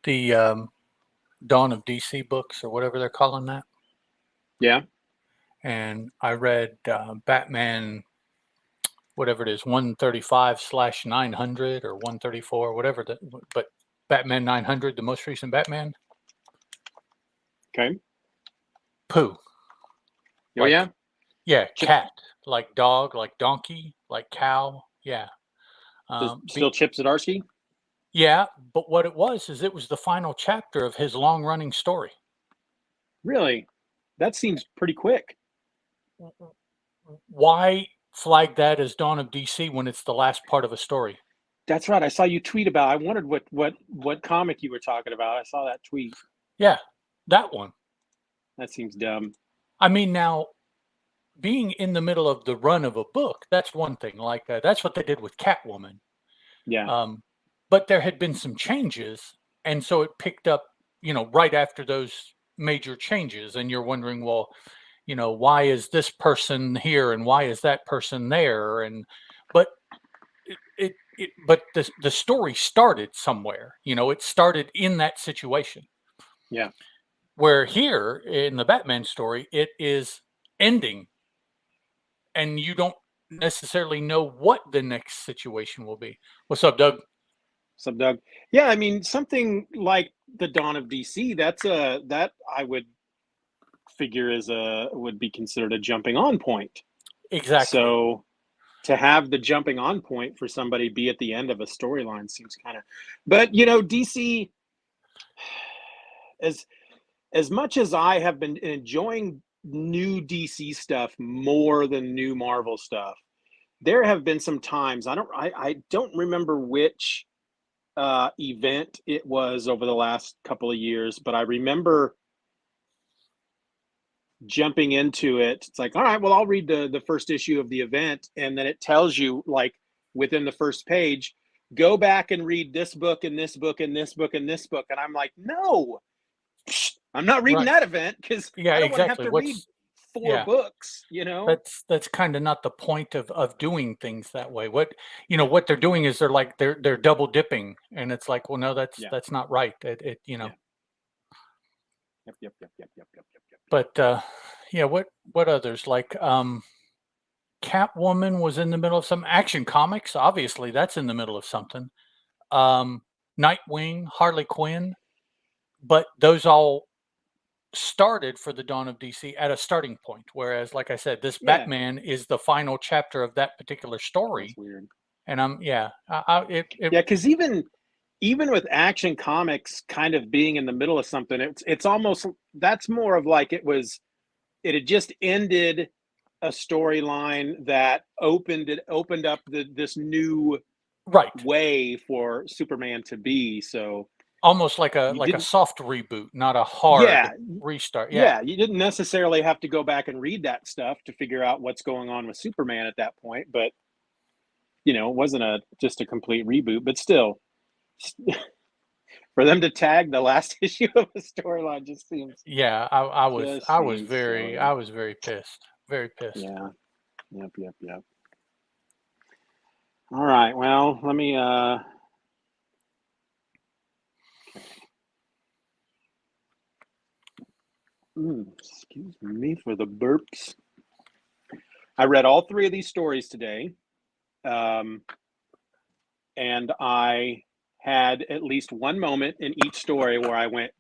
the Dawn of DC books or whatever they're calling that. Yeah. And I read Batman, whatever it is, 135/900 or 134, whatever. But Batman 900, the most recent Batman. Okay. Pooh. Oh, yeah? Yeah, cat. Like dog, like donkey, like cow. Yeah. Still Chip Zdarsky? Yeah, but what it was is it was the final chapter of his long-running story. Really? That seems pretty quick. Why flag that as Dawn of DC when it's the last part of a story? That's right. I saw you tweet about. I wondered what comic you were talking about. I saw that tweet. Yeah, that one. That seems dumb. I mean, now being in the middle of the run of a book, that's one thing. Like that's what they did with Catwoman. Yeah. But there had been some changes, and so it picked up, right after those major changes, and you're wondering, well, why is this person here and why is that person there? But the story started somewhere. It started in that situation. Yeah. Where here in the Batman story, it is ending, and you don't necessarily know what the next situation will be. What's up, Doug? What's up, Doug? Yeah, I mean, something like the Dawn of DC, that I would figure would be considered a jumping on point. Exactly. So to have the jumping on point for somebody be at the end of a storyline seems kind of, but DC, as much as I have been enjoying new DC stuff more than new Marvel stuff, there have been some times I don't remember which event it was over the last couple of years, but I remember jumping into it. It's like, all right, well, I'll read the first issue of the event, and then it tells you, like, within the first page, go back and read this book and this book and this book and this book. And I'm like, no, I'm not reading that event because I don't want to have to read four books. That's kind of not the point of doing things that way. What they're doing is they're double dipping, and it's like, well, no, that's not right. Yep. But what others like? Catwoman was in the middle of some Action Comics. Obviously, that's in the middle of something. Nightwing, Harley Quinn, but those all started for the Dawn of DC at a starting point. Whereas, like I said, this Batman is the final chapter of that particular story. That's weird. And because even with Action Comics kind of being in the middle of something, it's almost, that's more of like it had just ended a storyline that opened up this new way for Superman to be. So almost like a soft reboot, not a hard restart. Yeah, you didn't necessarily have to go back and read that stuff to figure out what's going on with Superman at that point, but it wasn't just a complete reboot, but still. For them to tag the last issue of a storyline just seems. Yeah, I was very pissed. Very pissed. Yeah. Yep. All right. Well, let me. Excuse me for the burps. I read all three of these stories today, and I had at least one moment in each story where I went,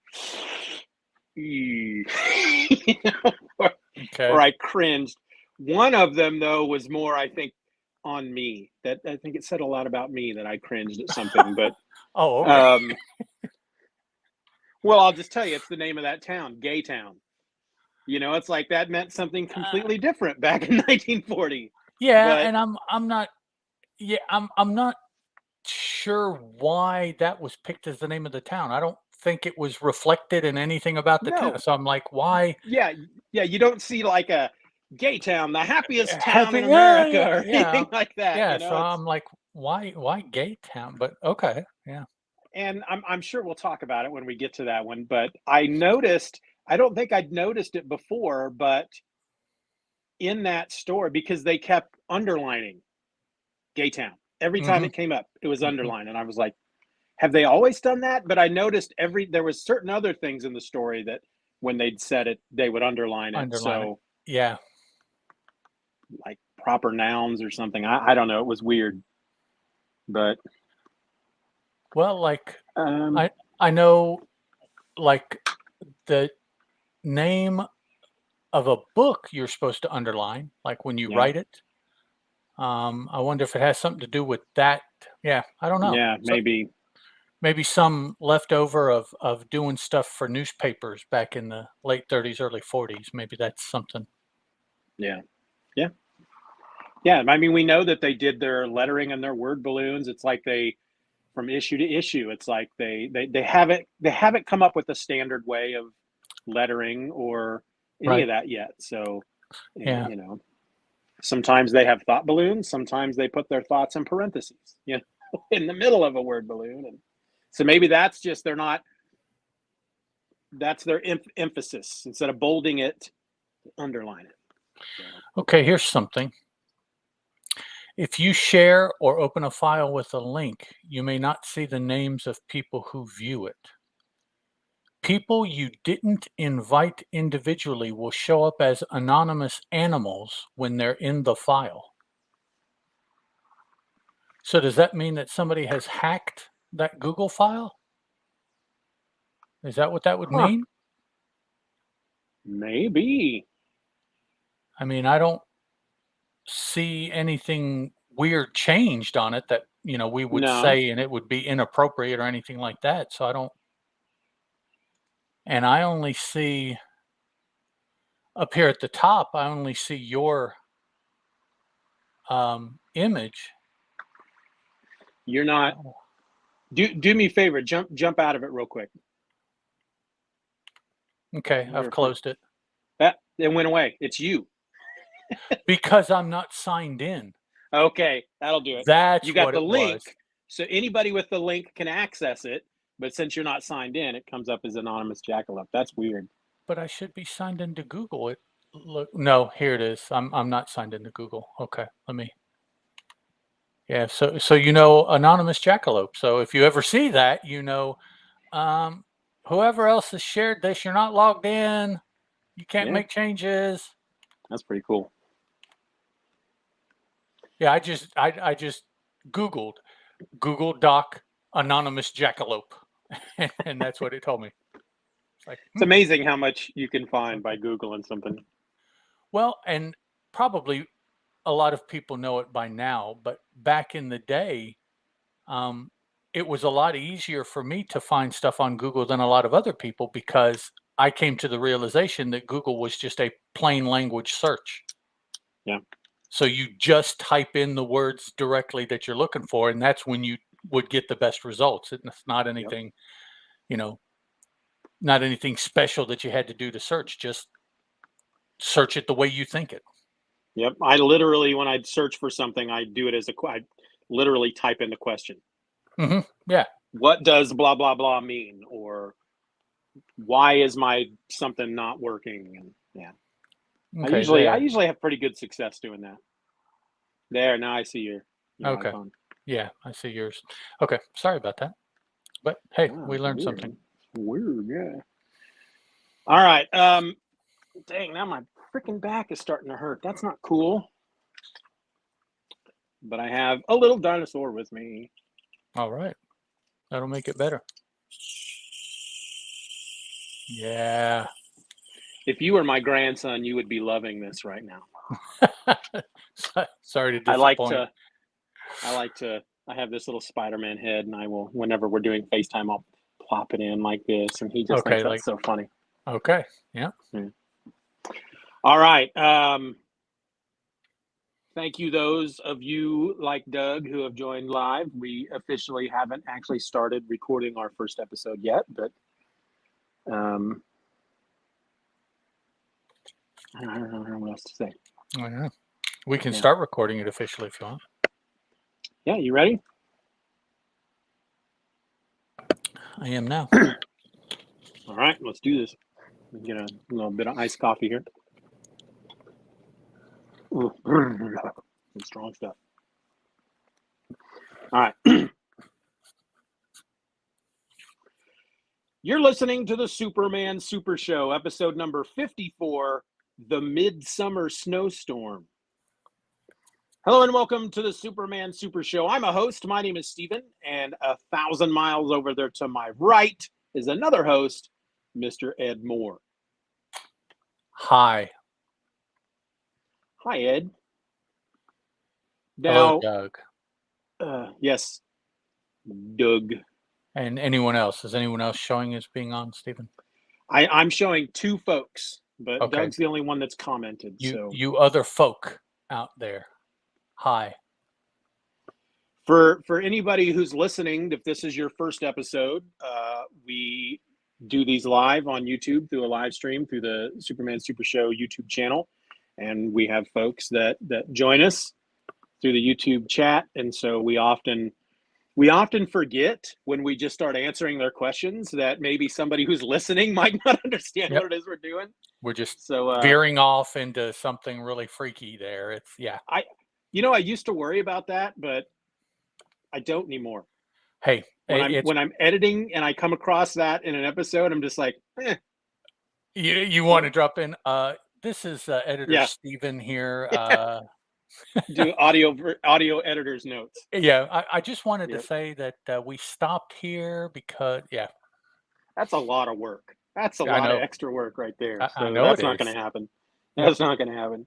or I cringed. One of them, though, was more, I think, on me. That I think it said a lot about me that I cringed at something. But okay. Well, I'll just tell you, it's the name of that town, Gay Town. It's like that meant something completely different back in 1940. Yeah, but, and I'm not. Yeah, I'm not sure why that was picked as the name of the town. I don't think it was reflected in anything about the town. So I'm like, why? Yeah. You don't see like a Gay Town, the happiest town in America, or anything like that. Yeah. So I'm like, why Gay Town? But okay, yeah. And I'm sure we'll talk about it when we get to that one. But I noticed. I don't think I'd noticed it before, but in that story, because they kept underlining Gay Town. Every time it came up, it was underlined. And I was like, have they always done that? But I noticed there was certain other things in the story that when they'd said it, they would underline it. So yeah, like proper nouns or something. I don't know. It was weird, but well, like I know, like the name of a book you're supposed to underline, like when you write it. I wonder if it has something to do with that. Yeah, I don't know. Yeah, maybe. Maybe some leftover of doing stuff for newspapers back in the late 30s, early 40s. Maybe that's something. Yeah. Yeah. Yeah. I mean, we know that they did their lettering and their word balloons. It's like from issue to issue, it's like they haven't come up with a standard way of lettering or any of that yet. So, yeah, you know, sometimes they have thought balloons. Sometimes they put their thoughts in parentheses, you know, in the middle of a word balloon. And so maybe that's just, that's their emphasis. Instead of bolding it, underline it. So. Okay, here's something. If you share or open a file with a link, you may not see the names of people who view it. People you didn't invite individually will show up as anonymous animals when they're in the file. So does that mean that somebody has hacked that Google file? Is that what that would mean? Maybe. I mean, I don't see anything weird changed on it that, we would say, and it would be inappropriate or anything like that. So I don't, and I only see up here at the top, I only see your image. You're not. Do me a favor. Jump out of it real quick. Okay, I've closed it. It went away. It's you. Because I'm not signed in. Okay, that'll do it. That's you got what the it link, was. So anybody with the link can access it. But since you're not signed in, it comes up as anonymous jackalope. That's weird. But I should be signed into Google. No, here it is. I'm not signed into Google. Okay, let me. Yeah, so anonymous jackalope. So if you ever see that, whoever else has shared this, you're not logged in. You can't make changes. That's pretty cool. Yeah, I just Googled Google Doc anonymous jackalope, and that's what it told me. It's amazing how much you can find by Googling something. Well, and probably a lot of people know it by now, but back in the day, it was a lot easier for me to find stuff on Google than a lot of other people because I came to the realization that Google was just a plain language search. Yeah. So you just type in the words directly that you're looking for, and that's when you would get the best results. It's not anything, not anything special that you had to do to search. Just search it the way you think it. Yep. I literally, when I'd search for something, I'd do it I literally type in the question. Mm-hmm. Yeah. What does blah, blah, blah mean? Or why is my something not working? And yeah. Okay, I usually have pretty good success doing that. There, now I see your okay. icon. Yeah, I see yours. Okay, sorry about that. But hey, we learned something. Weird, yeah. All right. Dang, now my freaking back is starting to hurt. That's not cool. But I have a little dinosaur with me. All right. That'll make it better. Yeah. If you were my grandson, you would be loving this right now. Sorry to disappoint. I have this little Spider-Man head, and I will, whenever we're doing FaceTime, I'll plop it in like this, and he just thinks that's so funny. Okay. Yeah. All right. Thank you, those of you like Doug who have joined live. We officially haven't actually started recording our first episode yet, but I don't know what else to say. I know. We can start recording it officially if you want. Yeah, you ready? I am now. All right, let's do this. Get a little bit of iced coffee here. Ooh, some strong stuff. All right. You're listening to the Superman Super Show, episode number 54, The Midsummer Snowstorm. Hello and welcome to the Superman Super Show. I'm a host. My name is Steven, and 1,000 miles over there to my right is another host, Mr. Ed Moore. Hi. Hi, Ed. Hello, Doug. Yes, Doug. And anyone else? Is anyone else showing as being on, Steven? I'm showing two folks, but Okay. Doug's the only one that's commented. You other folk out there. Hi. For anybody who's listening, if this is your first episode, we do these live on YouTube through a live stream through the Superman Super Show YouTube channel, and we have folks that join us through the YouTube chat, and so we often forget when we just start answering their questions that maybe somebody who's listening might not understand what it is we're doing. We're just veering off into something really freaky there. I used to worry about that, but I don't anymore. Hey, when I'm editing and I come across that in an episode, I'm just like, You want to drop in? This is editor Steven here. Do audio editor's notes. Yeah, I just wanted to say that we stopped here because that's a lot of work. That's a lot of extra work right there. So I know that's not going to happen. That's not going to happen.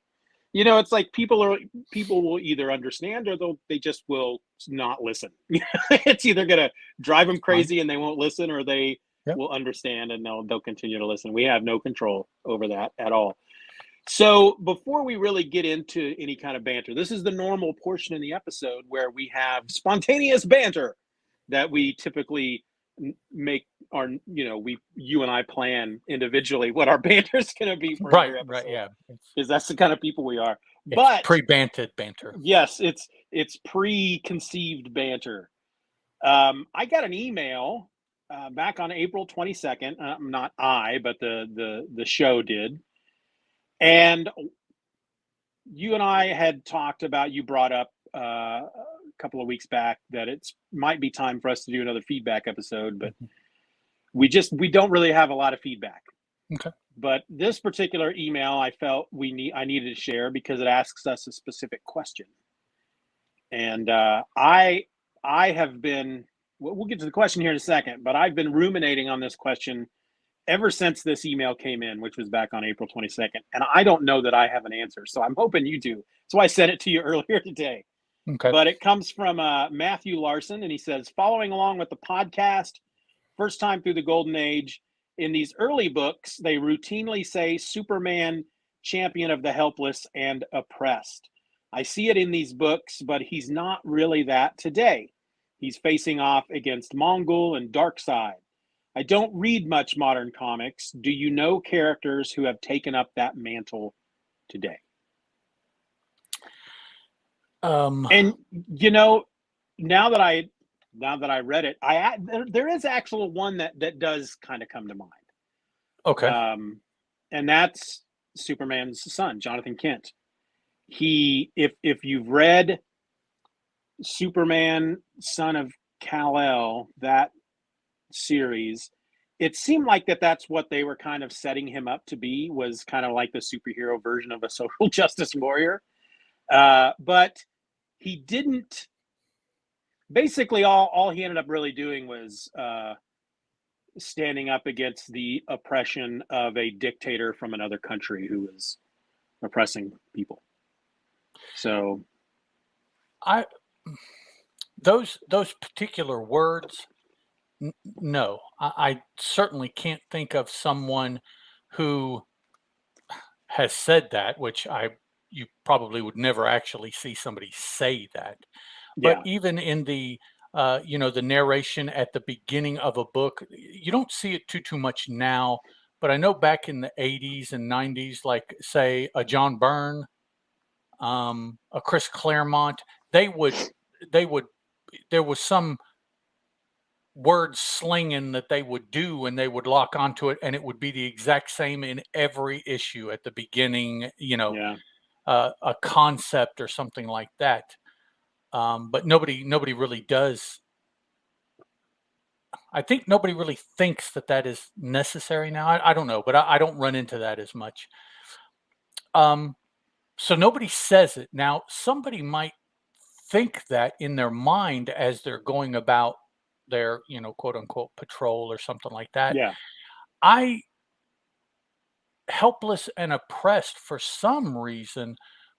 It's like people will either understand or they just will not listen. It's either going to drive them crazy and they won't listen, or they will understand and they'll continue to listen. We have no control over that at all. So before we really get into any kind of banter, this is the normal portion in the episode where we have spontaneous banter that we typically make you and I plan individually what our banter is going to be for every episode. Right, yeah. Because that's the kind of people we are. It's but pre-bantered banter. Yes, it's preconceived banter. I got an email back on April 22nd. Not I, but the show did. And you and I had talked about, you brought up a couple of weeks back that it might be time for us to do another feedback episode, but we don't really have a lot of feedback. Okay. But this particular email I felt I needed to share because it asks us a specific question. And I have been, we'll get to the question here in a second, but I've been ruminating on this question ever since this email came in, which was back on April 22nd. And I don't know that I have an answer. So I'm hoping you do. So I sent it to you earlier today. Okay. But it comes from Matthew Larson, and he says, following along with the podcast, first time through the Golden Age, in these early books, they routinely say Superman, champion of the helpless and oppressed. I see it in these books, but he's not really that today. He's facing off against Mongol and Darkseid. I don't read much modern comics. Do you know characters who have taken up that mantle today? And now that I read it, there is actually one that does kind of come to mind. Okay. And that's Superman's son, Jonathan Kent. If you've read Superman, Son of Kal-El, that series, it seemed like that's what they were kind of setting him up to be, was kind of like the superhero version of a social justice warrior. But he didn't, basically all he ended up really doing was standing up against the oppression of a dictator from another country who was oppressing people. So those particular words, no, I certainly can't think of someone who has said that, which you probably would never actually see somebody say that. But even in the the narration at the beginning of a book, you don't see it too much now. But I know back in the 80s and 90s, like say a John Byrne, a Chris Claremont, there was some word slinging that they would do, and they would lock onto it, and it would be the exact same in every issue at the beginning, a concept or something like that. But nobody really does. I think nobody really thinks that that is necessary now. I don't know, but I don't run into that as much. Um, so nobody says it. Now, somebody might think that in their mind as they're going about their, quote unquote patrol or something like that. Yeah. I helpless and oppressed for some reason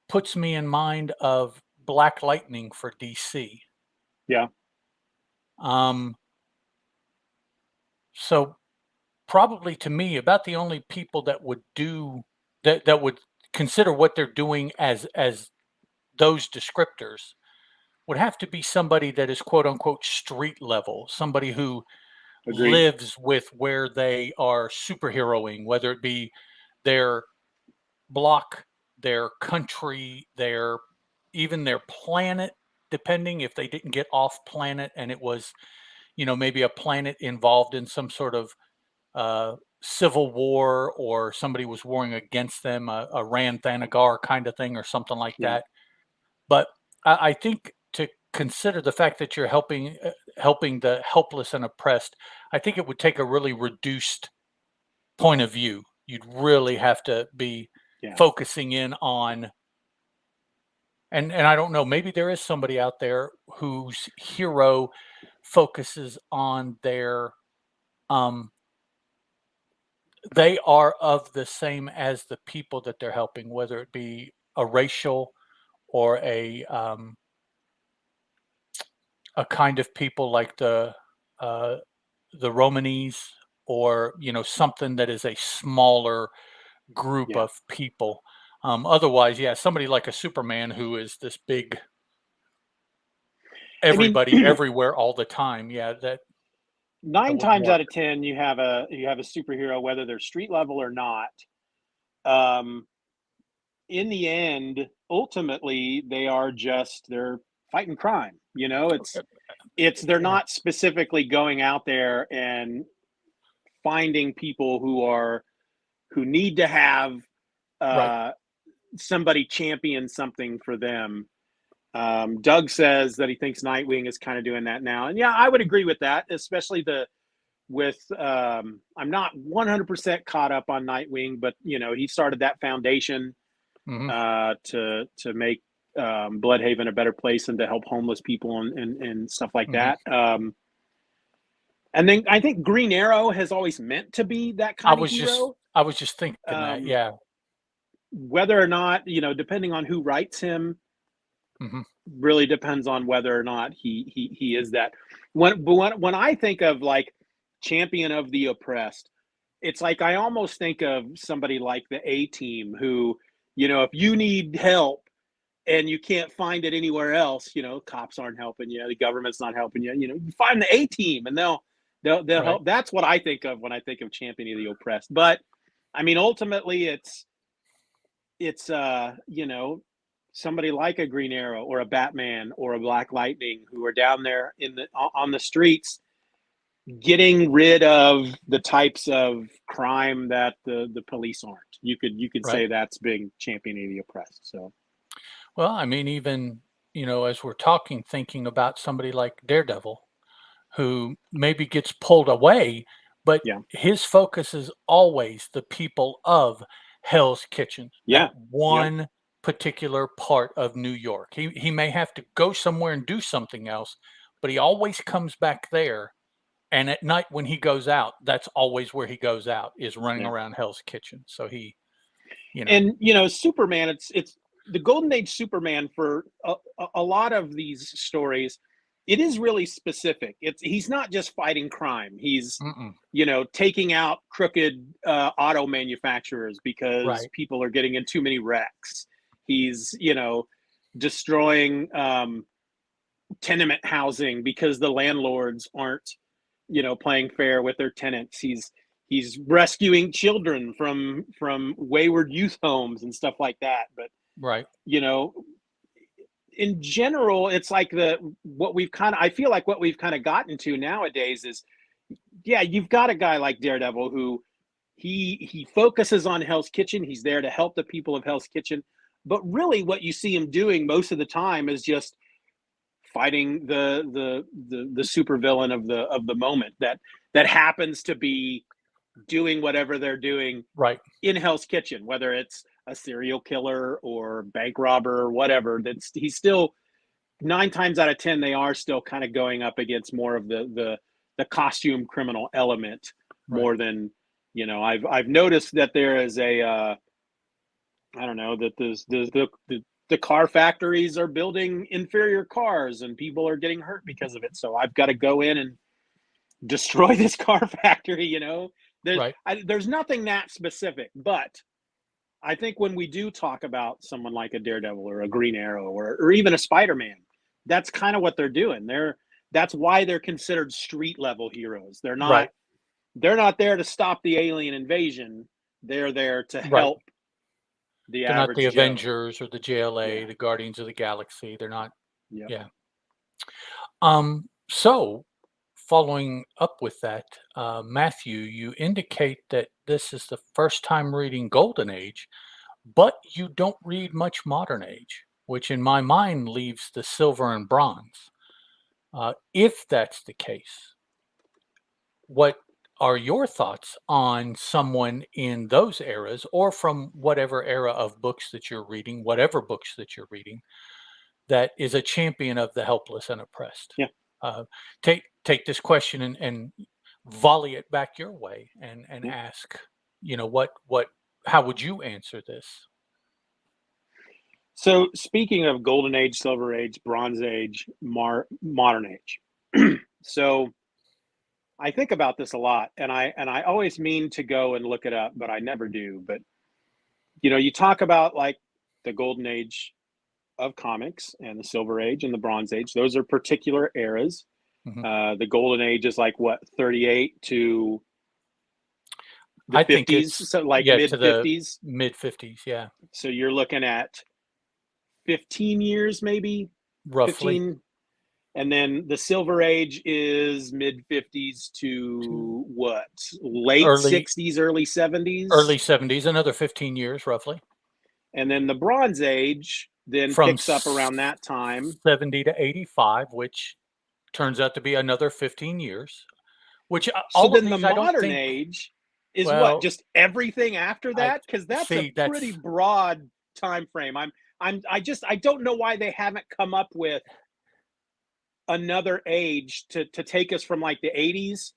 puts me in mind of Black Lightning for DC. Yeah. Um, so probably to me, about the only people that would do that would consider what they're doing as those descriptors would have to be somebody that is quote unquote street level, somebody who Agreed. lives with where they are superheroing, whether it be their block, their country, their even their planet, depending if they didn't get off planet and it was, maybe a planet involved in some sort of civil war or somebody was warring against them, a Rand Thanagar kind of thing or something like Yeah. that. But I think to consider the fact that you're helping the helpless and oppressed, I think it would take a really reduced point of view. You'd really have to be Yeah. focusing in on, and I don't know, maybe there is somebody out there whose hero focuses on their um they are of the same as the people that they're helping, whether it be a racial or a kind of people like uh, the Romanese, or something that is a smaller group Yeah. of people. Otherwise, yeah, somebody like a Superman who is this big I mean, everybody everywhere all the time. Yeah, that nine wouldn't times work. out of 10, you have a superhero, whether they're street level or not. Um, in the end, ultimately, they're fighting crime. It's they're Yeah, not specifically going out there and finding people who need to have right. uh, somebody champion something for them. Doug says that he thinks Nightwing is kind of doing that now, and yeah, I would agree with that, especially I'm not 100% caught up on Nightwing, but he started that foundation Hmm. to make Bloodhaven a better place and to help homeless people and stuff like Hmm. that. And then I think Green Arrow has always meant to be that I kind of was just hero. I was just thinking that. Um, Yeah. Whether or not, depending on who writes him, Hmm. really depends on whether or not he is that. When I think of like champion of the oppressed, it's like I almost think of somebody like the A Team who, if you need help and you can't find it anywhere else, cops aren't helping you, the government's not helping you, you find the A Team and they'll Right. help. That's what I think of when I think of champion of the oppressed. But I mean, ultimately, it's somebody like a Green Arrow or a Batman or a Black Lightning who are down there on the streets getting rid of the types of crime that the police aren't. You could Right. say that's being championing the oppressed. So Well, I mean, even, as we're talking, thinking about somebody like Daredevil, who maybe gets pulled away, but yeah, his focus is always the people of Hell's Kitchen, yeah, that yep, one particular part of New York. He may have to go somewhere and do something else, but he always comes back there. And at night when he goes out, that's always where he goes out, is running yeah. around Hell's Kitchen. So he, you know, And Superman. It's the Golden Age Superman for a lot of these stories. It is really specific. He's not just fighting crime. He's mm-mm, taking out crooked auto manufacturers because right, people are getting in too many wrecks. He's destroying tenement housing because the landlords aren't playing fair with their tenants. He's rescuing children from wayward youth homes and stuff like that. But right, you know in general, it's like the what we've kind of I feel like what we've kind of gotten to nowadays is, yeah, you've got a guy like Daredevil who he focuses on Hell's Kitchen. He's there to help the people of Hell's Kitchen, but really what you see him doing most of the time is just fighting the supervillain of the moment that happens to be doing whatever they're doing right in Hell's Kitchen, whether it's a serial killer or bank robber or whatever. He's still 9 times out of 10 they are still kind of going up against more of the costume criminal element more than, you know, I've noticed that there is a I don't know, that the car factories are building inferior cars and people are getting hurt because of it. So I've got to go in and destroy this car factory, you know. There's nothing that specific, but I think when we do talk about someone like a Daredevil or a Green Arrow or even a Spider-Man, that's kind of what they're doing. That's why they're considered street level heroes. They're not there to stop the alien invasion. They're there to help the They're average not the Joe. Avengers or the JLA, the Guardians of the Galaxy. They're not. Yeah. So following up with that, Matthew, you indicate that this is the first time reading Golden Age, but you don't read much Modern Age, which in my mind leaves the Silver and Bronze. If that's the case, what are your thoughts on someone in those eras or from whatever era of books that you're reading, whatever books that you're reading, that is a champion of the helpless and oppressed? Take this question and volley it back your way and ask, you know, how would you answer this? So speaking of Golden Age, Silver Age, Bronze Age, Modern Age, so I think about this a lot, and I always mean to go and look it up, but I never do. But you know, you talk about like the Golden Age of comics and the Silver Age and the Bronze Age. Those are particular eras. The Golden Age is like what, 38 to the 50s, so like mid 50s. Mid 50s, yeah. So you're looking at 15 years, maybe roughly. 15. And then the Silver Age is mid 50s to what? Late 60s, early 70s? Early 70s, another 15 years roughly. And then the Bronze Age then picks up around that time. 70 to 85, which turns out to be another 15 years. Which so then the Modern Age is what? Just everything after that? Because that's a pretty broad time frame. I don't know why they haven't come up with another age to take us from like the 80s,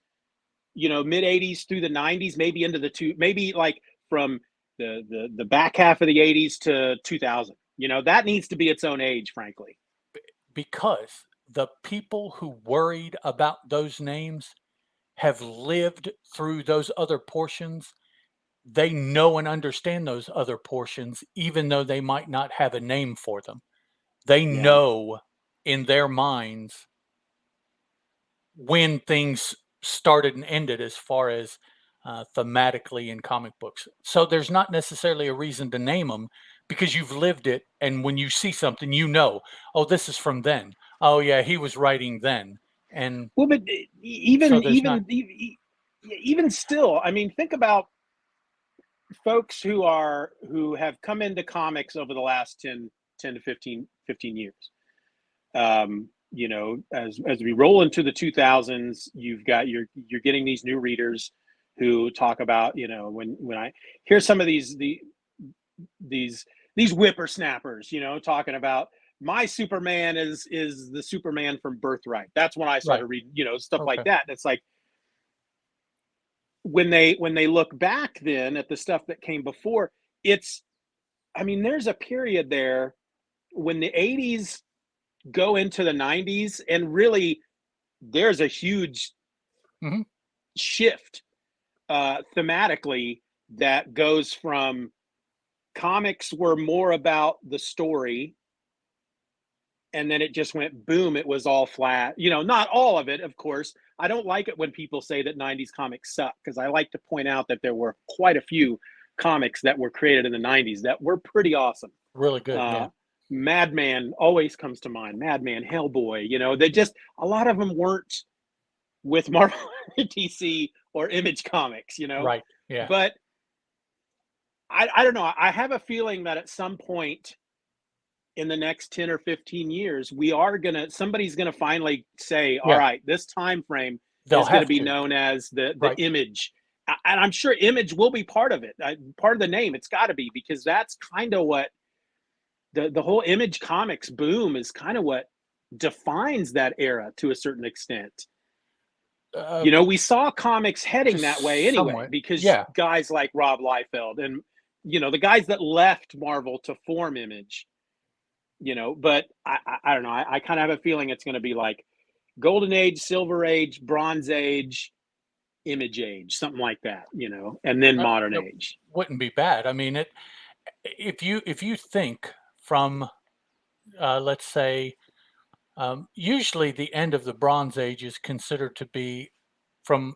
you know, mid 80s through the 90s, maybe into maybe like from the back half of the 80s to 2000. You know, that needs to be its own age, frankly. Because the people who worried about those names have lived through those other portions. They know and understand those other portions, even though they might not have a name for them. They know in their minds when things started and ended as far as thematically in comic books. So there's not necessarily a reason to name them because you've lived it. And when you see something, you know, oh, this is from then. Oh yeah, he was writing then. And well, but even still, I mean, think about folks who have come into comics over the last 10 to 15 years. You know, as we roll into the 2000s, you're getting these new readers who talk about, you know, when I hear some of these whippersnappers, you know, talking about my Superman is the Superman from Birthright. That's when I started reading, you know, stuff like that. And it's like when they look back then at the stuff that came before, I mean, there's a period there when the 80s go into the 90s, and really there's a huge shift thematically that goes from comics were more about the story, and then it just went boom, it was all flat. You know, not all of it, of course. I don't like it when people say that 90s comics suck, because I like to point out that there were quite a few comics that were created in the 90s that were pretty awesome. Really good, yeah. Madman always comes to mind. Madman, Hellboy, you know, they just, a lot of them weren't with Marvel, DC, or Image Comics, you know? Right, yeah. But I don't know. I have a feeling that at some point in the next 10 or 15 years, somebody's gonna finally say, all Yeah. right, this time frame They'll is gonna have be to. known as the Right. image. And I'm sure image will be part of it, part of the name. It's got to be, because that's kind of what the whole Image Comics boom is, kind of what defines that era to a certain extent. We saw comics heading that way Just anyway, somewhat. because Yeah. guys like Rob Liefeld and the guys that left Marvel to form Image. But I don't know. I kind of have a feeling it's going to be like Golden Age, Silver Age, Bronze Age, Image Age, something like that. And then Modern It Age. wouldn't be bad. I mean, if you think from, let's say, usually the end of the Bronze Age is considered to be, from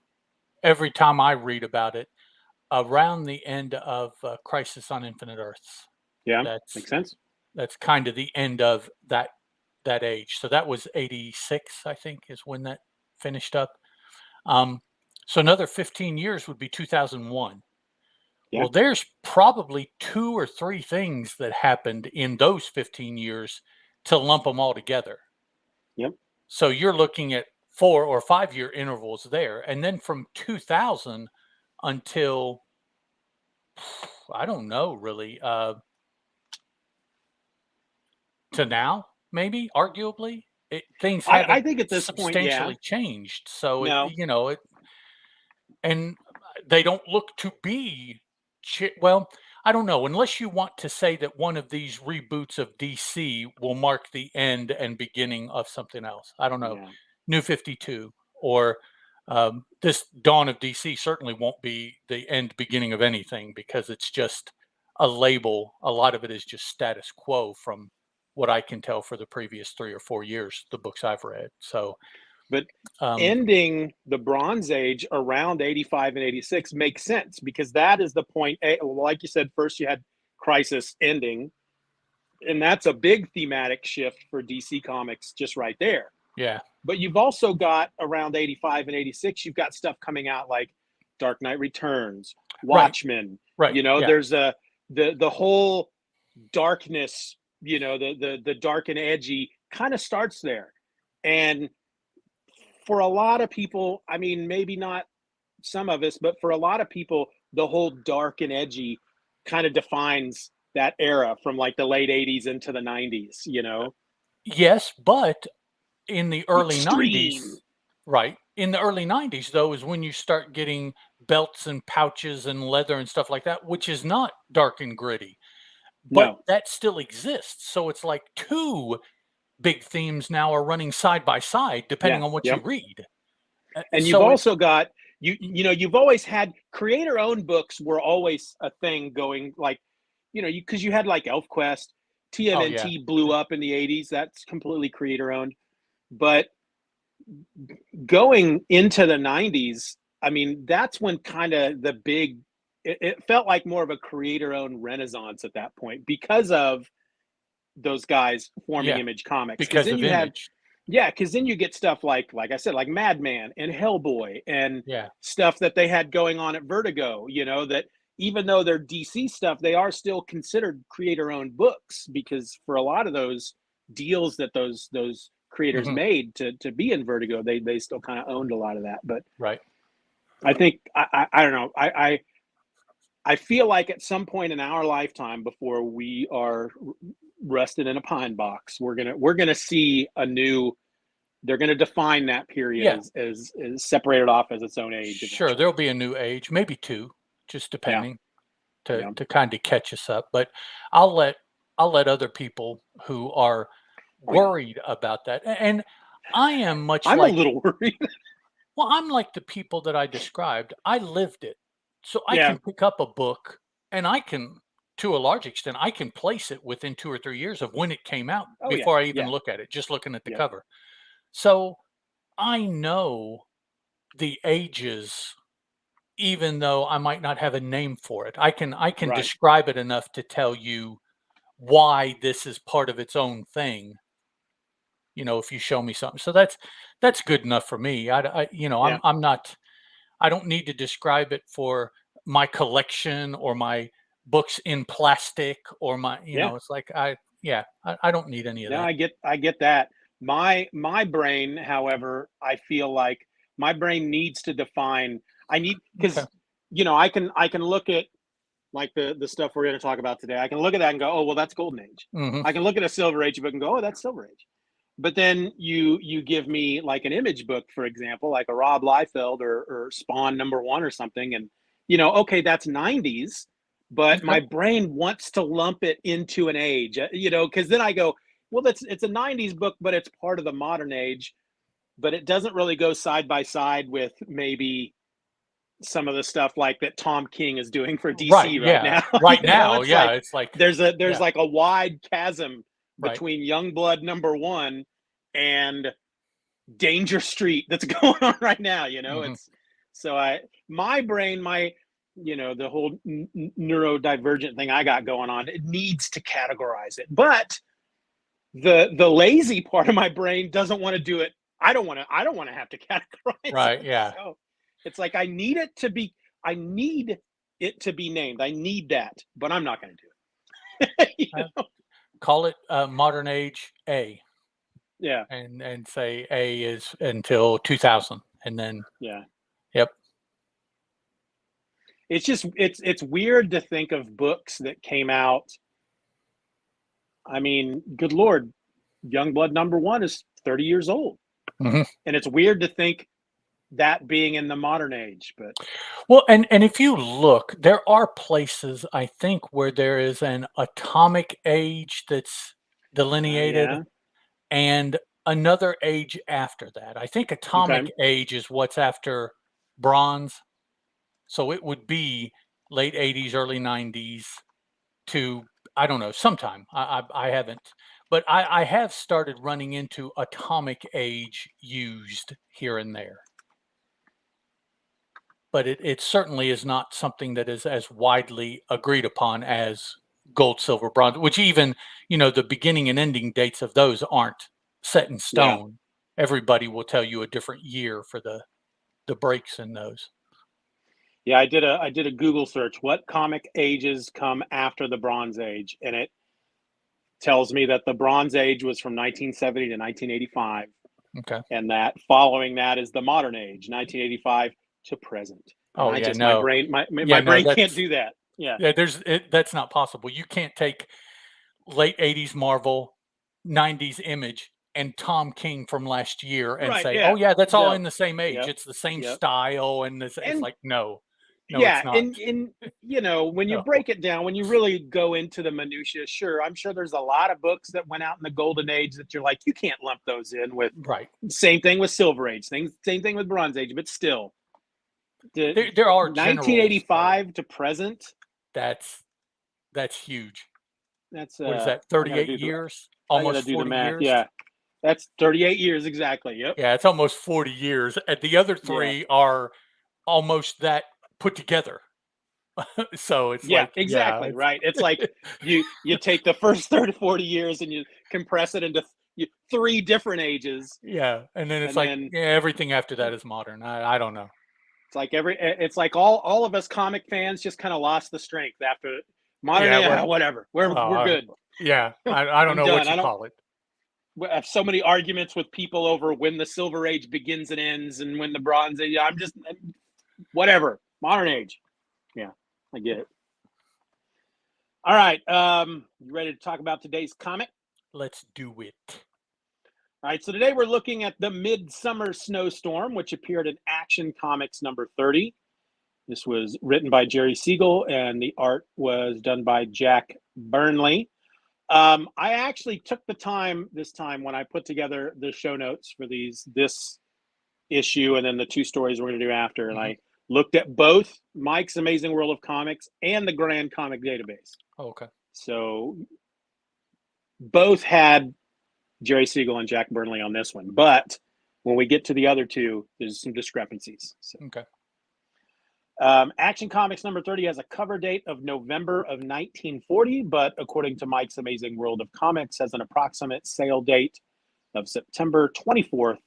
every time I read about it, around the end of Crisis on Infinite Earths. Yeah, That's makes sense. that's kind of the end of that age. So that was 86, I think, is when that finished up. So another 15 years would be 2001. Yeah. Well, there's probably 2 or 3 things that happened in those 15 years to lump them all together. Yep. So you're looking at 4 or 5 year intervals there. And then from 2000 until, I don't know, really, to now, maybe, arguably, things I haven't think at this point, yeah. substantially changed. So No. and they don't look to be, well, I don't know, unless you want to say that one of these reboots of DC will mark the end and beginning of something else. I don't know, Yeah. New 52, or this dawn of DC certainly won't be the end beginning of anything, because it's just a label. A lot of it is just status quo from what I can tell for the previous 3 or 4 years, the books I've read. So, But um, ending the Bronze Age around 85 and 86 makes sense, because that is the point. Like you said, first you had Crisis ending, and that's a big thematic shift for DC Comics just right there. yeah. But you've also got around 85 and 86, you've got stuff coming out like Dark Knight Returns, Right. Watchmen. Right. Yeah. There's the whole darkness, the dark and edgy kind of starts there. And for a lot of people, I mean, maybe not some of us, but for a lot of people, the whole dark and edgy kind of defines that era from like the late 80s into the 90s, Yes, but in the the early extreme. 90s, right? In the early 90s, though, is when you start getting belts and pouches and leather and stuff like that, which is not dark and gritty, but No. that still exists. So it's like 2 big themes now are running side by side, depending Yeah. on what you Yep. read. And you've So it, also got you've always had creator owned books, were always a thing going, like, because you had like ElfQuest, oh yeah, TMNT blew up in the 80s. That's completely creator owned. But going into the 90s, I mean, that's when kind of the big, it felt like more of a creator owned renaissance at that point, because of those guys forming yeah, Image Comics. Because because then of you have, Image. yeah, because then you get stuff like I said, like Madman and Hellboy, and Yeah, stuff that they had going on at Vertigo, that even though they're DC stuff, they are still considered creator owned books, because for a lot of those deals that those creators hmm, made to be in Vertigo, they still kind of owned a lot of that. But right. I think I don't know. I feel like at some point in our lifetime, before we are rested in a pine box, we're gonna see a new. They're gonna define that period Yeah, as separated off as its own age sure. There'll eventually. be a new age, maybe 2, just Yeah, depending, to yeah. kind of catch us up. But I'll let I'll let other people who are Oh yeah. worried about that. And I am much I'm a like, little worried. well, I'm like the people that I described. I lived it. So I Yeah. can pick up a book and I can, to a large extent, I can place it within 2 or 3 years of when it came out Oh yeah. before I even Yeah. look at it, just looking at the Yep. cover. So I know the ages, even though I might not have a name for it. I can Right. describe it enough to tell you why this is part of its own thing, if you show me something. So that's good enough for me. Yeah. I'm not, I don't need to describe it for my collection or my books in plastic or my, Yeah. it's like, Yeah, I don't need any of No, that. I get that. My brain, however, I feel like my brain needs to define. I need Okay. because I can look at like the stuff we're going to talk about today. I can look at that and go, oh well, that's Golden Age. Hmm. I can look at a Silver Age book and go, oh, that's Silver Age. But then you give me like an image book, for example, like a Rob Liefeld or Spawn #1 or something, and okay, that's 90s, but Okay. my brain wants to lump it into an age, because then I go, well, it's a 90s book, but it's part of the modern age, but it doesn't really go side by side with maybe some of the stuff like that Tom King is doing for Right. DC right Yeah. now. Right now. It's Yeah. like It's like, there's yeah. like a wide chasm Right. between Youngblood #1 and Danger Street that's going on right now. Hmm. It's so my brain, the whole neurodivergent thing I got going on, it needs to categorize it, but the lazy part of my brain doesn't want to do it. I don't want to have to categorize Right. it. Yeah. So it's like I need it to be named. I need that, but I'm not going to do it. Call it modern age A, Yeah, and say A is until 2000, and then yeah. yep. It's just it's weird to think of books that came out. I mean, good Lord, Youngblood #1 is 30 years old. Hmm. And it's weird to think that being in the modern age, but Well, and if you look, there are places I think where there is an atomic age that's delineated, yeah. and another age after that. I think atomic Okay. age is what's after bronze. So it would be late 80s, early 90s to, I don't know, sometime. I haven't, but I have started running into atomic age used here and there. But it certainly is not something that is as widely agreed upon as gold, silver, bronze, which even, the beginning and ending dates of those aren't set in Yeah. stone. Everybody will tell you a different year for the breaks in those. Yeah, I did a Google search. What comic ages come after the Bronze Age? And it tells me that the Bronze Age was from 1970 to 1985, Okay. and that following that is the Modern Age, 1985 to present. And Oh I yeah, just my no. brain my Yeah, my no, brain can't do that. Yeah. that's not possible. You can't take late 80s Marvel, 90s Image, and Tom King from last year and Right. say, "Oh Yeah. yeah, that's all No. in the same age. Yep. It's the same Yep. style." And it's And like, no, no, yeah, it's not. and when you No. break it down, when you really go into the minutia, sure, I'm sure there's a lot of books that went out in the golden age that you're like, you can't lump those in with. Right. Same thing with Silver Age, same thing with Bronze Age, but still, the There are generals though. 1985 to present, That's that's huge. that's What is that? I gotta 38 do the years? I gotta Almost do the 40 math. years? Yeah, that's 38 years exactly. Yep. Yeah, it's almost 40 years. And the other Yeah. three are almost that put together. So it's Yeah, like, yeah, exactly. Right. It's like you take the first 30, 40 years and you compress it into three different ages, yeah. And then it's and like, then yeah, everything after that is modern. I don't know. it's like all of us comic fans just kind of lost the strength after modern. Yeah, Yeah, well, whatever. oh, We're good. yeah. I don't I'm know what done. you I don't call it. have so many arguments with people over when the Silver Age begins and ends, and when the Bronze Age. I'm just whatever. Modern Age. Yeah, I get it. All right. You ready to talk about today's comic? Let's do it. All right, so today we're looking at the Midsummer Snowstorm, which appeared in Action Comics #30. This was written by Jerry Siegel, and the art was done by Jack Burnley. I actually took the time this time when I put together the show notes for this issue and then the two stories we're going to do after, and Hmm. I looked at both Mike's Amazing World of Comics and the Grand Comic Database. Oh, okay. So both had Jerry Siegel and Jack Burnley on this one, but when we get to the other two, there's some discrepancies. So, Okay. Action Comics #30 has a cover date of November of 1940, but according to Mike's Amazing World of Comics, has an approximate sale date of September 24th,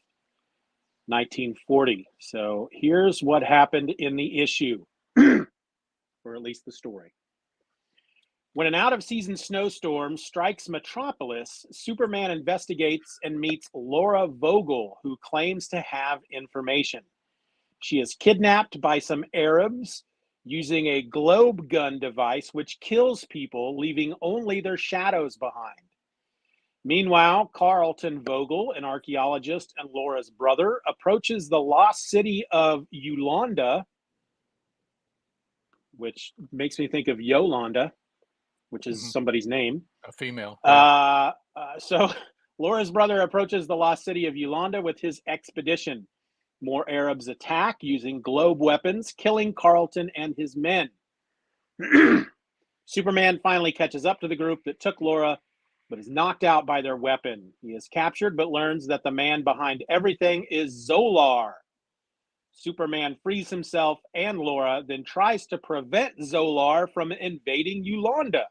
1940. So here's what happened in the issue, or at least the story. When an out-of-season snowstorm strikes Metropolis, Superman investigates and meets Laura Vogel, who claims to have information. She is kidnapped by some Arabs using a globe gun device which kills people, leaving only their shadows behind. Meanwhile, Carlton Vogel, an archaeologist and Laura's brother, approaches the lost city of Yolanda, which makes me think of Yolanda, which is somebody's name. A female. Yeah. So Laura's brother approaches the lost city of Yolanda with his expedition. More Arabs attack using globe weapons, killing Carlton and his men. Superman finally catches up to the group that took Laura, but is knocked out by their weapon. He is captured, but learns that the man behind everything is Zolar. Superman frees himself and Laura, then tries to prevent Zolar from invading Yolanda.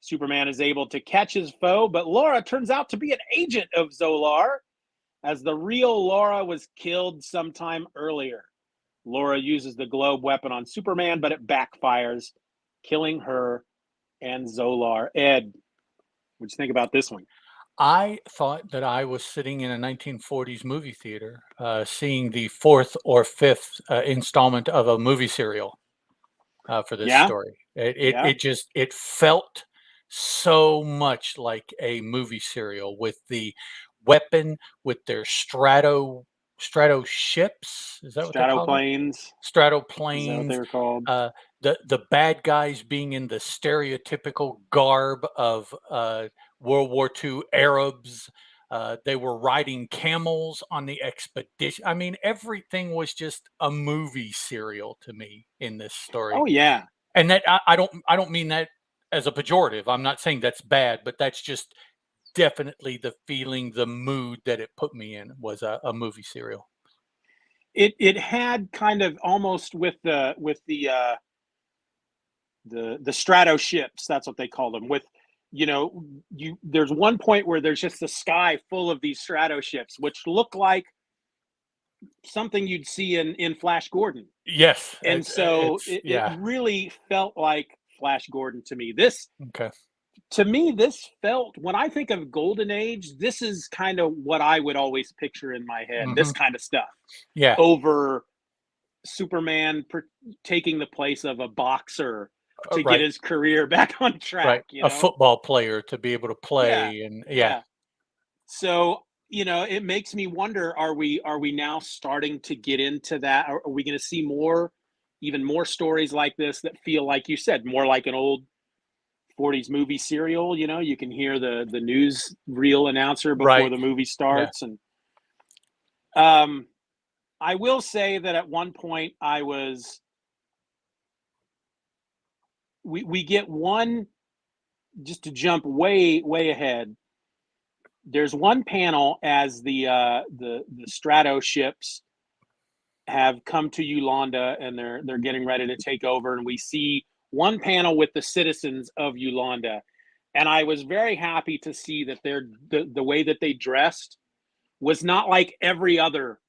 Superman is able to catch his foe, but Laura turns out to be an agent of Zolar, as the real Laura was killed sometime earlier. Laura uses the globe weapon on Superman, but it backfires, killing her and Zolar. Ed, what do you think about this one? I thought that I was sitting in a 1940s movie theater, seeing the fourth or fifth installment of a movie serial for this story. It felt so much like a movie serial, with the weapon, with their strato ships. Is that what they call them? Strato planes. Is that what they were called? The bad guys being in the stereotypical garb of World War II Arabs. They were riding camels on the expedition. I mean, everything was just a movie serial to me in this story. Oh yeah. And that I don't mean that as a pejorative. I'm not saying that's bad, but that's just definitely the feeling, the mood that it put me in was a movie serial. It had kind of almost with the strato ships, that's what they call them, with there's one point where there's just the sky full of these strato ships, which look like something you'd see in Flash Gordon. Yes. And so it really felt like Flash Gordon to me. To me, this felt, when I think of Golden Age, this is kind of what I would always picture in my head, this kind of stuff. Yeah. Over Superman taking the place of a boxer to get his career back on track. Right. A football player to be able to play. So, it makes me wonder, are we now starting to get into that? Are we going to see even more stories like this that feel, like you said, more like an old 40s movie serial? You can hear the news reel announcer before the movie starts. And I will say that at one point we get one, just to jump way ahead, there's one panel as the strato ships have come to Yolanda and they're getting ready to take over, and we see one panel with the citizens of Yolanda, and I was very happy to see that the way that they dressed was not like every other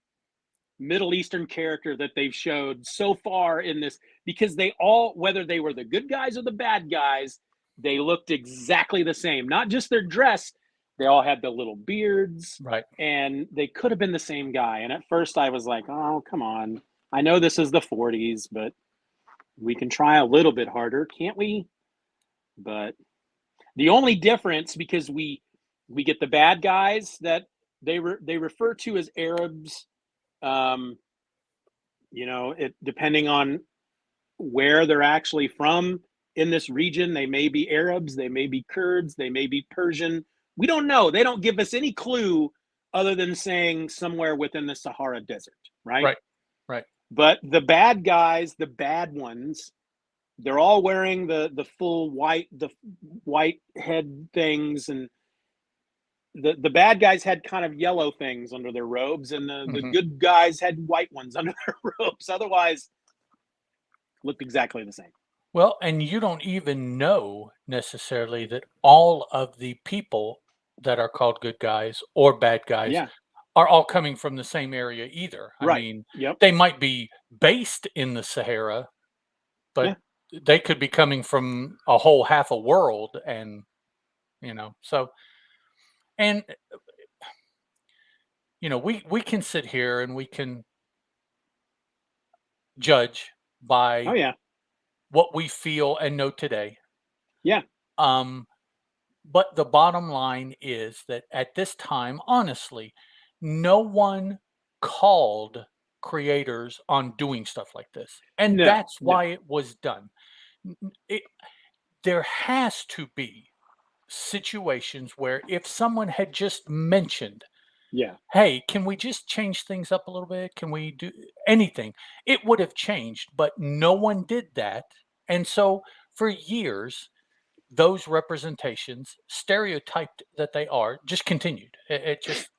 Middle Eastern character that they've showed so far in this, because they all, whether they were the good guys or the bad guys, they looked exactly the same. Not just their dress, they all had the little beards, and they could have been the same guy. And at first I was like, oh, come on. I know this is the 40s, but we can try a little bit harder, can't we? But the only difference, because we get the bad guys that they refer to as Arabs, depending on where they're actually from in this region, they may be Arabs, they may be Kurds, they may be Persian. We don't know. They don't give us any clue other than saying somewhere within the Sahara Desert, right? Right. But the bad guys, the bad ones, they're all wearing the full white head things, and the bad guys had kind of yellow things under their robes, and the good guys had white ones under their robes. Otherwise, looked exactly the same. Well, and you don't even know necessarily that all of the people that are called good guys or bad guys are all coming from the same area either. I mean, they might be based in the Sahara, but they could be coming from a whole half a world, and so, and we can sit here and we can judge Oh by yeah. what we feel and know today. Yeah. Um, but the bottom line is that at this time, honestly, no one called creators on doing stuff like this, and No. that's No. why it was done. It, there has to be situations where if someone had just mentioned, Yeah. "Hey, can we just change things up a little bit? Can we do anything?" It would have changed, but no one did that. And so for years, those representations, stereotyped that they are, just continued. It just,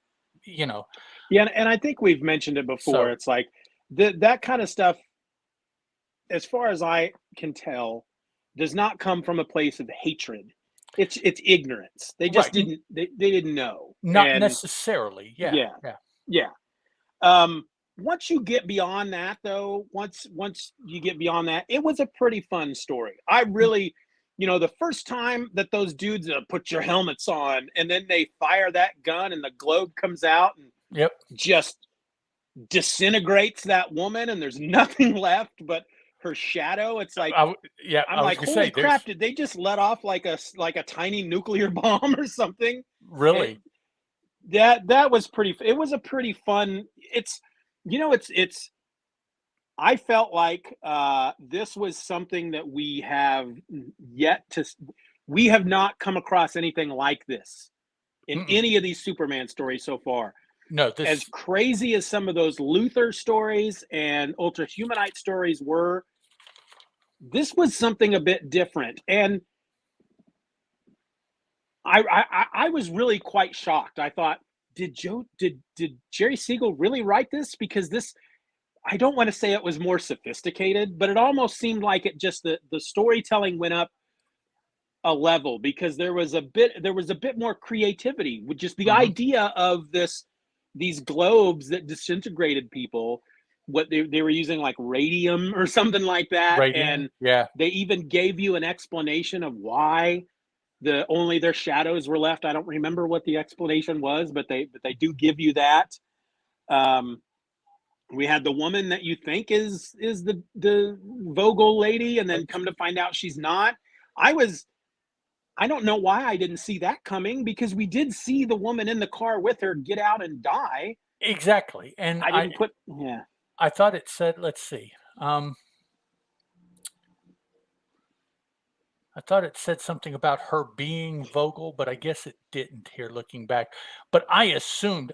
you know, Yeah, and I think we've mentioned it before. so It's like that kind of stuff, as far as I can tell, does not come from a place of hatred. It's ignorance. They just right, they didn't know. not And necessarily. Yeah, yeah, yeah. yeah. Um, once you get beyond that, though, once you get beyond that, it was a pretty fun story. I Mm, really, the first time that those dudes put your helmets on, and then they fire that gun, and the globe comes out and yep. just disintegrates that woman, and there's nothing left but her shadow. It's like, Yeah, I'm I was like, gonna say holy there's crap! Did they just let off like a tiny nuclear bomb or something? It, really. that was pretty. It was a pretty fun. It's. I felt like this was something that we have yet to. We have not come across anything like this in Mm-mm. any of these Superman stories so far. No, As this crazy as some of those Luthor stories and Ultra Humanite stories were, this was something a bit different. And I was really quite shocked. I thought, did Jerry Siegel really write this? Because this, I don't want to say it was more sophisticated, but it almost seemed like it just the storytelling went up a level, because there was a bit more creativity with just the mhm, idea of these globes that disintegrated people. What they were using, like radium or something like that, radium. and Yeah, they even gave you an explanation of why only their shadows were left. I don't remember what the explanation was, but they do give you that. um we had the woman that you think is the Vogel lady, and then come to find out she's not. I was I don't know why I didn't see that coming, because we did see the woman in the car with her get out and die. exactly. And I I didn't put, yeah. I thought it said, let's see. Um, I thought it said something about her being Vogel, but I guess it didn't here looking back. But I assumed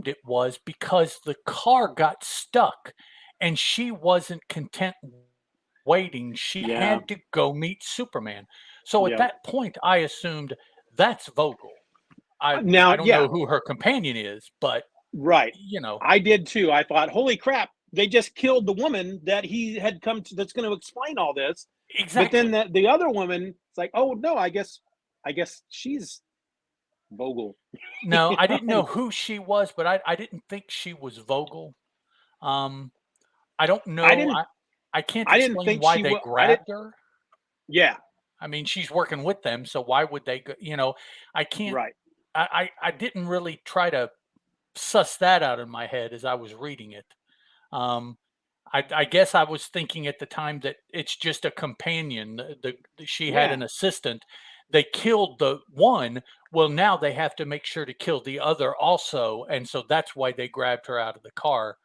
it was because the car got stuck and she wasn't content waiting. She Yeah. had to go meet Superman. So at Yep. that point, I assumed that's Vogel. I Now, don't yeah, know who her companion is, but right. you know, I did too. I thought, holy crap, they just killed the woman that he had come to, that's going to explain all this. But then exactly. the other woman, it's like, oh no, I guess she's Vogel. No, you I know? didn't know who she was, but I didn't think she was Vogel. Um, I don't I know. didn't I can't I didn't explain think why she they was. I didn't. grabbed her. Yeah. I mean, she's working with them, so why would they go, I can't Right. I didn't really try to suss that out in my head as I was reading it. Um, I guess I was thinking at the time that it's just a companion. She had Yeah. an assistant. They killed the one. Well, now they have to make sure to kill the other also, and so that's why they grabbed her out of the car.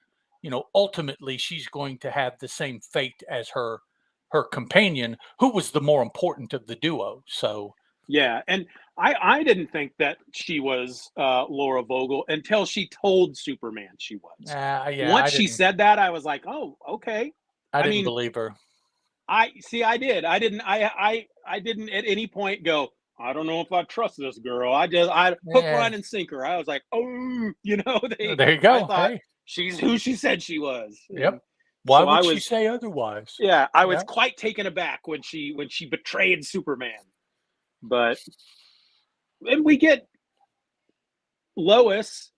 Ultimately, she's going to have the same fate as her companion, who was the more important of the duo. So, Yeah, and I didn't think that she was Laura Vogel until she told Superman she was. yeah, Once she said that, I was like, oh, okay. I I didn't mean, believe her. I see. I did. I didn't. I didn't at any point go, I don't know if I trust this girl. I hook, Yeah, line, and sinker. I was like, oh, there you I go. thought Hey, she's who she said she was, yep. and Why so would she say otherwise? I was Yeah. quite taken aback when she betrayed Superman. But and we get Lois.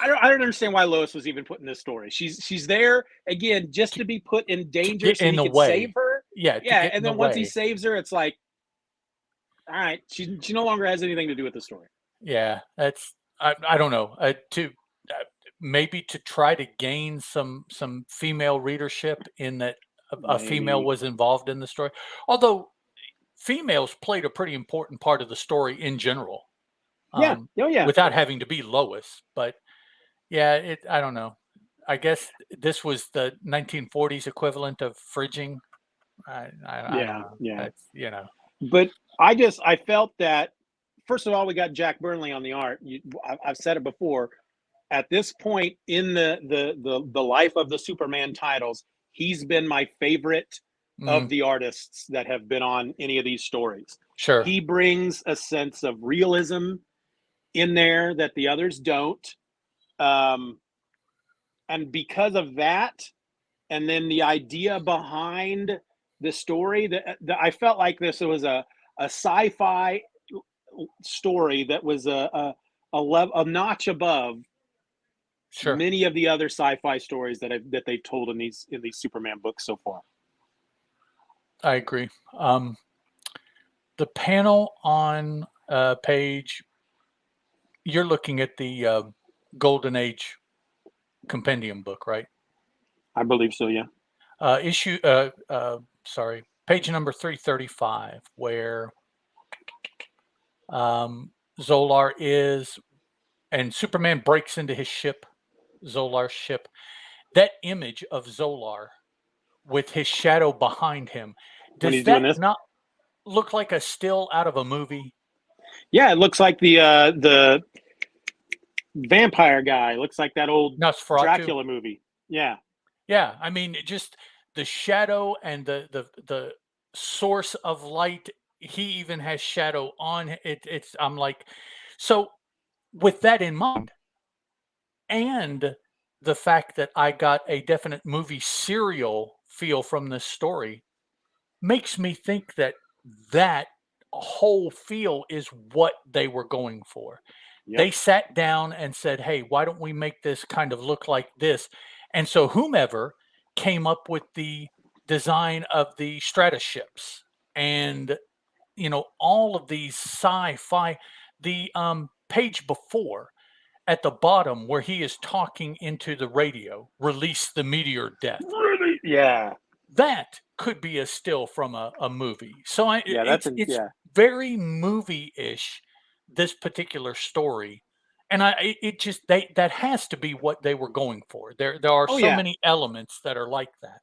I don't understand why Lois was even put in this story. She's there again just to be put in To danger get so in he the could save way. her. Yeah, to Yeah, get in and the then once he way. saves her, it's like, all right, she no longer has anything to do with the story. Yeah, that's I don't know. To maybe to try to gain some female readership in that a female Maybe. was involved in the story. Although females played a pretty important part of the story in general, Yeah. Oh yeah. without having to be Lois. But yeah, I don't know. I guess this was the 1940s equivalent of fridging. I don't Yeah. know. Yeah. That's But I felt that first of all, we got Jack Burnley on the art. I've said it before. At this point in the life of the Superman titles, he's been my favorite mm, of the artists that have been on any of these stories. sure, He brings a sense of realism in there that the others don't. Um, and because of that, and then the idea behind the story, that I felt like this was a sci-fi story that was a notch above sure. many of the other sci-fi stories that they've told in these Superman books so far. I agree. The panel on page, you're looking at the Golden Age compendium book, right? I believe so. Yeah. Issue, sorry, page number 335, where Zolar is, and Superman breaks into his ship, Zolar's ship. That image of Zolar with his shadow behind him, When does he's doing that this, not look like a still out of a movie? yeah, it looks like the vampire guy. Looks like that old Nosferatu? Dracula movie. Yeah. Yeah, I mean, just the shadow and the source of light. He even has shadow on it. It's I'm like, so with that in mind, and the fact that I got a definite movie serial feel from this story makes me think that that whole feel is what they were going for. Yep. They sat down and said, "Hey, why don't we make this kind of look like this?" And so whomever came up with the design of the strata ships and all of these sci-fi, the page before at the bottom where he is talking into the radio, release the meteor death. Really? Yeah. That could be a still from a movie. So Yeah. it's Yeah. very movie-ish, this particular story. And it just that has to be what they were going for. There are Oh so yeah. many elements that are like that.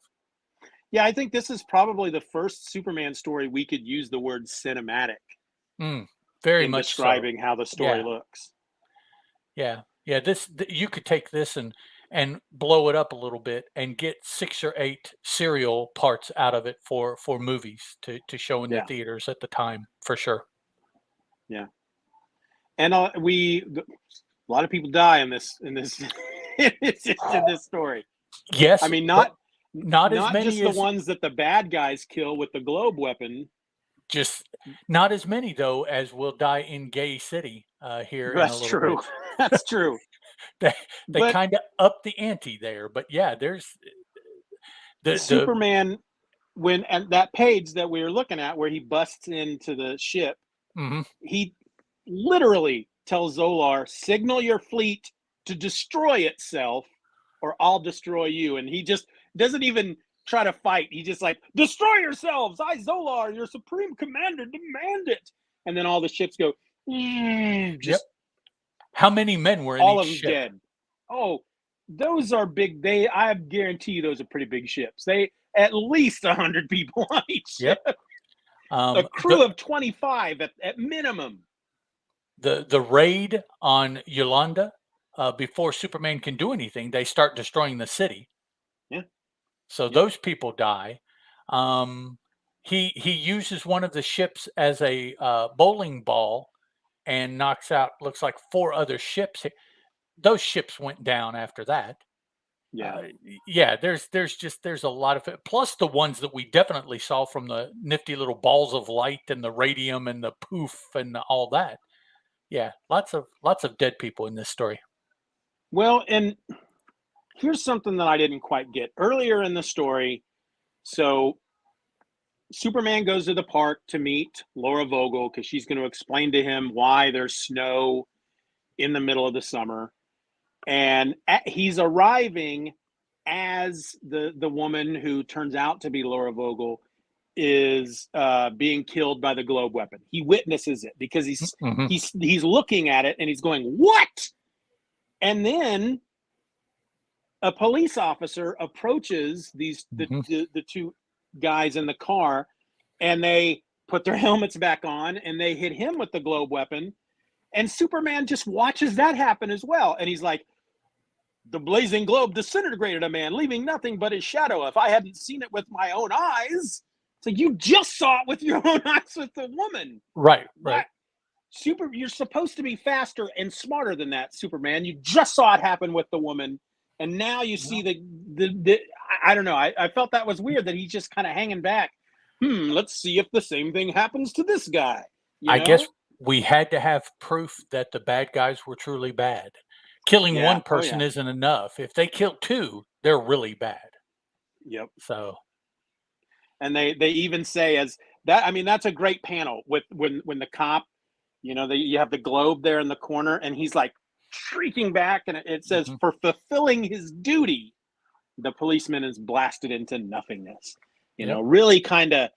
Yeah. I think this is probably the first Superman story we could use the word cinematic Mm, very in much so. describing how the story Yeah. looks. Yeah. Yeah, you could take this and blow it up a little bit and get 6 or 8 serial parts out of it for movies to show in the Yeah. theaters at the time, for sure. Yeah. And a lot of people die in this story. I Yes, mean, but not as not many just the as ones that the bad guys kill with the globe weapon. just not as many though as will die in Gay City, here in a That's little bit. true. That's true. They they But kinda up the ante there, but yeah, there's the Superman, when and that page that we were looking at where he busts into the ship, mhm, he literally tells Zolar, "Signal your fleet to destroy itself, or I'll destroy you." And he just doesn't even try to fight. He just like, "Destroy yourselves! I, Zolar, your supreme commander, demand it." And then all the ships go, yep. just How many men were in all each of them ship? dead. Oh, those are big. I guarantee you those are pretty big ships. They at least 100 people on each Yep. ship. A The crew of 25 at minimum. the raid on Yolanda, before Superman can do anything, they start destroying the city. Yeah, So yeah, those people die. Um, he uses one of the ships as a bowling ball and knocks out looks like 4 other ships. Those ships went down after that. yeah. Yeah, there's a lot of it. Plus the ones that we definitely saw from the nifty little balls of light and the radium and the poof and all that. Yeah, lots of dead people in this story. Well, and here's something that I didn't quite get earlier in the story. So Superman goes to the park to meet Laura Vogel because she's going to explain to him why there's snow in the middle of the summer. And he's arriving as the woman who turns out to be Laura Vogel is being killed by the globe weapon. He witnesses it because he's looking at it and he's going, "What?" And then a police officer approaches the two guys in the car, and they put their helmets back on and they hit him with the globe weapon. And Superman just watches that happen as well. And he's like, "The blazing globe disintegrated a man, leaving nothing but his shadow. If I hadn't seen it with my own eyes." So you just saw it with your own eyes with the woman. Right. You're supposed to be faster and smarter than that, Superman. You just saw it happen with the woman. And now you see the I don't know. I felt that was weird that he's just kind of hanging back. Let's see if the same thing happens to this guy. I guess we had to have proof that the bad guys were truly bad. Killing one person isn't enough. If they kill two, they're really bad. Yep. So, and they even say as that. I mean, that's a great panel with when the cop, you have the globe there in the corner, and he's like shrieking back, and it says, "For fulfilling his duty, the policeman is blasted into nothingness." Really kind of,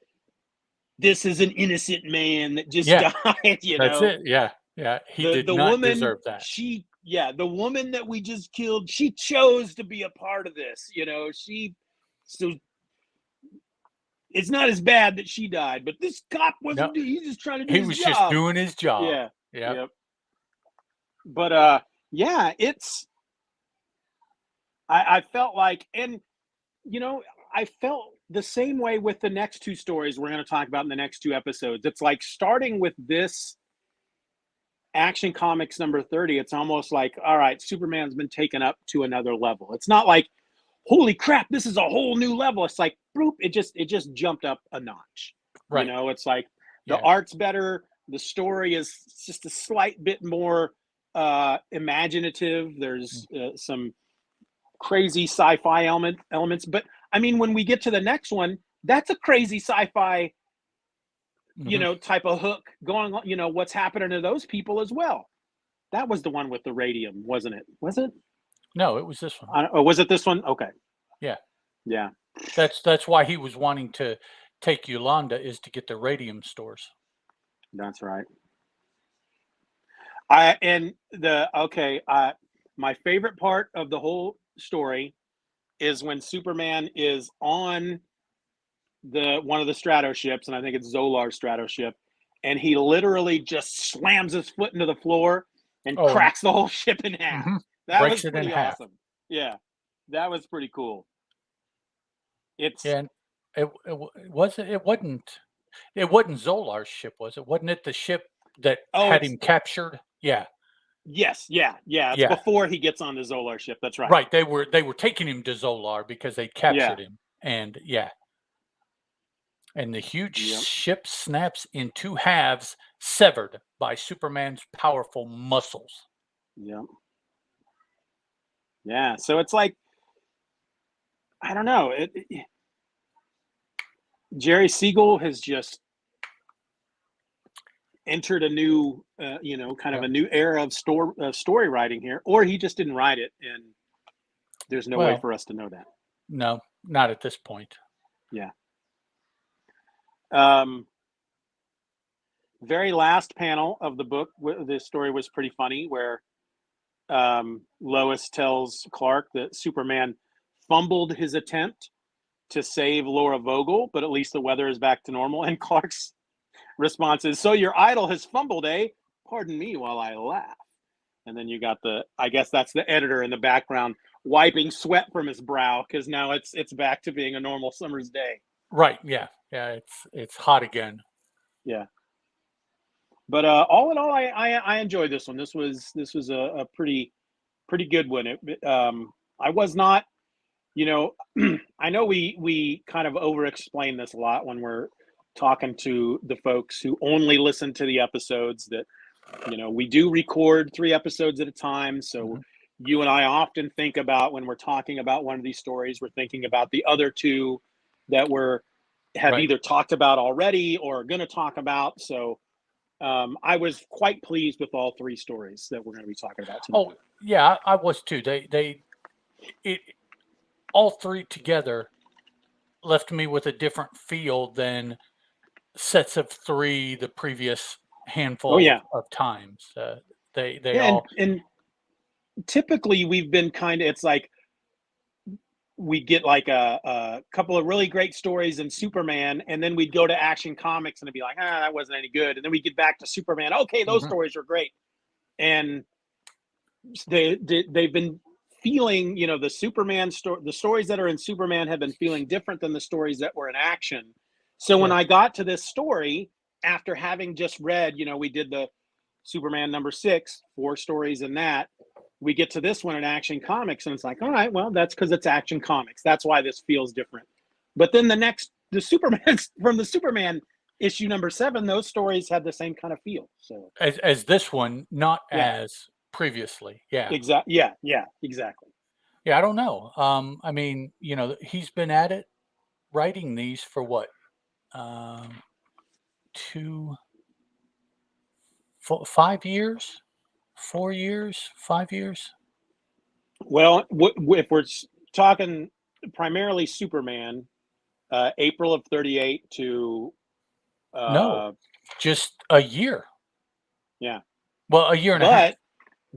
this is an innocent man that just died. That's it. Yeah. He did not deserve that. The woman that we just killed, she chose to be a part of this. So it's not as bad that she died, but this cop wasn't. He's just trying to do his job. He was just doing his job. Yeah. Yep. But it's. I felt like, and I felt the same way with the next two stories we're going to talk about in the next two episodes. It's like starting with this Action Comics number 30, it's almost like, all right, Superman's been taken up to another level. It's not like, holy crap, this is a whole new level. It's like, boop, it just jumped up a notch. Right. It's like the art's better. The story is just a slight bit more imaginative. There's some crazy sci-fi elements. But I mean, when we get to the next one, that's a crazy sci-fi type of hook going on, what's happening to those people as well. That was the one with the radium, wasn't it? Was it? No, it was this one. Was it this one? Okay. Yeah. That's why he was wanting to take Yolanda, is to get the radium stores. That's right. My favorite part of the whole story is when Superman is on one of the Stratoships, and I think it's Zolar's Stratoship, and he literally just slams his foot into the floor and cracks the whole ship in half. That was pretty awesome. Yeah, that was pretty cool. It wasn't Zolar's ship, was it? Wasn't it the ship that had him captured? Yeah. Yes, it's before he gets on the Zolar ship. That's right. Right, they were taking him to Zolar because they captured him, and and the huge ship snaps in two halves, severed by Superman's powerful muscles. Yeah, so it's like, I don't know. Jerry Siegel has just entered a new, kind of a new era of story writing here, or he just didn't write it, and there's no way for us to know that. No, not at this point. Yeah. Very last panel of the book, this story was pretty funny, where Lois tells Clark that Superman fumbled his attempt to save Laura Vogel, but at least the weather is back to normal. And Clark's response is, "So your idol has fumbled, eh? Pardon me while I laugh." And then you got I guess that's the editor in the background wiping sweat from his brow, because now it's back to being a normal summer's day. Right. Yeah. It's hot again. Yeah. But all in all, I enjoyed this one. This was a pretty good one. I was not, I know we kind of over-explain this a lot when we're talking to the folks who only listen to the episodes, that, we do record 3 episodes at a time. So you and I often think about, when we're talking about one of these stories, we're thinking about the other 2 that we're have either talked about already or are going to talk about. So I was quite pleased with all three stories that we're going to be talking about tonight. Oh yeah, I was too. All three together left me with a different feel than sets of three the previous handful of times. And typically we've been it's like we get like a couple of really great stories in Superman, and then we'd go to Action Comics and it'd be like, that wasn't any good. And then we get back to Superman. Okay, those stories are great. And they've been feeling, the Superman story, the stories that are in Superman have been feeling different than the stories that were in Action. So when I got to this story, after having just read, we did the Superman #6, 4 stories in that. We get to this one in Action Comics, and it's like, all right, well, that's because it's Action Comics. That's why this feels different. But then the Superman from the Superman issue #7, those stories had the same kind of feel. So as this one, not as previously. Yeah. Exactly. Yeah, exactly. Yeah, I don't know. I mean, he's been at it writing these for what? 5 years? 4 years? 5 years? Well, if we're talking primarily Superman, April of 38 to no, just a year. Yeah. Well, a year and a half. But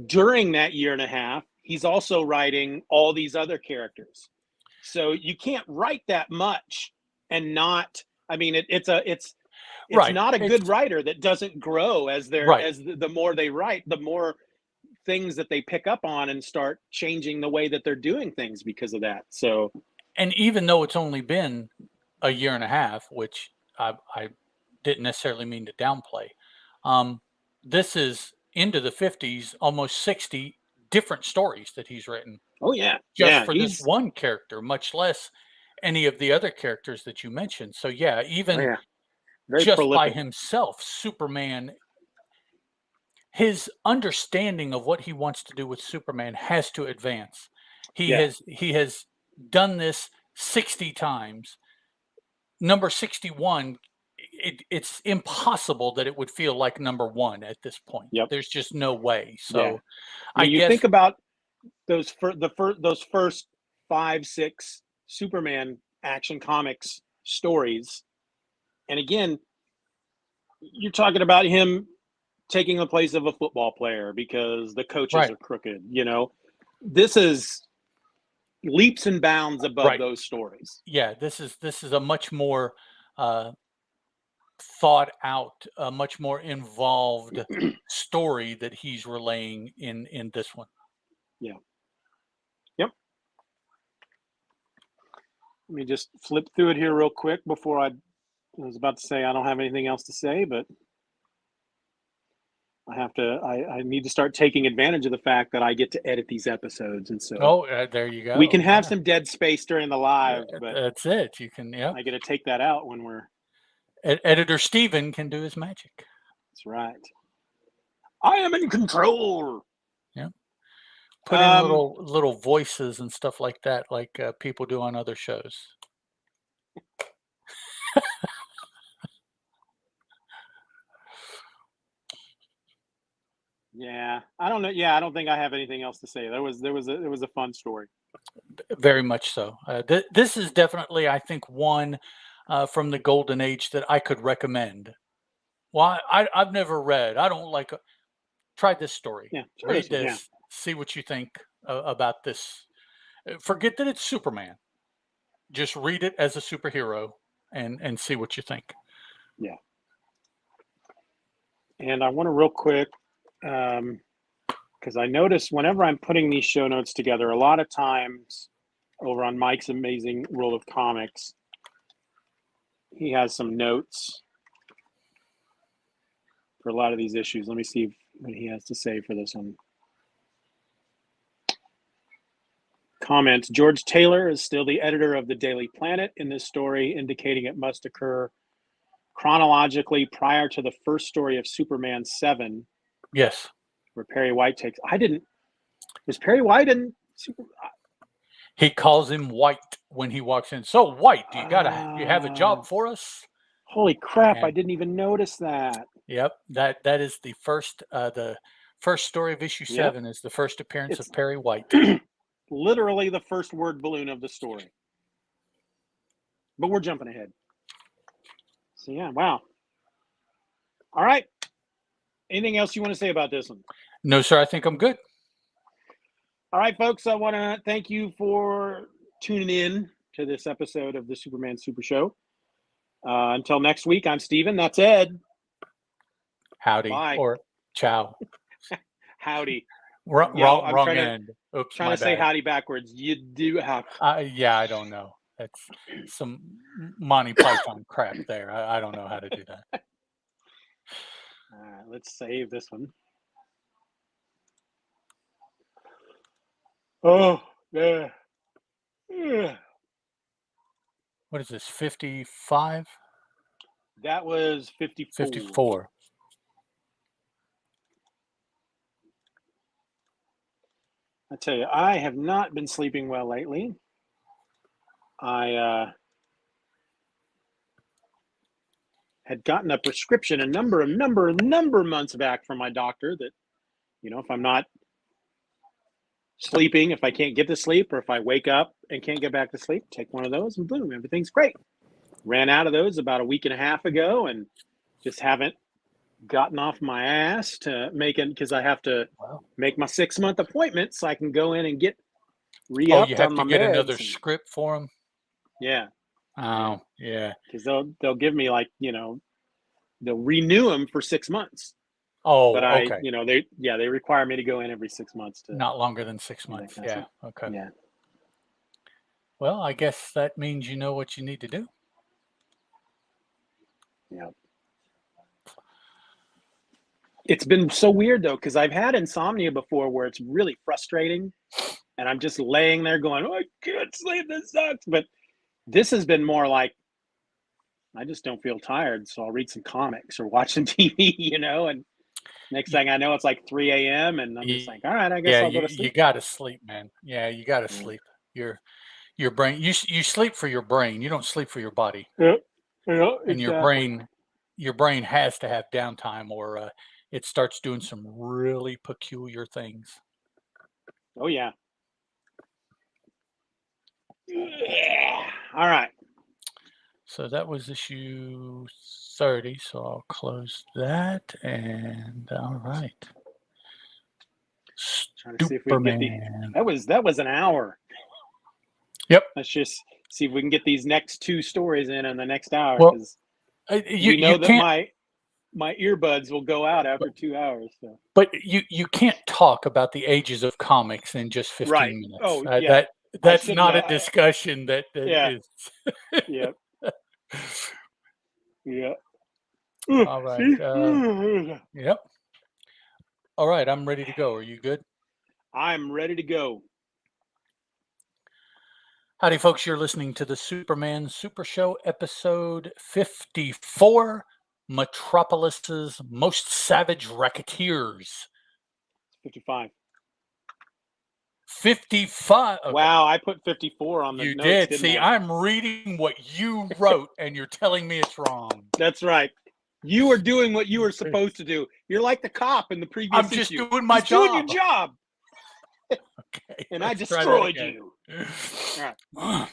during that year and a half, he's also writing all these other characters. So you can't write that much and not. I mean, it's not a good writer that doesn't grow as the more they write, the more things that they pick up on and start changing the way that they're doing things because of that. So, and even though it's only been a year and a half, which I didn't necessarily mean to downplay, this is into the 50s, almost 60 different stories that he's written. Oh yeah, just for this one character, much less any of the other characters that you mentioned. So yeah, even just prolific. By himself, Superman, his understanding of what he wants to do with Superman has to advance. He has done this 60 times. Number 61, it's impossible that it would feel like #1 at this point. There's just no way. So I guess think about those first 5, 6 Superman Action Comics stories, and again, you're talking about him taking the place of a football player because the coaches are crooked. This is leaps and bounds above those stories. Yeah, this is a much more thought out, a much more involved story that he's relaying in this one. Yeah. Yep. Let me just flip through it here real quick before I was about to say I don't have anything else to say, but I need to start taking advantage of the fact that I get to edit these episodes. And so there you go. We can have some dead space during the live, but that's it. You can, I get to take that out when we're Editor Steeven can do his magic. That's right. I am in control. Yeah. Put in little voices and stuff like that, like people do on other shows. Yeah, I don't know. Yeah, I don't think I have anything else to say. There was a fun story. Very much so. This is definitely, I think, one from the golden age that I could recommend. Well, I've never read. I don't like. Try this story. Yeah, read this. Yeah. See what you think about this. Forget that it's Superman. Just read it as a superhero and see what you think. Yeah. And I want to real quick, because I notice whenever I'm putting these show notes together, a lot of times over on Mike's Amazing World of Comics, he has some notes for a lot of these issues. Let me see what he has to say for this one. Comments: George Taylor is still the editor of the Daily Planet in this story, indicating it must occur chronologically prior to the first story of Superman 7. Yes. Where Perry White takes. Was Perry White in Superman? He calls him White when he walks in. So White, do you have a job for us? Holy crap! I didn't even notice that. Yep, that is the first story of issue 7 is the first appearance of Perry White. Literally the first word balloon of the story. But we're jumping ahead. So yeah, wow. All right. Anything else you want to say about this one? No, sir. I think I'm good. All right, folks. I want to thank you for tuning in to this episode of the Superman Super Show. Until next week, I'm Steven. That's Ed. Howdy. Bye. Or ciao. Howdy. Wrong end. Oops, trying to say howdy backwards. You do have. Yeah, I don't know. That's some Monty Python crap there. I don't know how to do that. All right, let's save this one. Oh, yeah. What is this, 55? That was 54. 54. I tell you, I have not been sleeping well lately. I had gotten a prescription a number of months back from my doctor that, if I'm not sleeping, if I can't get to sleep, or if I wake up and can't get back to sleep, take one of those and boom, everything's great. Ran out of those about a week and a half ago and just haven't gotten off my ass to make it, because I have to make my 6-month appointment so I can go in and get re-upped you have on to my get meds another script for them? Yeah. Oh, yeah. Because they'll give me they'll renew them for 6 months. Oh, but okay. They require me to go in every 6 months. Not longer than 6 months. Yeah. Okay. Yeah. Well, I guess that means you know what you need to do. Yeah. It's been so weird though, because I've had insomnia before where it's really frustrating and I'm just laying there going, oh, I can't sleep, this sucks. But this has been more like, I just don't feel tired, so I'll read some comics or watch some TV, and next thing I know, it's like 3 a.m. and I'm just like, all right, I guess I'll go to sleep. You got to sleep, man. Yeah, you got to sleep. Your brain, you sleep for your brain. You don't sleep for your body. Yeah, and exactly. your brain has to have downtime, or it starts doing some really peculiar things. Oh yeah. All right. So that was issue 30. So I'll close that. And all right. Trying to see if we can get that was an hour. Yep. Let's just see if we can get these next 2 stories in the next hour. Well, you know that my earbuds will go out after 2 hours. So. But you can't talk about the ages of comics in just 15 minutes. Oh, yeah. That's not a discussion that is. Yeah. Yeah. All right. Yep. All right. I'm ready to go. Are you good? I'm ready to go. Howdy, folks. You're listening to the Superman Super Show, episode 54, Metropolis's Most Savage Racketeers. 55. 55. Okay. Wow, I put 54 on the notes. You did. See, I'm reading what you wrote, and you're telling me it's wrong. That's right. You were doing what you were supposed to do. You're like the cop in the previous I'm just issue. doing my job. Doing your job. Okay. And I destroyed you. All right.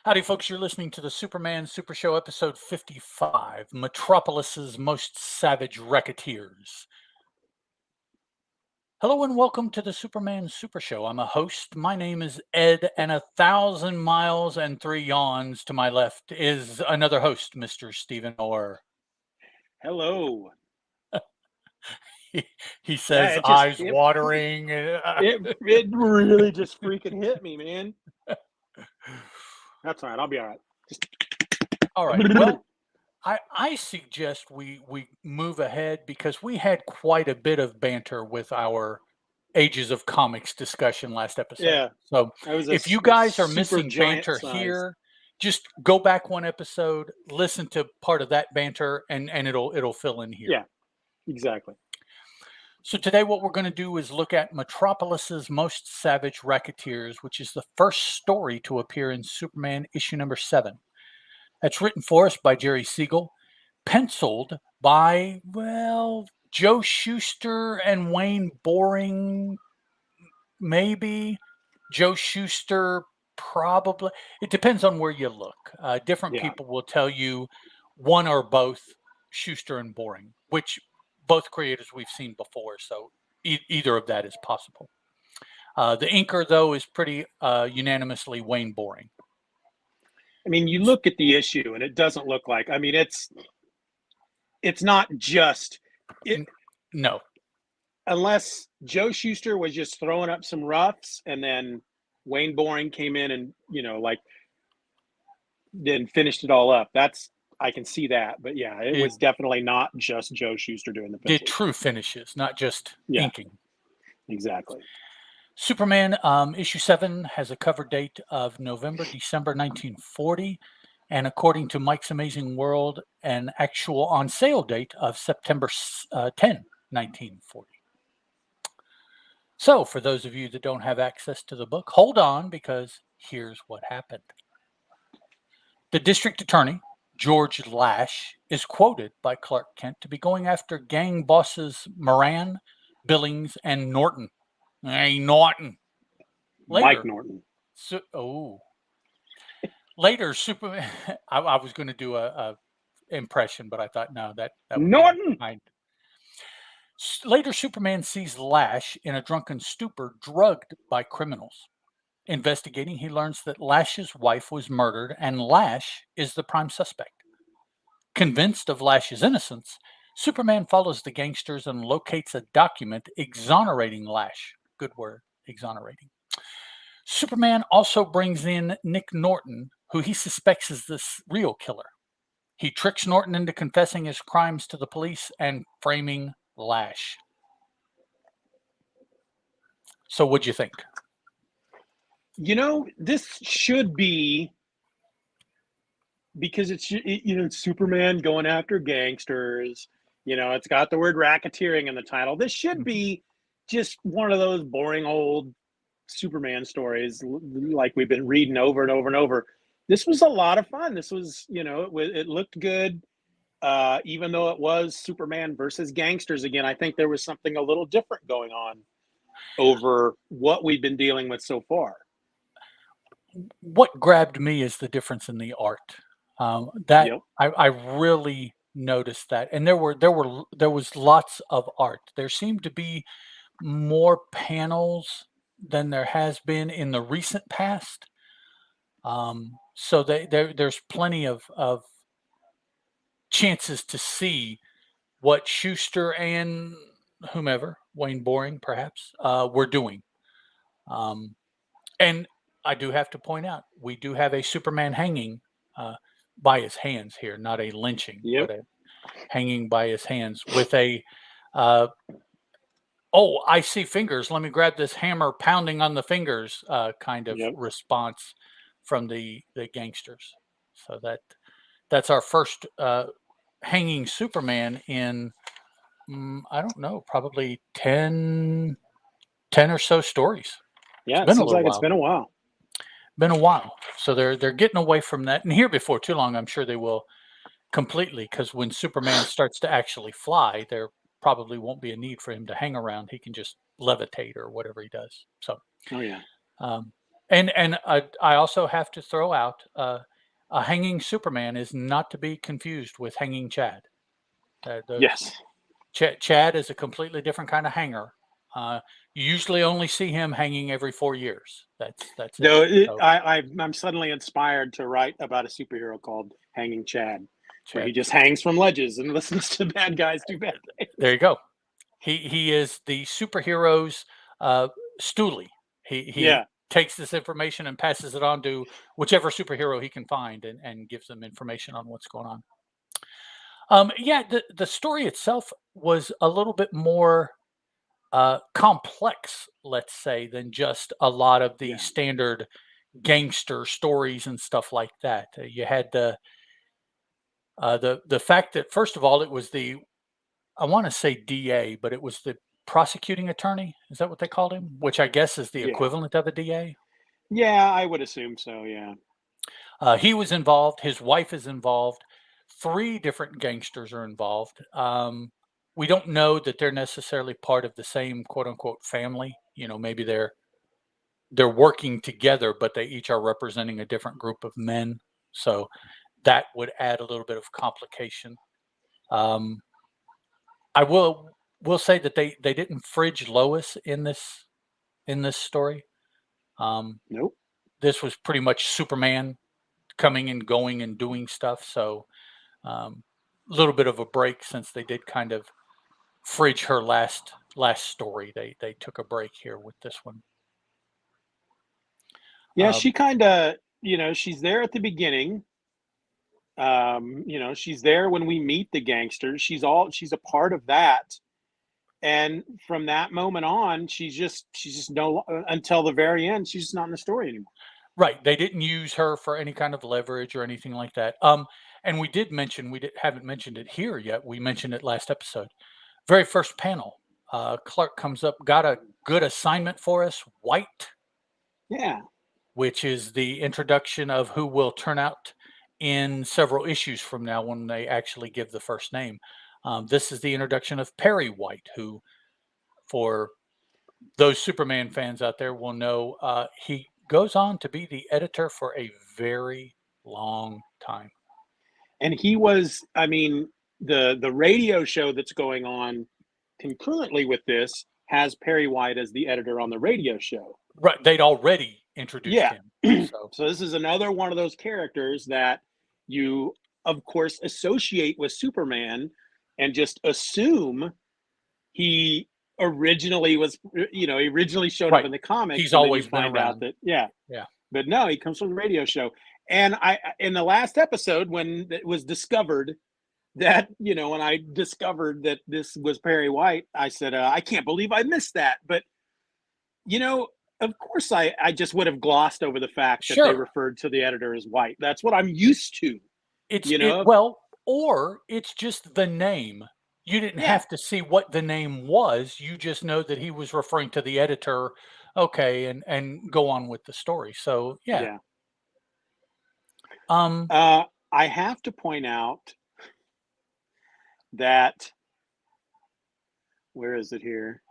Howdy, folks. You're listening to the Superman Super Show, episode 55, Metropolis's Most Savage Racketeers. Hello and welcome to the Superman Super Show. I'm a host. My name is Ed, and 1,000 miles and 3 yawns to my left is another host, Mr. Steeven Orr. Hello. He says, eyes watering. It really just freaking hit me, man. That's all right. I'll be all right. All right. Well, I suggest we move ahead because we had quite a bit of banter with our Ages of Comics discussion last episode. Yeah. So if you guys are missing banter here, just go back one episode, listen to part of that banter, and it'll fill in here. Yeah, exactly. So today what we're going to do is look at Metropolis's Most Savage Racketeers, which is the first story to appear in Superman issue number 7. That's written for us by Jerry Siegel, penciled by, well, Joe Shuster and Wayne Boring, maybe. Joe Shuster, probably. It depends on where you look. Different people will tell you one or both Shuster and Boring, which both creators we've seen before, so either of that is possible. The inker, though, is pretty unanimously Wayne Boring. I mean, you look at the issue, and it doesn't look like. I mean, it's not just no. Unless Joe Shuster was just throwing up some roughs, and then Wayne Boring came in and then finished it all up. I can see that, but yeah, it was definitely not just Joe Shuster doing the pencils. Did true finishes, not just inking. Exactly. Superman issue 7 has a cover date of December 1940, and according to Mike's Amazing World, an actual on sale date of September 10, 1940. So for those of you that don't have access to the book, hold on, because here's what happened. The district attorney, George Lash, is quoted by Clark Kent to be going after gang bosses Moran, Billings, and Norton. Hey, Norton. Later, Mike Norton. Later, Superman. I was going to do a impression, but I thought no, that Norton. Later, Superman sees Lash in a drunken stupor, drugged by criminals. Investigating, he learns that Lash's wife was murdered, and Lash is the prime suspect. Convinced of Lash's innocence, Superman follows the gangsters and locates a document exonerating Lash. Good word, exonerating. Superman also brings in Nick Norton, who he suspects is the real killer. He tricks Norton into confessing his crimes to the police and framing Lash. So what'd you think? This should be, because it's Superman going after gangsters. It's got the word racketeering in the title. This should be just one of those boring old Superman stories like we've been reading over and over and over. This was a lot of fun. This was, it looked good. Even though it was Superman versus gangsters again, I think there was something a little different going on over what we've been dealing with so far. What grabbed me is the difference in the art. I really noticed that, and there was lots of art. There seemed to be more panels than there has been in the recent past. So there's plenty of chances to see what Shuster and whomever, Wayne Boring perhaps, were doing. And I do have to point out, we do have a Superman hanging by his hands here, not a lynching, but a hanging by his hands with a, I see fingers, let me grab this hammer, pounding on the fingers kind of response from the gangsters. So that's our first hanging Superman in, I don't know, probably 10 or so stories. Yeah, it seems like it's been a while. Been a while. So they're getting away from that. And here before too long, I'm sure they will completely, because when Superman starts to actually fly, there probably won't be a need for him to hang around. He can just levitate or whatever he does. So, and I also have to throw out a hanging Superman is not to be confused with hanging Chad. Yes, Chad is a completely different kind of hanger. You usually only see him hanging every 4 years. That's it. I'm suddenly inspired to write about a superhero called Hanging Chad, where he just hangs from ledges and listens to bad guys do bad things. There you go. He is the superhero's stoolie. He takes this information and passes it on to whichever superhero he can find and gives them information on what's going on. The story itself was a little bit more complex, let's say, than just a lot of the standard gangster stories and stuff like that. You had the fact that, first of all, it was I want to say DA, but it was the prosecuting attorney. Is that what they called him? Which I guess is the equivalent of a DA. Yeah, I would assume so. Yeah. He was involved. His wife is involved. 3 different gangsters are involved. We don't know that they're necessarily part of the same quote unquote family. Maybe they're working together, but they each are representing a different group of men. So that would add a little bit of complication. I will say that they didn't fridge Lois in this story. Nope. This was pretty much Superman coming and going and doing stuff. So a little bit of a break, since they did kind of fridge her last story. They took a break here with this one. Yeah, she kind of, she's there at the beginning. She's there when we meet the gangsters. She's a part of that. And from that moment on, she's just no, until the very end, she's just not in the story anymore. Right. They didn't use her for any kind of leverage or anything like that. And we did mention, haven't mentioned it here yet. We mentioned it last episode. Very first panel, Clark comes up, got a good assignment for us, White. Yeah. Which is the introduction of who will turn out in several issues from now when they actually give the first name. This is the introduction of Perry White, who, for those Superman fans out there, will know he goes on to be the editor for a very long time. And he was, the radio show that's going on concurrently with this has Perry White as the editor on the radio show. Right. They'd already introduced him. So this is another one of those characters that you, of course, associate with Superman and just assume he originally was, he originally showed up in the comics. He's always been around. Yeah. But no, he comes from the radio show. And in the last episode, when it was discovered that, when I discovered that this was Perry White, I said, I can't believe I missed that. But, of course, I just would have glossed over the fact that they referred to the editor as White. That's what I'm used to. Or it's just the name. You didn't have to see what the name was. You just know that he was referring to the editor. Okay, and go on with the story. So yeah. I have to point out that, where is it here?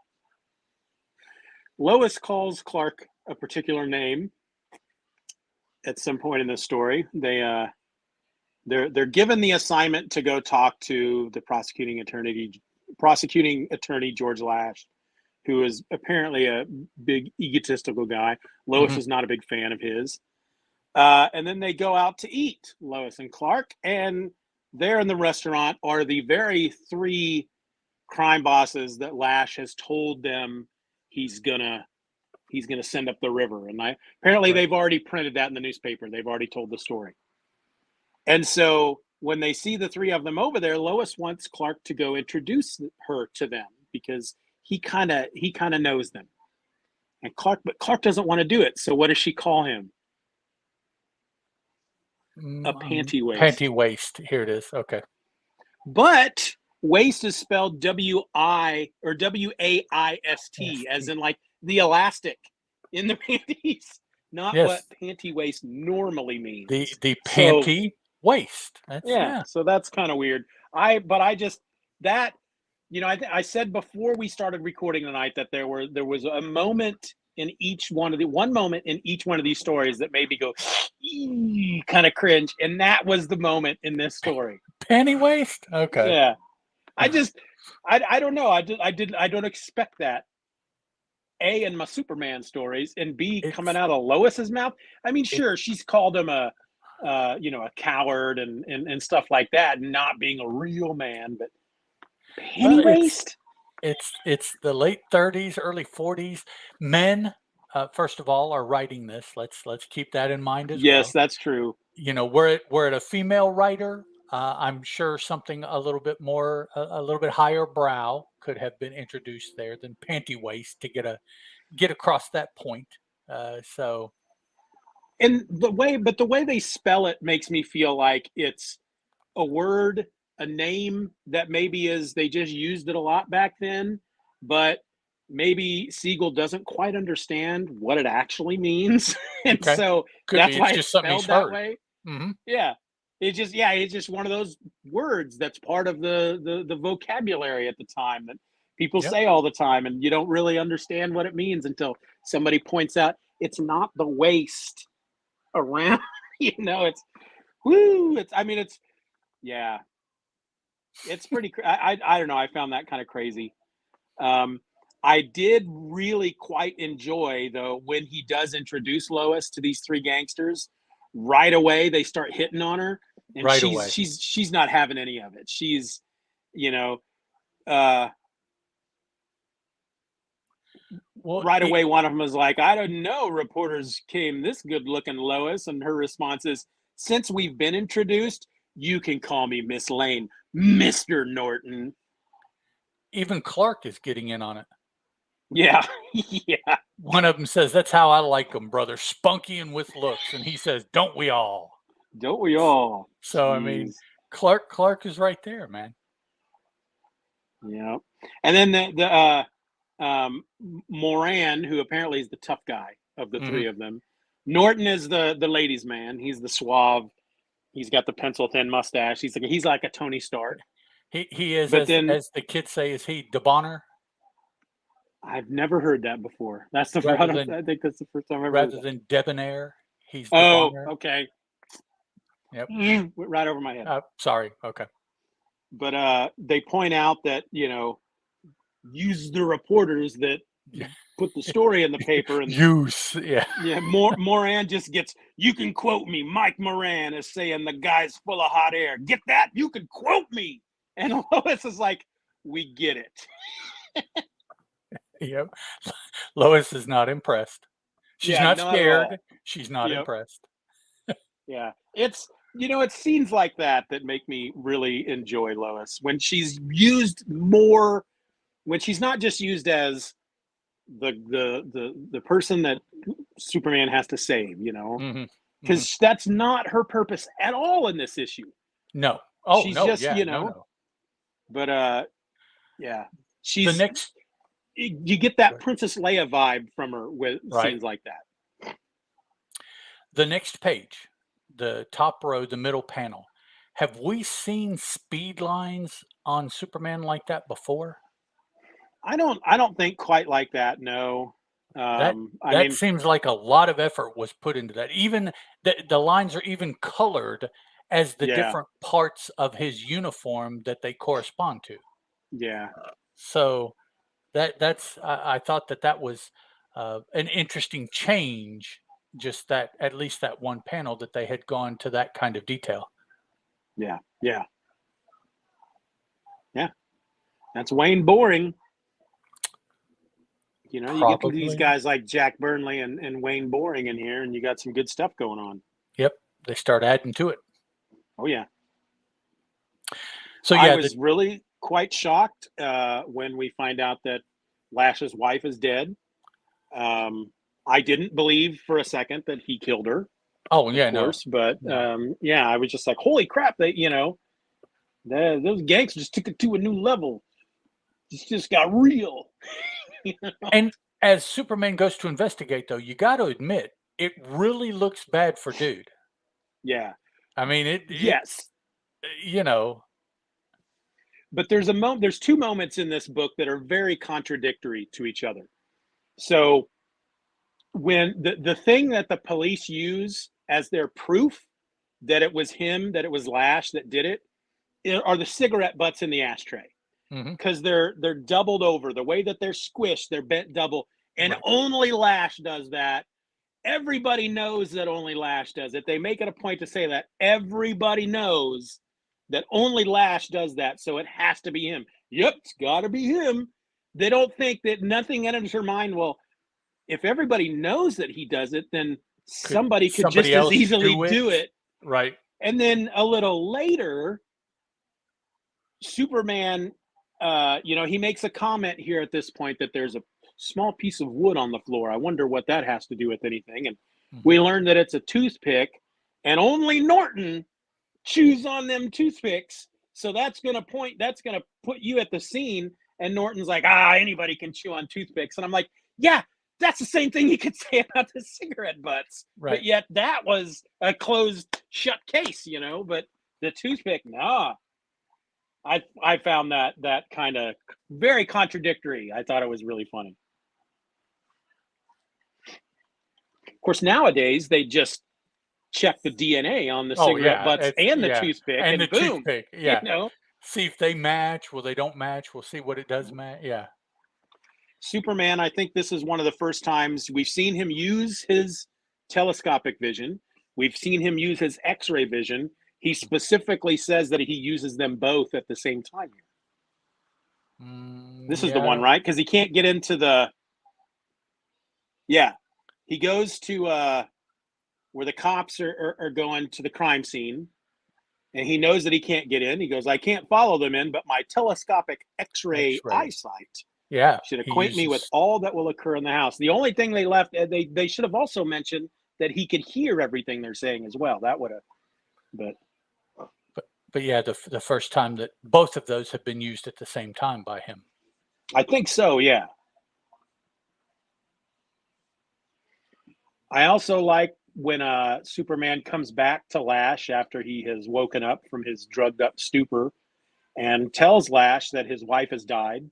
Lois calls Clark a particular name at some point in this story. They're given the assignment to go talk to the prosecuting attorney George Lash, who is apparently a big egotistical guy. Lois is not a big fan of his. And then they go out to eat, Lois and Clark, and there in the restaurant are the very 3 crime bosses that Lash has told them he's gonna send up the river. And apparently they've already printed that in the newspaper. They've already told the story. And so when they see the 3 of them over there, Lois wants Clark to go introduce her to them because he kind of knows them. And Clark doesn't want to do it. So what does she call him? A panty waist. Panty waist. Here it is. Okay. But waist is spelled W-I or W-A-I-S-T, as in like the elastic in the panties, not what panty waist normally means. The panty waist. So that's kind of weird. I said before we started recording tonight that there was a moment in each one of these stories that made me go kind of cringe, and that was the moment in this story. Panty waist? Okay. Yeah. I don't know. I don't expect that. A, in my Superman stories, and B, coming out of Lois's mouth. I mean, sure, she's called him a coward and stuff like that, not being a real man, but panty waist? It's the late 30s, early 40s. Men, first of all, are writing this. Let's keep that in mind as well. Yes, that's true. We're at a female writer. I'm sure something a little bit higher brow could have been introduced there than panty waist to get across that point. And the way they spell it makes me feel like it's a word, a name that maybe they just used it a lot back then, but maybe Siegel doesn't quite understand what it actually means. And so Could that's be. why It's it's just something spelled he's that heard. way. Mm-hmm. Yeah. It's just one of those words that's part of the vocabulary at the time that people say all the time, and you don't really understand what it means until somebody points out it's not the waist around. It's woo. Yeah. It's pretty. I don't know. I found that kind of crazy. I did really quite enjoy, though, when he does introduce Lois to these three gangsters. Right away, they start hitting on her, and Right away. she's not having any of it. She's, right away, one of them is like, "I don't know, reporters came this good looking, Lois," and her response is, "Since we've been introduced, you can call me Miss Lane, Mr. Norton." Even Clark is getting in on it. Yeah. Yeah. One of them says, "That's how I like them, brother, spunky and with looks." And he says, "Don't we all?" Don't we all? So, Jeez. I mean, Clark is right there, man. Yeah. And then the Moran, who apparently is the tough guy of the three of them. Norton is the ladies' man. He's the suave. He's got the pencil thin mustache. He's like a Tony Stark. He is, but as the kids say, is he DeBonner? I've never heard that before. That's the first. I think that's the first time I've ever heard that. Rather than debonair, he's DeBonner. Okay. Yep. Right over my head. Sorry. Okay. But they point out that, use the reporters that put the story in the paper, and Moran just gets, "You can quote me. Mike Moran is saying the guy's full of hot air. Get that? You can quote me." And Lois is like, "We get it." Yep. Lois is not impressed. She's not scared. She's not impressed. Yeah. It's scenes like that make me really enjoy Lois, when she's used more, when she's not just used as the person that Superman has to save, because that's not her purpose at all in this issue. No. She's just, no. But yeah, she's the next. You get that Princess Leia vibe from her with scenes like that. The next page, the top row, the middle panel. Have we seen speed lines on Superman like that before? I don't think quite like that. No. That seems like a lot of effort was put into that. Even the lines are even colored as the different parts of his uniform that they correspond to. Yeah. So that's I thought that was an interesting change. Just that, at least that one panel, that they had gone to that kind of detail. Yeah. Yeah. Yeah. That's Wayne Boring. You get these guys like Jack Burnley and Wayne Boring in here, and you got some good stuff going on. Yep. They start adding to it. Oh, yeah. So, I was really quite shocked when we find out that Lash's wife is dead. I didn't believe for a second that he killed her. Oh, yeah, of course, no. But I was just like, holy crap! Those gangsters just took it to a new level. It just got real. And as Superman goes to investigate, though, you got to admit, it really looks bad for Dude. Yeah. I mean, yes. But there's two moments in this book that are very contradictory to each other. So when the thing that the police use as their proof that it was him, that it was Lash that did it, are the cigarette butts in the ashtray. Because they're doubled over. The way that they're squished, they're bent double. And only Lash does that. Everybody knows that only Lash does it. They make it a point to say that everybody knows that only Lash does that. So it has to be him. Yep, it's got to be him. They don't think that nothing enters their mind. Well, if everybody knows that he does it, then somebody could just as easily do it. Right. And then a little later, Superman, he makes a comment here at this point that there's a small piece of wood on the floor. I wonder what that has to do with anything. And we learn that it's a toothpick, and only Norton chews on them toothpicks. So that's going to put you at the scene And Norton's like, anybody can chew on toothpicks. And I'm like, yeah, that's the same thing you could say about the cigarette butts. Right. But yet that was a closed, shut case, but the toothpick, nah. I found that kind of very contradictory. I thought it was really funny. Of course, nowadays they just check the DNA on the cigarette butts and the toothpick, and the boom, toothpick. See if they match. Well, they don't match. We'll see what it does match. Yeah. Superman, I think this is one of the first times we've seen him use his telescopic vision. We've seen him use his X-ray vision. He specifically says that he uses them both at the same time here. This is the one, right? Because he can't get into the... Yeah. He goes to where the cops are going to the crime scene, and he knows that he can't get in. He goes, I can't follow them in, but my telescopic X-ray eyesight should acquaint me with all that will occur in the house. The only thing they left, they should have also mentioned that he could hear everything they're saying as well. That would have, but yeah, the first time that both of those have been used at the same time by him. I think so, yeah. I also like when Superman comes back to Lash after he has woken up from his drugged up stupor and tells Lash that his wife has died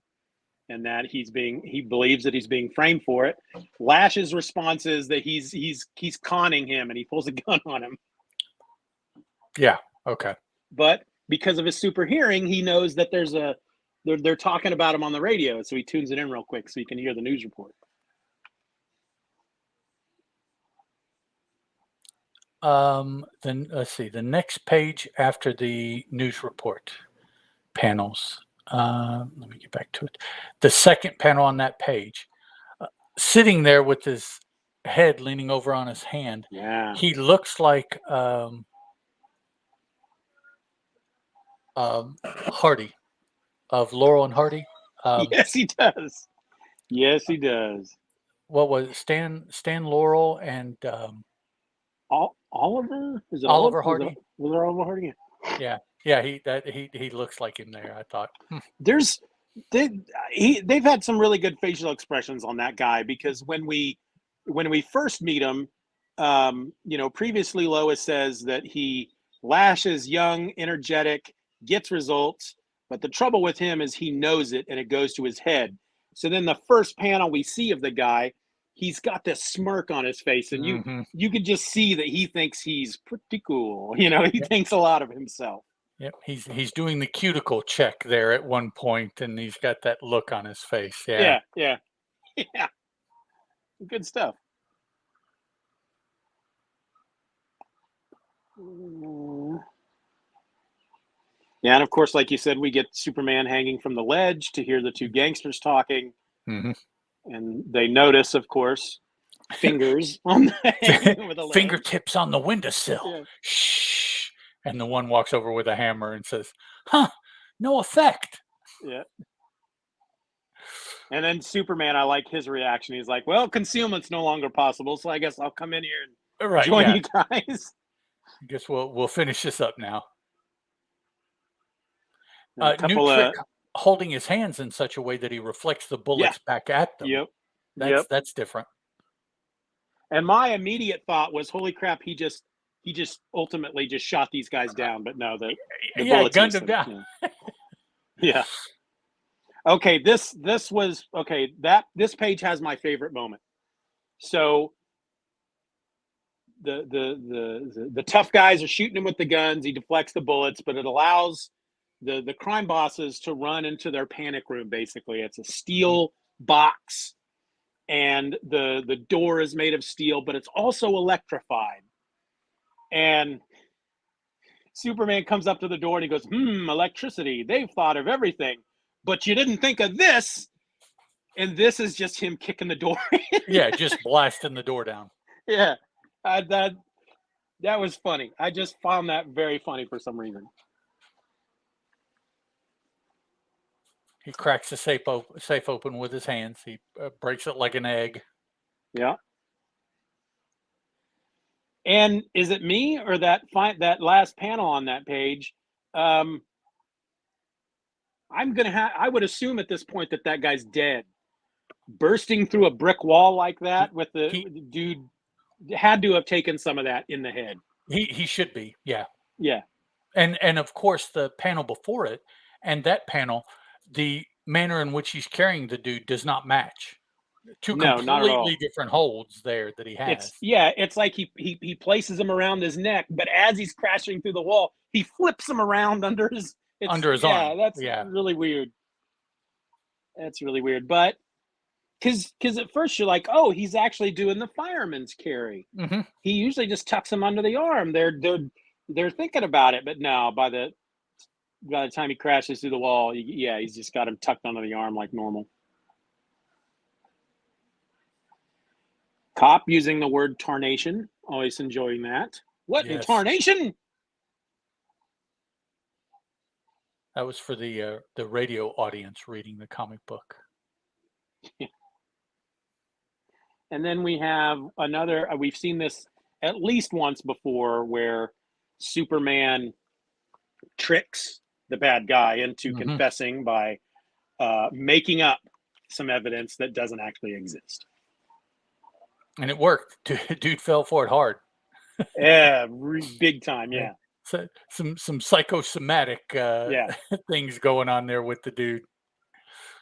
and that he believes that he's being framed for it. Lash's response is that he's conning him and he pulls a gun on him. Yeah. Okay. But because of his super hearing, he knows that they're talking about him on the radio. So he tunes it in real quick so he can hear the news report. Then let's see, the next page after the news report panels. Let me get back to it. The second panel on that page, sitting there with his head leaning over on his hand. Yeah. He looks like Hardy of Laurel and Hardy. Yes, he does. Yes, he does. What was it? Stan Laurel and Oliver? Is it Oliver Hardy? Was it Oliver Hardy? Yeah. Yeah, he looks like him there. I thought they've had some really good facial expressions on that guy, because when we first meet him, previously Lois says that Lash is young, energetic, gets results, but the trouble with him is he knows it and it goes to his head. So then the first panel we see of the guy, he's got this smirk on his face, and you could just see that he thinks he's pretty cool. He thinks a lot of himself. Yep, he's doing the cuticle check there at one point, and he's got that look on his face. Yeah. Good stuff. Yeah, and of course, like you said, we get Superman hanging from the ledge to hear the two gangsters talking, and they notice, of course, fingers on the fingertips on the windowsill. Yeah. Shh. And the one walks over with a hammer and says, "Huh, no effect." Yeah. And then Superman, I like his reaction. He's like, "Well, concealment's no longer possible, so I guess I'll come in here and join you guys." I guess we'll finish this up now. New trick, holding his hands in such a way that he reflects the bullets back at them. Yep. That's different. And my immediate thought was, holy crap, he just ultimately just shot these guys down. But no, the bullets gunned them down. Yeah. Okay, this page has my favorite moment. So the tough guys are shooting him with the guns. He deflects the bullets, but it allows the crime bosses to run into their panic room. Basically, it's a steel box, and the door is made of steel, but it's also electrified. And Superman comes up to the door and he goes, electricity. They've thought of everything, but you didn't think of this. And this is just him kicking the door in. Yeah, just blasting the door down. Yeah, that was funny. I just found that very funny for some reason. He cracks the safe open with his hands. He breaks it like an egg. Yeah. And is it me or that last panel on that page? I would assume at this point that guy's dead. Bursting through a brick wall like that with the dude had to have taken some of that in the head. He should be, yeah. Yeah. And of course the panel before it and that panel, the manner in which he's carrying the dude does not match. Two No, not at all. completely different holds there that he has. It's like he places him around his neck, but as he's crashing through the wall, he flips him around under his arm. That's really weird. That's really weird. But because at first you're like, oh, he's actually doing the fireman's carry. Mm-hmm. He usually just tucks him under the arm. They're thinking about it, but no, by the time he crashes through the wall, he's just got him tucked under the arm like normal. Cop using the word tarnation. Always enjoying that. What in tarnation? That was for the radio audience reading the comic book. And then we have another, we've seen this at least once before, where Superman tricks the bad guy into confessing by making up some evidence that doesn't actually exist. And it worked. Dude fell for it hard. Yeah, big time, yeah. So, some psychosomatic things going on there with the dude.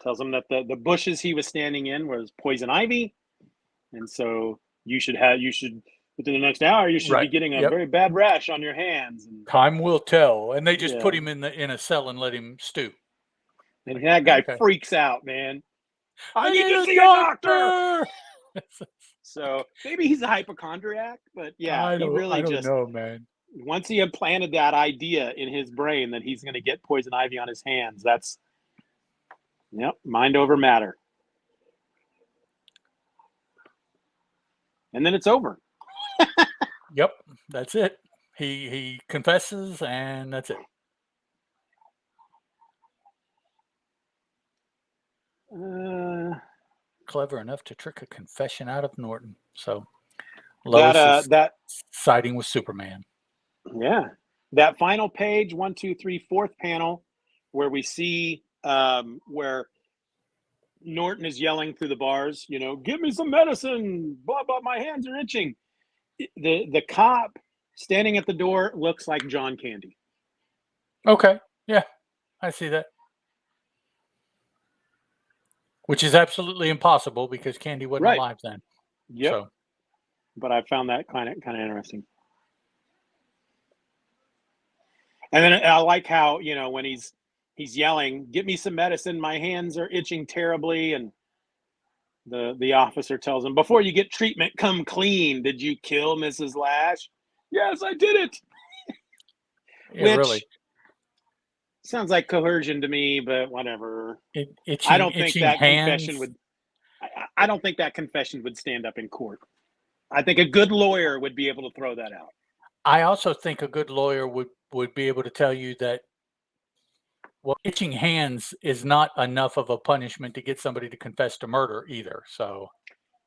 Tells him that the bushes he was standing in was poison ivy. And so you should within the next hour you should be getting a very bad rash on your hands. And time will tell. And they just put him in a cell and let him stew. And that guy freaks out, man. I need to see a doctor. So maybe he's a hypochondriac, but he really I don't know, man. Once he implanted that idea in his brain that he's going to get poison ivy on his hands, that's mind over matter. And then it's over. Yep, that's it. He confesses, and that's it. Clever enough to trick a confession out of Norton. So Lois is siding with Superman. Yeah, that final page, 1, 2, 3, 4th panel, where we see where Norton is yelling through the bars, give me some medicine, blah, blah, my hands are itching. The cop standing at the door looks like John Candy. Okay. Yeah, I see that. Which is absolutely impossible because Candy wasn't alive then. Yep. So. But I found that kind of interesting. And then I like how, when he's yelling, "Get me some medicine, my hands are itching terribly," and the officer tells him, "Before you get treatment, come clean. Did you kill Mrs. Lash?" "Yes, I did it." Yeah, really. Sounds like coercion to me, but whatever. I don't think that confession would stand up in court. I think a good lawyer would be able to throw that out. I also think a good lawyer would be able to tell you that, itching hands is not enough of a punishment to get somebody to confess to murder either. So,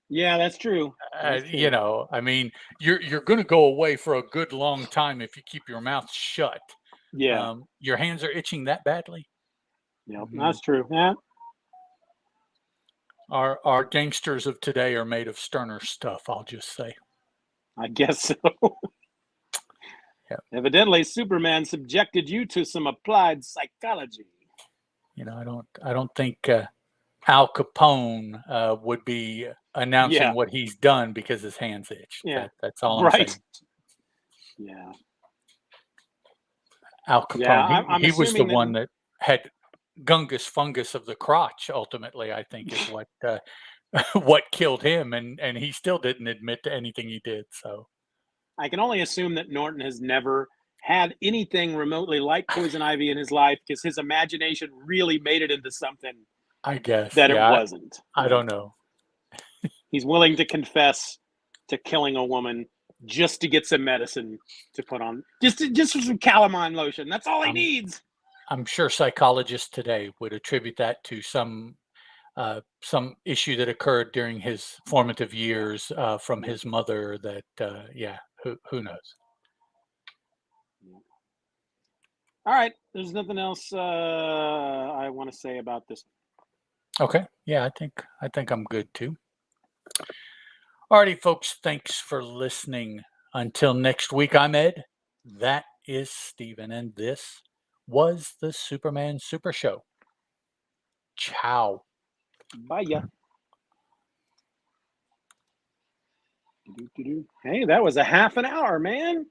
yeah, that's true. I mean, you're going to go away for a good long time if you keep your mouth shut. Yeah, your hands are itching that badly. Yeah, that's true. Yeah, our gangsters of today are made of sterner stuff. I'll just say. I guess so. Yeah. Evidently, Superman subjected you to some applied psychology. I don't think Al Capone would be announcing what he's done because his hands itch. Yeah, that's all I'm saying. Yeah. Al Capone, he was the one that had gungus fungus of the crotch. Ultimately, I think is what killed him, and he still didn't admit to anything he did. So. I can only assume that Norton has never had anything remotely like poison ivy in his life because his imagination really made it into something. I guess that it wasn't. I don't know. He's willing to confess to killing a woman just to get some medicine to put on, just for some calamine lotion. That's all he needs. I'm sure psychologists today would attribute that to some issue that occurred during his formative years from his mother. That who knows? All right. There's nothing else I want to say about this. Okay. Yeah, I think I'm good too. Alrighty, folks. Thanks for listening. Until next week, I'm Ed. That is Steven, and this was the Superman Super Show. Ciao. Bye, ya. Hey, that was a half an hour, man.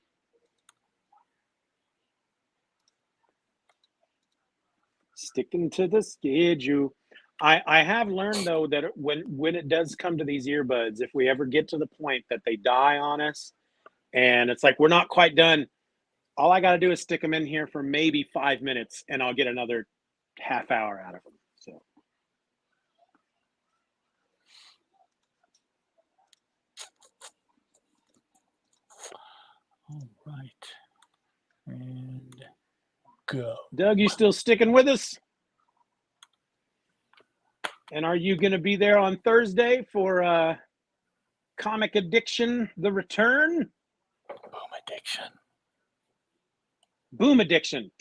Sticking to the schedule. I have learned though that when it does come to these earbuds, if we ever get to the point that they die on us and it's like we're not quite done, all I got to do is stick them in here for maybe 5 minutes and I'll get another half hour out of them. So all right, and go. Doug, you still sticking with us? And are you going to be there on Thursday for Comic Addiction, The Return? Boom Addiction. Boom Addiction.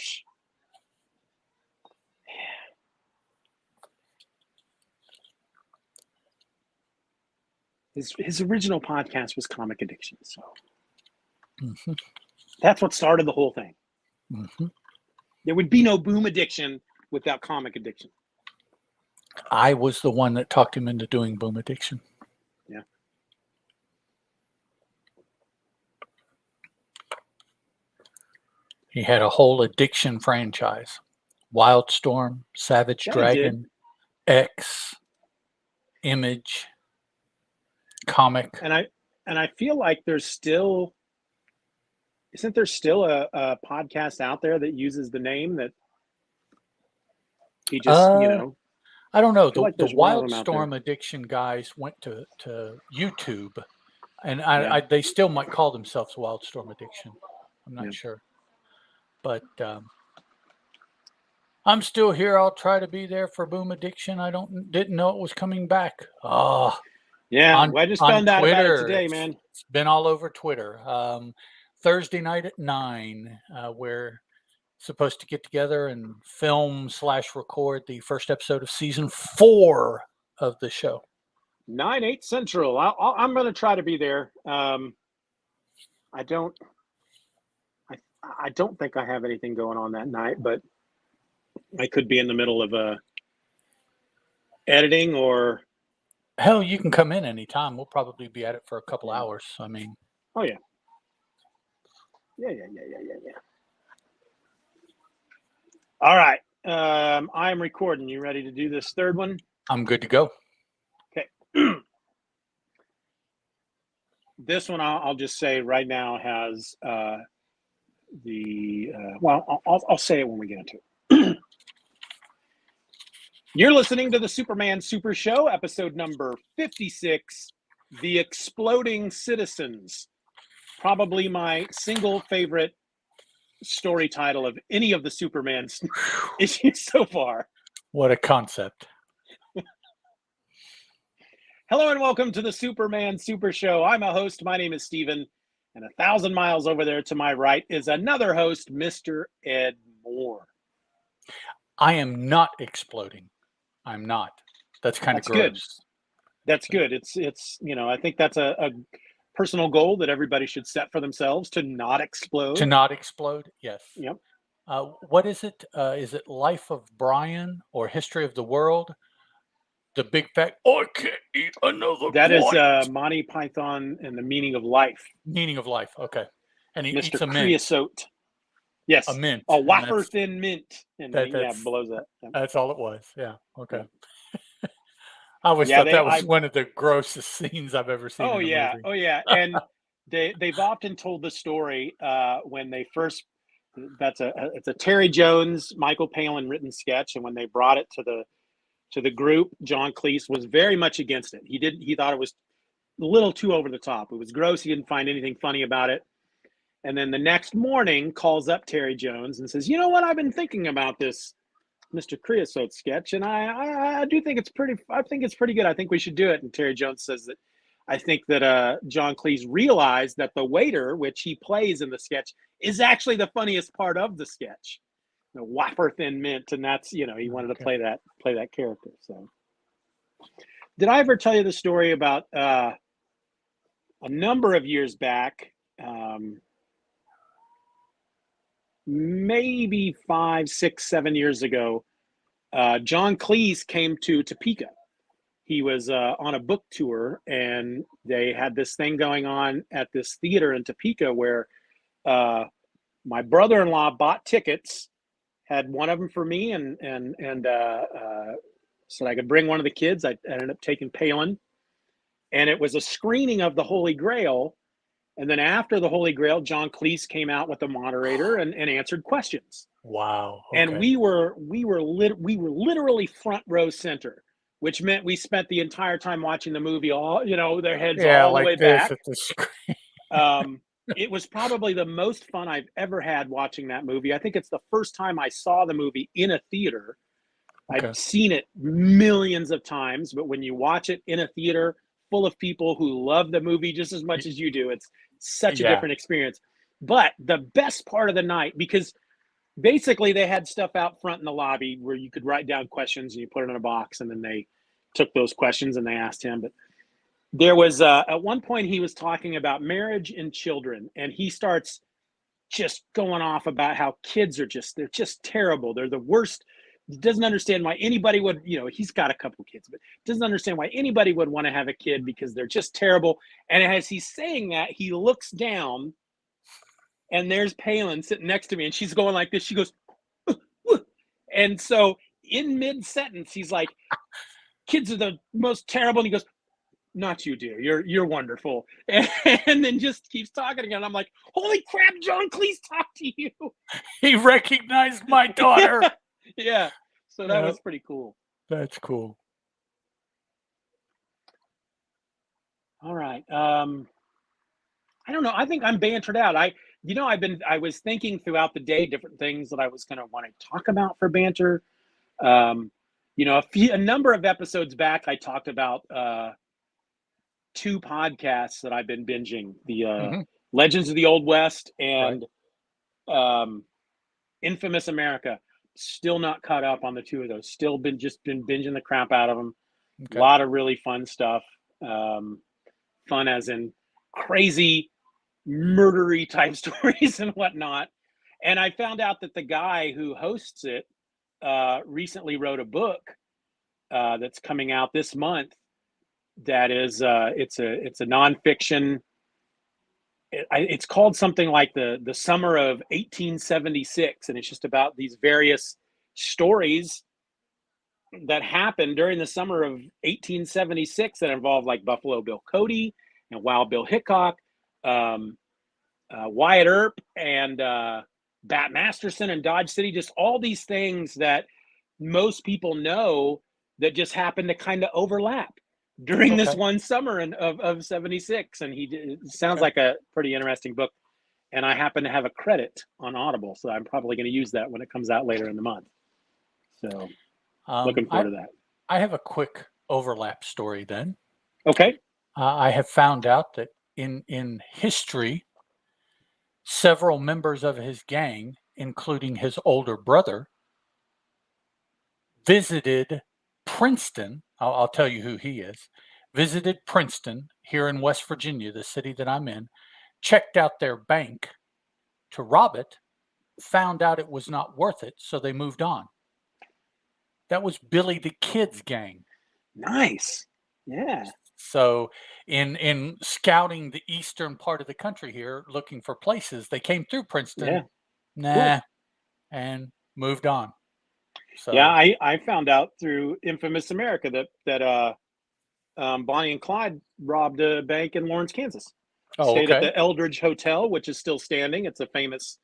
His original podcast was Comic Addiction, so that's what started the whole thing. There would be no Boom Addiction without Comic Addiction. I was the one that talked him into doing Boom Addiction. Yeah. He had a whole addiction franchise. Wildstorm, Savage Dragon, X, Image, Comic. And I feel like isn't there still a podcast out there that uses the name that he just, I don't know. The Wildstorm addiction guys went to YouTube, and they still might call themselves Wildstorm Addiction. I'm not sure, but I'm still here. I'll try to be there for Boom Addiction. I didn't know it was coming back. Oh, yeah. I just found out about it today, man. It's been all over Twitter. Thursday night at 9, we're supposed to get together and film/record the first episode of season 4 of the show. 9/8 Central. I'm going to try to be there. I don't think I have anything going on that night, but I could be in the middle of editing or. Hell, you can come in anytime. We'll probably be at it for a couple hours. I mean. Oh yeah. Yeah. All right. I'm recording. You ready to do this third one? I'm good to go. Okay. This one I'll just say right now has I'll say it when we get into it. You're listening to the Superman Super Show, episode number 56, The Exploding Citizens. Probably my single favorite story title of any of the Superman's issues so far. What a concept. Hello and welcome to the Superman Super Show. I'm a host. My name is Steven. And 1,000 miles over there to my right is another host, Mr. Ed Moore. I am not exploding. I'm not. That's kind of gross. Good. That's good. It's I think that's a personal goal that everybody should set for themselves, to not explode. To not explode, yes. Yep. What is it? Is it Life of Brian or History of the World? The big fat, I can't eat another That bite. Is Monty Python and the Meaning of Life. Meaning of Life, okay. And he Mr. eats a Creosote. mint. Yes. A mint. A wafer thin mint. And blows that. Yeah. That's all it was. Yeah. Okay. I always thought that was one of the grossest scenes I've ever seen. Oh, yeah. Movie. Oh, yeah. And they've often told the story when they first, it's a Terry Jones, Michael Palin written sketch. And when they brought it to the group, John Cleese was very much against it. He thought it was a little too over the top. It was gross. He didn't find anything funny about it. And then the next morning calls up Terry Jones and says, you know what? I've been thinking about this Mr. Creosote sketch, and I do think it's pretty good. I think we should do it. And Terry Jones says that I think that John Cleese realized that the waiter, which he plays in the sketch, is actually the funniest part of the sketch. wafer thin mint, and that's he wanted to play that character. So, did I ever tell you the story about a number of years back? Maybe 5, 6, 7 years ago, John Cleese came to Topeka. He was on a book tour, and they had this thing going on at this theater in Topeka where my brother-in-law bought tickets, had one of them for me, and so I could bring one of the kids. I ended up taking Palin, and it was a screening of The Holy Grail. And then after The Holy Grail, John Cleese came out with the moderator and answered questions. Wow. Okay. And we were literally front row center, which meant we spent the entire time watching the movie, all their heads all the way back. At the screen. It was probably the most fun I've ever had watching that movie. I think it's the first time I saw the movie in a theater. Okay. I've seen it millions of times, but when you watch it in a theater full of people who love the movie just as much as you do, it's such a different experience. But the best part of the night, because basically they had stuff out front in the lobby where you could write down questions and you put it in a box, and then they took those questions and they asked him. But there was at one point he was talking about marriage and children, and he starts just going off about how kids they're just terrible. They're the worst. He doesn't understand why anybody would, he's got a couple kids, but doesn't understand why anybody would want to have a kid because they're just terrible. And as he's saying that, he looks down, and there's Palin sitting next to me, and she's going like this. She goes, and so in mid-sentence, he's like, kids are the most terrible. And he goes, not you, dear. You're wonderful. And then just keeps talking again. I'm like, holy crap, John Cleese talked to you. He recognized my daughter. Yeah. So that was pretty cool. That's cool. All right. I don't know. I think I'm bantered out. I was thinking throughout the day different things that I was going to want to talk about for banter. A number of episodes back, I talked about 2 podcasts that I've been binging: the Legends of the Old West and Infamous America. Still not caught up on the 2 of those. Still been binging the crap out of them. Okay. A lot of really fun stuff. Fun as in crazy murdery type stories and whatnot. And I found out that the guy who hosts it recently wrote a book that's coming out this month. That is, it's a nonfiction. It's called something like the Summer of 1876, and it's just about these various stories that happened during the summer of 1876 that involve like Buffalo Bill Cody and Wild Bill Hickok, Wyatt Earp and Bat Masterson and Dodge City, just all these things that most people know that just happened to kind of overlap during this one summer of 76. And it sounds like a pretty interesting book. And I happen to have a credit on Audible, so I'm probably going to use that when it comes out later in the month. So looking forward to that. I have a quick overlap story then. Okay. I have found out that in history, several members of his gang, including his older brother, visited Princeton. I'll tell you who he is. Visited Princeton here in West Virginia, the city that I'm in, checked out their bank to rob it, found out it was not worth it, so they moved on. That was Billy the Kid's gang. Nice. Yeah. So in scouting the eastern part of the country here, looking for places, they came through Princeton. Yeah. And moved on. So, yeah, I found out through Infamous America that Bonnie and Clyde robbed a bank in Lawrence, Kansas. Stayed at the Eldridge Hotel, which is still standing. It's a famous,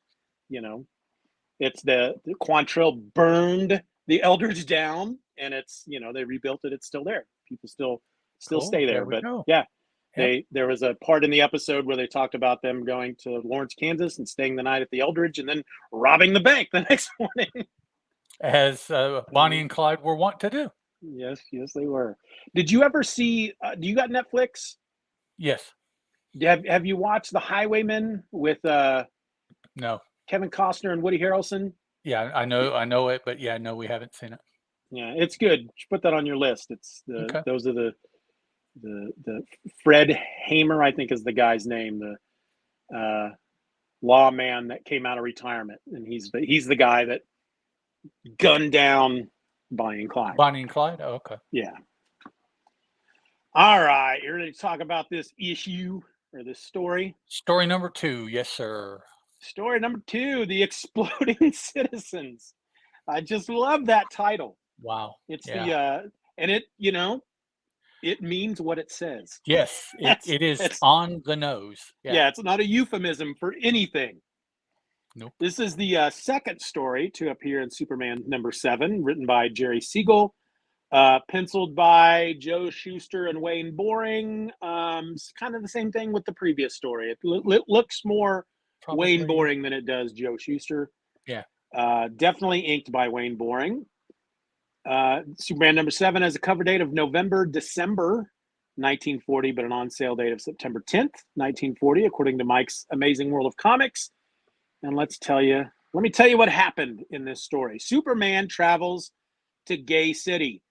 it's the Quantrill burned the Eldridge down, and it's, they rebuilt it. It's still there. People still stay there. But yeah, there was a part in the episode where they talked about them going to Lawrence, Kansas and staying the night at the Eldridge and then robbing the bank the next morning. As Bonnie and Clyde were wont to do. Yes, they were. Did you ever see, do you got Netflix? Yes. Have you watched The Highwaymen with no, Kevin Costner and Woody Harrelson? Yeah, I know it, but yeah, no, we haven't seen it. Yeah, it's good. You should put that on your list. It's Okay. those are the Fred Hamer, I think is the guy's name, the lawman that came out of retirement, and he's the guy that gunned down Bonnie and Clyde. Bonnie and Clyde. Oh, okay. Yeah. All right, you ready to talk about this issue or this story? Story number 2, yes, sir. Story number 2: the exploding citizens. I just love that title. Wow. It's yeah. and it means what it says. Yes, it is on the nose. Yeah, it's not a euphemism for anything. Nope. This is the second story to appear in Superman number 7, written by Jerry Siegel, penciled by Joe Shuster and Wayne Boring. It's kind of the same thing with the previous story. It looks more Wayne Boring than it does Joe Shuster. Yeah. Definitely inked by Wayne Boring. Superman number 7 has a cover date of December 1940, but an on-sale date of September 10th, 1940, according to Mike's Amazing World of Comics. And let me tell you what happened in this story. Superman travels to Gay City,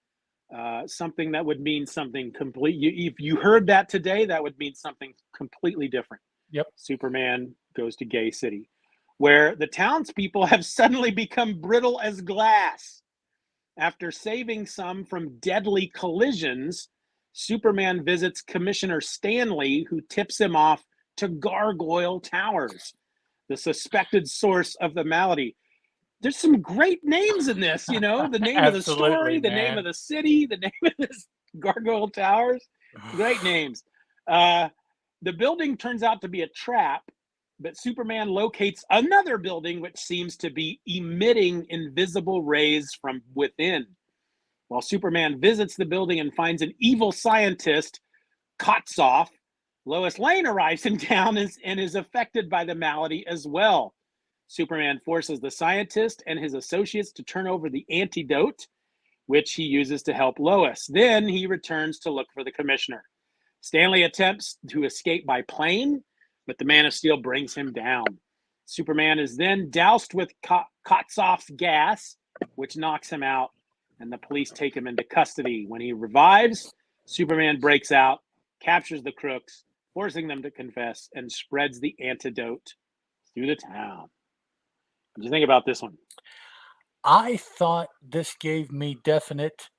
something that would mean something complete. If you heard that today, that would mean something completely different. Yep. Superman goes to Gay City, where the townspeople have suddenly become brittle as glass. After saving some from deadly collisions, Superman visits Commissioner Stanley, who tips him off to Gargoyle Towers, the suspected source of the malady. There's some great names in this, the name of the story, the name of the city, the name of this Gargoyle Towers. Great names. The building turns out to be a trap, but Superman locates another building which seems to be emitting invisible rays from within. While Superman visits the building and finds an evil scientist, Kotzoff, Lois Lane arrives in town and is affected by the malady as well. Superman forces the scientist and his associates to turn over the antidote, which he uses to help Lois. Then he returns to look for the commissioner. Stanley attempts to escape by plane, but the Man of Steel brings him down. Superman is then doused with Kotzoff's gas, which knocks him out, and the police take him into custody. When he revives, Superman breaks out, captures the crooks, forcing them to confess, and spreads the antidote through the town. What do you think about this one? I thought this gave me definite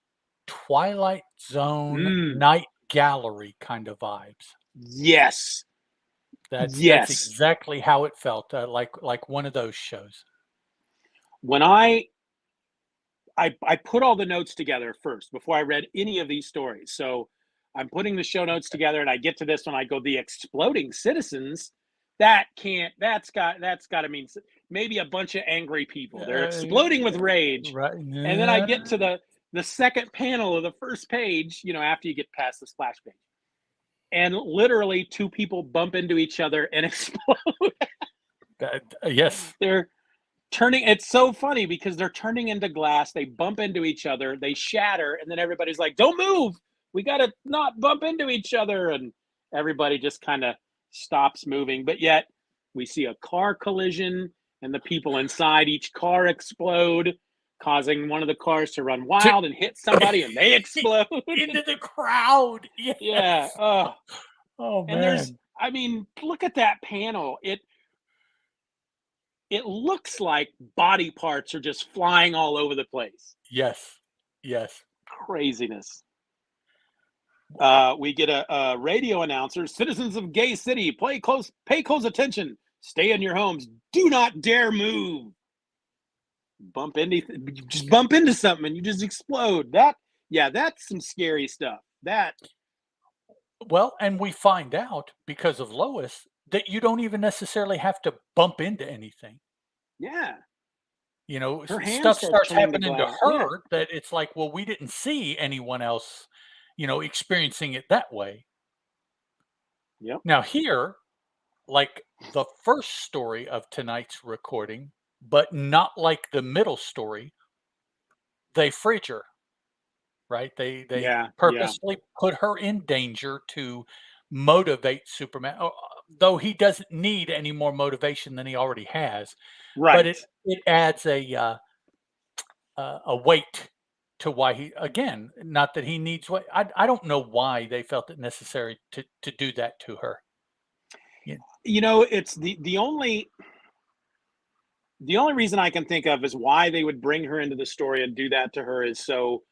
Twilight Zone Night Gallery kind of vibes. Yes. That's exactly how it felt, like one of those shows. When I put all the notes together first before I read any of these stories. So I'm putting the show notes together, and I get to this one. I go, the exploding citizens. That's got to mean maybe a bunch of angry people. They're exploding with rage. Right. Yeah. And then I get to the second panel of the first page, after you get past the splash page. And literally 2 people bump into each other and explode. Yes. They're turning. It's so funny because they're turning into glass. They bump into each other. They shatter. And then everybody's like, don't move. We got to not bump into each other. And everybody just kind of stops moving. But yet we see a car collision and the people inside each car explode, causing one of the cars to run wild and hit somebody, and they explode into the crowd. Yes. Yeah. Oh man. And look at that panel. It looks like body parts are just flying all over the place. Yes. Craziness. We get a radio announcer. Citizens of Gay City, pay close attention. Stay in your homes. Do not dare move. Just bump into something and you just explode. That's some scary stuff. Well, and we find out because of Lois that you don't even necessarily have to bump into anything. Yeah. Stuff starts happening to her that it's like, well, we didn't see anyone else, experiencing it that way. Yep. Now here, like the first story of tonight's recording, but not like the middle story, they fridge her, right? They purposely put her in danger to motivate Superman. though he doesn't need any more motivation than he already has. Right. But it adds a weight to why he, again, not that he needs what I don't know why they felt it necessary to do that to her. Yeah. It's the only reason I can think of is why they would bring her into the story and do that to her is so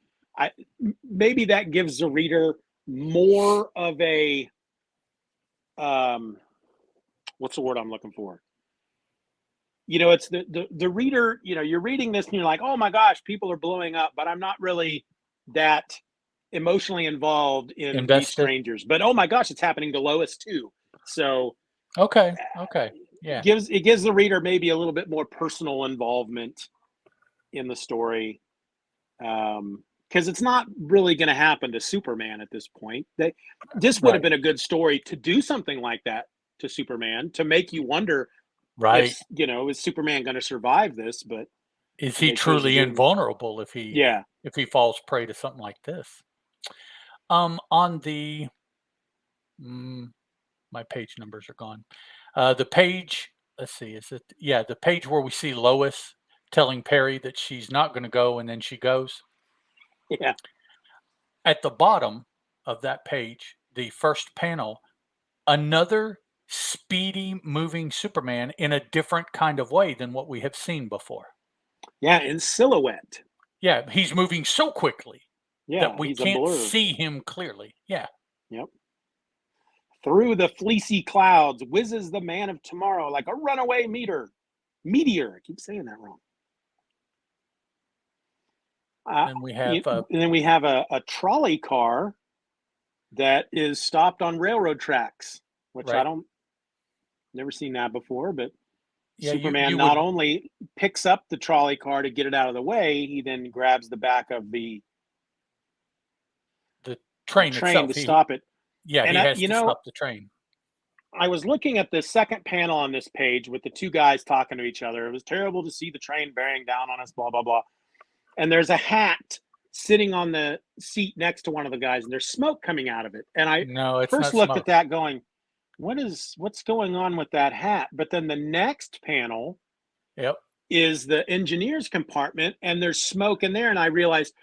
maybe that gives the reader more of a what's the word I'm looking for? It's the reader, you're reading this and you're like, oh my gosh, people are blowing up, but I'm not really that emotionally involved in these strangers. But oh my gosh, it's happening to Lois too. So okay, yeah, it gives the reader maybe a little bit more personal involvement in the story, because it's not really going to happen to Superman at this point. This would have been a good story to do something like that to Superman, to make you wonder, right? Is Superman going to survive this? But is he truly invulnerable if he falls prey to something like this? On the my page numbers are gone. The page, let's see, the page where we see Lois telling Perry that she's not going to go, and then she goes. Yeah. At the bottom of that page, the first panel, another speedy moving Superman in a different kind of way than what we have seen before. Yeah, in silhouette. Yeah, he's moving so quickly that we can't see him clearly. Yeah. Yep. Through the fleecy clouds whizzes the man of tomorrow like a runaway meteor. I keep saying that wrong. And then we have a trolley car that is stopped on railroad tracks, which I never seen that before. But Superman not only picks up the trolley car to get it out of the way, he then grabs the back of the train to stop it. Yeah, and he has to stop the train. I was looking at the second panel on this page with the two guys talking to each other. It was terrible to see the train bearing down on us, blah, blah, blah. And there's a hat sitting on the seat next to one of the guys, and there's smoke coming out of it. And I first looked at that going, what's going on with that hat? But then the next panel is the engineer's compartment, and there's smoke in there. And I realized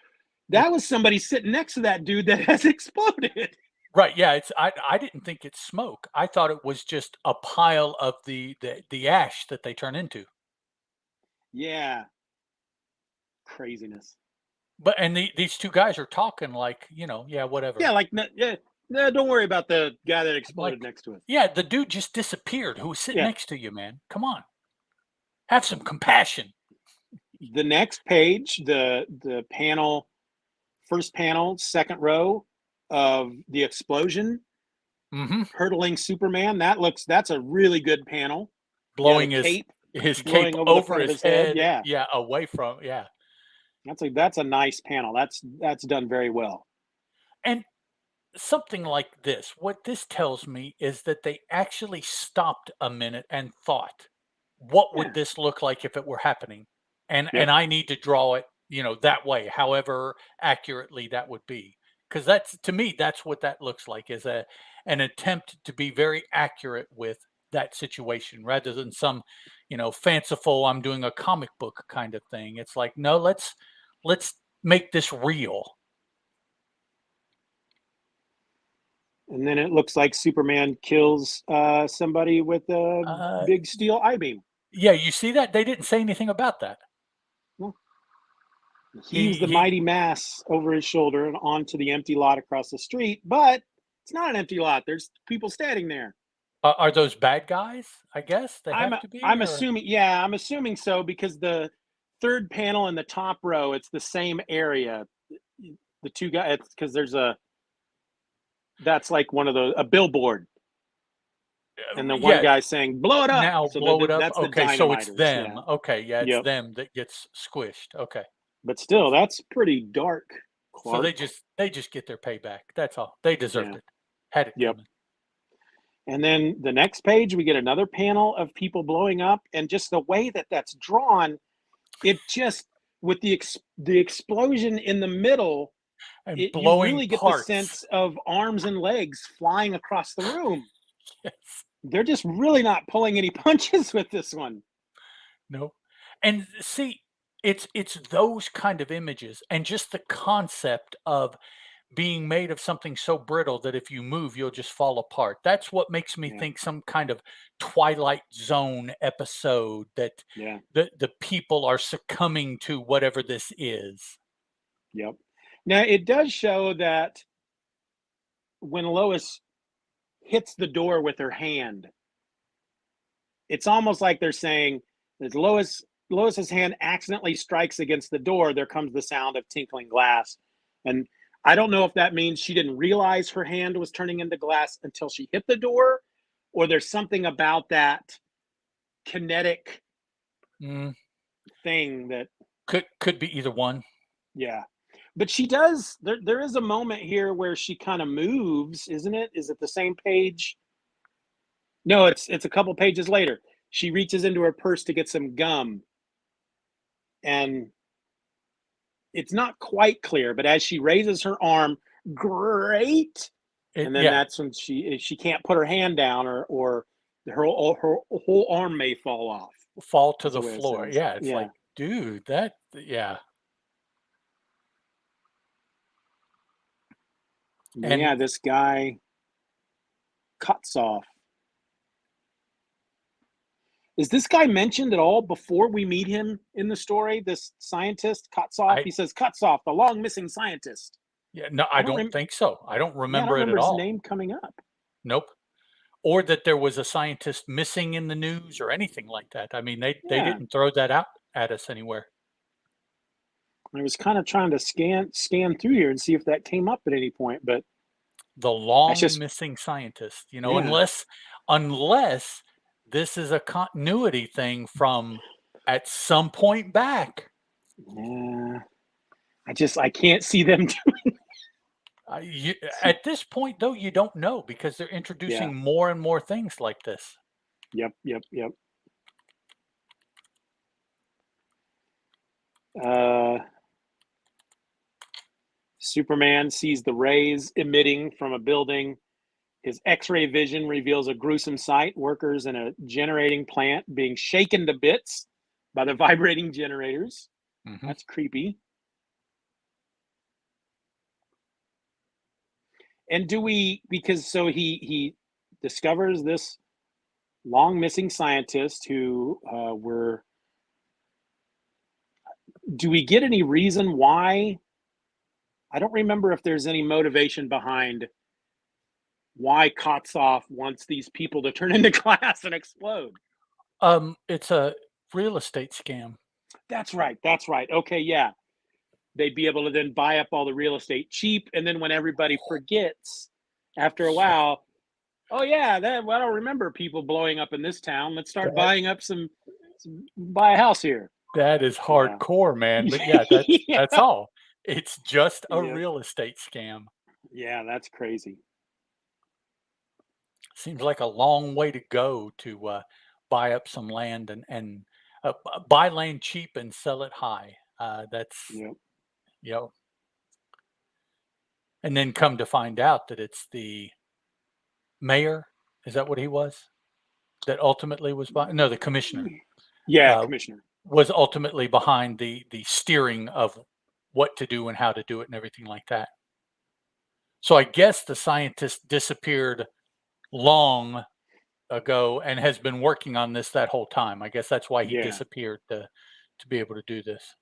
that was somebody sitting next to that dude that has exploded. Right. Yeah. I didn't think it's smoke. I thought it was just a pile of the ash that they turn into. Yeah. Craziness. But these two guys are talking like, whatever. Yeah, like no, don't worry about the guy that exploded next to us. Yeah, the dude just disappeared who was sitting next to you, man. Come on. Have some compassion. The next page, the panel, first panel, second row of the explosion, hurtling Superman. That's a really good panel. Blowing his cape over his head. Yeah, away from. Yeah. That's a nice panel. That's done very well. And something like this, what this tells me is that they actually stopped a minute and thought, what would this look like if it were happening? And I need to draw it, that way, however accurately that would be. Because to me, that's what that looks like, is an attempt to be very accurate with that situation rather than some, fanciful, I'm doing a comic book kind of thing. It's like, no, let's make this real. And then it looks like Superman kills somebody with a big steel I-beam. Yeah, you see that? They didn't say anything about that. No. Heaves the mighty mass over his shoulder and onto the empty lot across the street, but it's not an empty lot. There's people standing there. Are those bad guys? I guess they have to be. I'm assuming. Yeah, I'm assuming so, because the third panel in the top row, it's the same area. The two guys, because that's like one of a billboard, and the one guy saying "blow it up." Now so blow it up. That's okay, so it's them. Yeah. Okay, yeah, it's them that gets squished. Okay, but still, that's pretty dark. Clark. So they just get their payback. That's all. They deserved it. Had it coming. And then the next page, we get another panel of people blowing up, and just the way that's drawn, it just with the explosion in the middle, and you blowing really get the sense of arms and legs flying across the room. Yes. they're just really not pulling any punches with this one. No. And see, it's those kind of images and just the concept of being made of something so brittle that if you move, you'll just fall apart. That's what makes me Yeah, think some kind of Twilight Zone episode that yeah, the people are succumbing to whatever this is. yep. Now it does show that when Lois hits the door with her hand, it's almost like they're saying that Lois's hand accidentally strikes against the door. There comes the sound of tinkling glass, and I don't know if that means she didn't realize her hand was turning into glass until she hit the door, or there's something about that kinetic Mm, thing that, could be either one. yeah. But she does. There is a moment here where she kind of moves, isn't it? Is it the same page? No, it's a couple pages later. She reaches into her purse to get some gum, and it's not quite clear, but as she raises her arm, great, and then Yeah, that's when she can't put her hand down, or her whole arm may fall off. fall to Is the the way it floor. says. Yeah, it's Yeah, like, dude, that yeah. but And yeah, this guy cuts off. Is this guy mentioned at all before we meet him in the story? This scientist cuts off. I He says cuts off, the long missing scientist. yeah, no, I I don't don't rem- think so. I don't Yeah, I don't remember it remember at his all. name coming up. Nope. Or that there was a scientist missing in the news or anything like that. I mean, they Yeah, didn't throw that out at us anywhere. I was kind of trying to scan through here and see if that came up at any point, but The that's long just, missing scientist, yeah, unless this is a continuity thing from at some point back. yeah. I can't see them. At this point, though, you don't know because they're Yeah. introducing more and more things like this. Yep. Yep. Yep. Uh, Superman sees the rays emitting from a building. His X-ray vision reveals a gruesome sight: workers in a generating plant being shaken to bits by the vibrating generators. Hmm. That's creepy. And do we, because so he discovers this long missing scientist who were, do we get any reason why? I don't remember if there's any motivation behind why Kotsov wants these people to turn into glass and explode. It's a real estate scam. That's right. That's right. Okay, yeah. They'd be able to then buy up all the real estate cheap, and then when everybody forgets after a Yeah, while, oh yeah, that, well, I don't remember people blowing up in this town. Let's start that buying up buy a house here. that is Yeah. hardcore, man. But yeah, that's Yeah. all. It's just a Yep. real estate scam. Yeah, that's crazy. Seems like a long way to go to buy up some land and buy land cheap and sell it high. That's Yep. you know, and then come to find out that it's the mayor. Is that what he was? That ultimately was no, the commissioner Yeah, uh, Commissioner. was ultimately behind the steering of what to do and how to do it and everything like that. So I guess the scientist disappeared long ago and has been working on this that whole time. I guess that's why he Yeah. disappeared to be able to do this.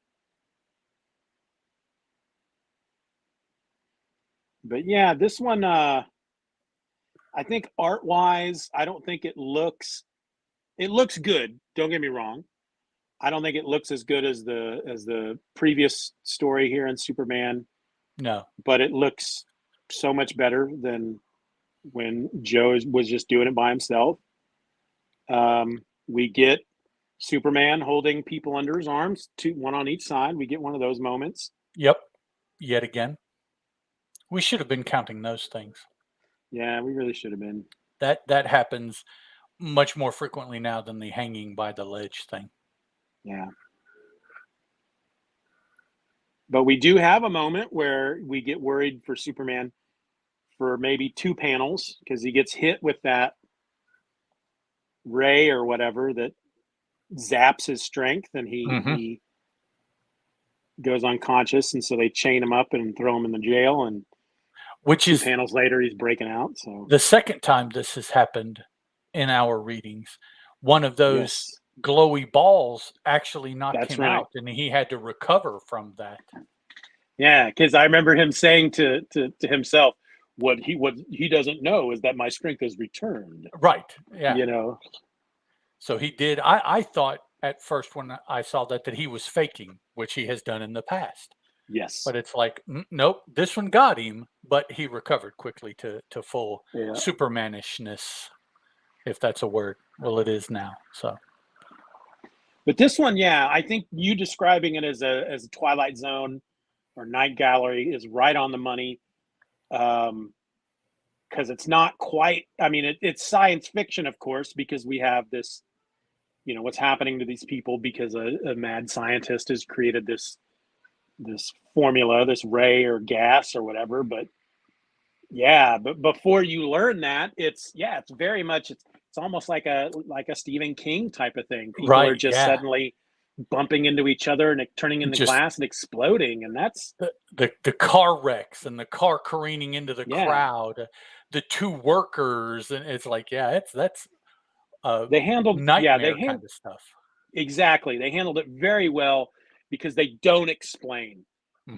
But yeah, this one, I think art wise, I don't think it looks good. Don't get me wrong. I don't think it looks as good as the previous story here in Superman, No. but it looks so much better than when Joe was just doing it by himself. We get Superman holding people under his arms, one on each side. We get one of those moments. Yep. Yet again. We should have been counting those things. Yeah, we really should have been. That happens much more frequently now than the hanging by the ledge thing. Yeah. But we do have a moment where we get worried for Superman for maybe two panels because he gets hit with that ray or whatever that zaps his strength, and he goes unconscious, and so they chain him up and throw him in the jail, and which two is panels later he's breaking out. So the second time this has happened in our readings. One of those glowy balls actually knocked him out, and he had to recover from that. Yeah, because I remember him saying to himself, what he doesn't know is that my strength has returned. Right. Yeah. You know. So he did. I thought at first when I saw that he was faking, which he has done in the past. Yes. But it's like, nope, this one got him, but he recovered quickly to full Supermanishness, if that's a word. Well, it is now. So. But this one, yeah, I think you describing it as a Twilight Zone or Night Gallery is right on the money. Because it's not quite, I mean, it's science fiction, of course, because we have this, you know, what's happening to these people because a mad scientist has created this formula, this ray or gas or whatever. But yeah, but before you learn that, it's very much, it's almost like a Stephen King type of thing. People are just suddenly bumping into each other and turning into glass and exploding, and that's the car wrecks and the car careening into the crowd, the two workers, and it's like, that's they handled nightmare kind of stuff. Exactly, they handled it very well because they don't explain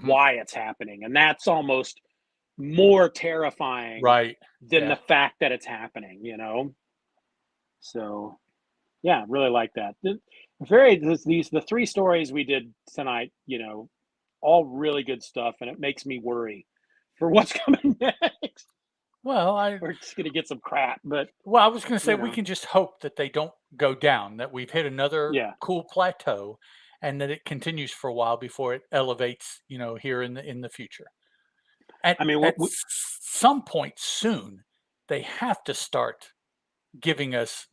why it's happening, and that's almost more terrifying than the fact that it's happening, you know. So yeah, really like that. The three stories we did tonight, you know, all really good stuff, and it makes me worry for what's coming next. Well, we're just gonna get some crap, but I was gonna say we can just hope that they don't go down, that we've hit another cool plateau, and that it continues for a while before it elevates, you know, here in the future. At some point soon, they have to start giving us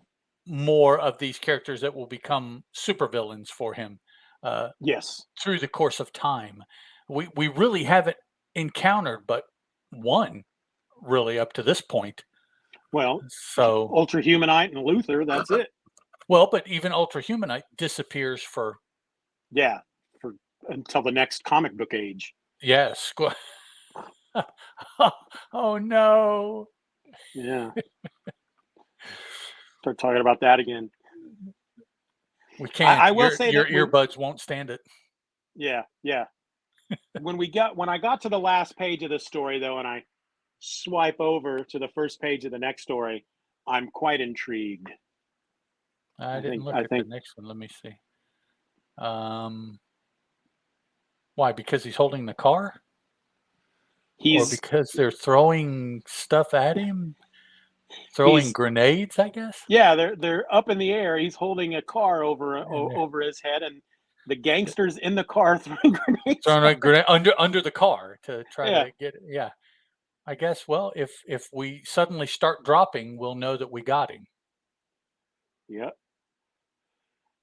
more of these characters that will become supervillains for him. Through the course of time, we really haven't encountered but one really up to this point. Well, so Ultra Humanite and Luther, that's it. Well, but even Ultra Humanite disappears for until the next comic book age. Yes. Oh no. Yeah. Start talking about that again. We can't. I will say your earbuds won't stand it. Yeah. When I got to the last page of this story, though, and I swipe over to the first page of the next story, I'm quite intrigued. I didn't look at the next one. Let me see. Why? Because he's holding the car? Or because they're throwing stuff at him? Throwing grenades, I guess? Yeah, they're up in the air. He's holding a car over his head, and the gangsters in the car throwing grenades. Throwing a grenade under the car to try to get it. Yeah. I guess, well, if we suddenly start dropping, we'll know that we got him. Yeah.